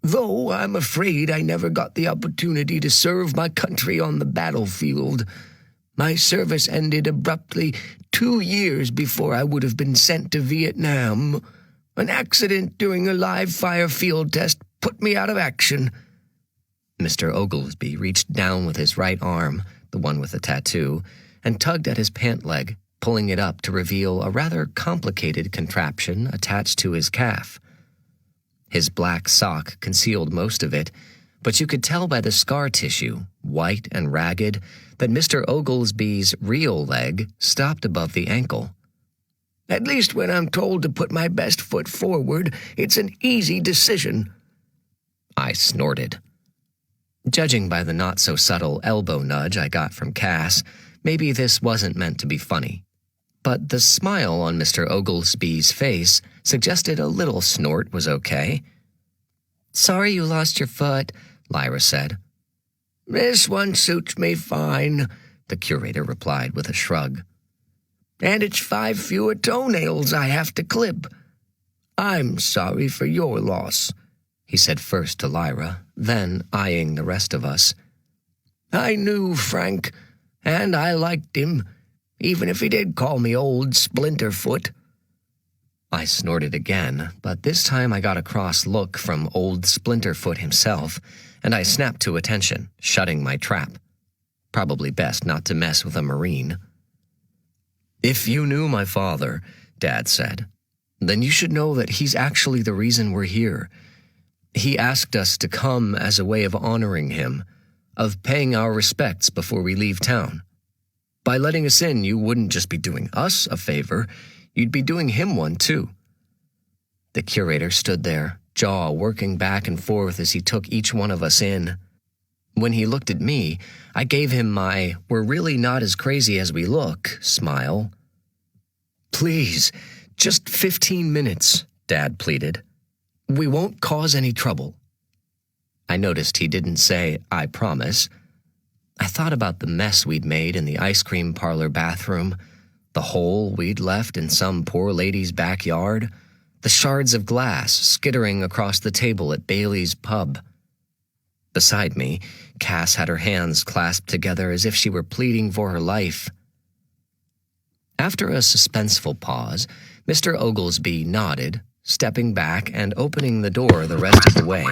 "Though I'm afraid I never got the opportunity to serve my country on the battlefield. My service ended abruptly 2 years before I would have been sent to Vietnam. An accident during a live-fire field test put me out of action." Mr. Oglesby reached down with his right arm, the one with the tattoo, and tugged at his pant leg, pulling it up to reveal a rather complicated contraption attached to his calf. His black sock concealed most of it, but you could tell by the scar tissue, white and ragged, that Mr. Oglesby's real leg stopped above the ankle. "At least when I'm told to put my best foot forward, it's an easy decision." I snorted. Judging by the not-so-subtle elbow nudge I got from Cass, maybe this wasn't meant to be funny. But the smile on Mr. Oglesby's face suggested a little snort was okay. "Sorry you lost your foot," Lyra said. "This one suits me fine," the curator replied with a shrug. "And it's 5 fewer toenails I have to clip. I'm sorry for your loss," he said first to Lyra, then eyeing the rest of us. "I knew Frank, and I liked him, even if he did call me Old Splinterfoot." I snorted again, but this time I got a cross look from Old Splinterfoot himself, and I snapped to attention, shutting my trap. Probably best not to mess with a Marine. "If you knew my father," Dad said, "then you should know that he's actually the reason we're here. He asked us to come as a way of honoring him, of paying our respects before we leave town. By letting us in, you wouldn't just be doing us a favor, you'd be doing him one too." The curator stood there, jaw working back and forth as he took each one of us in. When he looked at me, I gave him my "we're really not as crazy as we look" smile. "Please, just 15 minutes, Dad pleaded. "We won't cause any trouble." I noticed he didn't say, "I promise." I thought about the mess we'd made in the ice cream parlor bathroom, the hole we'd left in some poor lady's backyard, the shards of glass skittering across the table at Bailey's pub. Beside me, Cass had her hands clasped together as if she were pleading for her life. After a suspenseful pause, Mr. Oglesby nodded, stepping back and opening the door the rest of the way.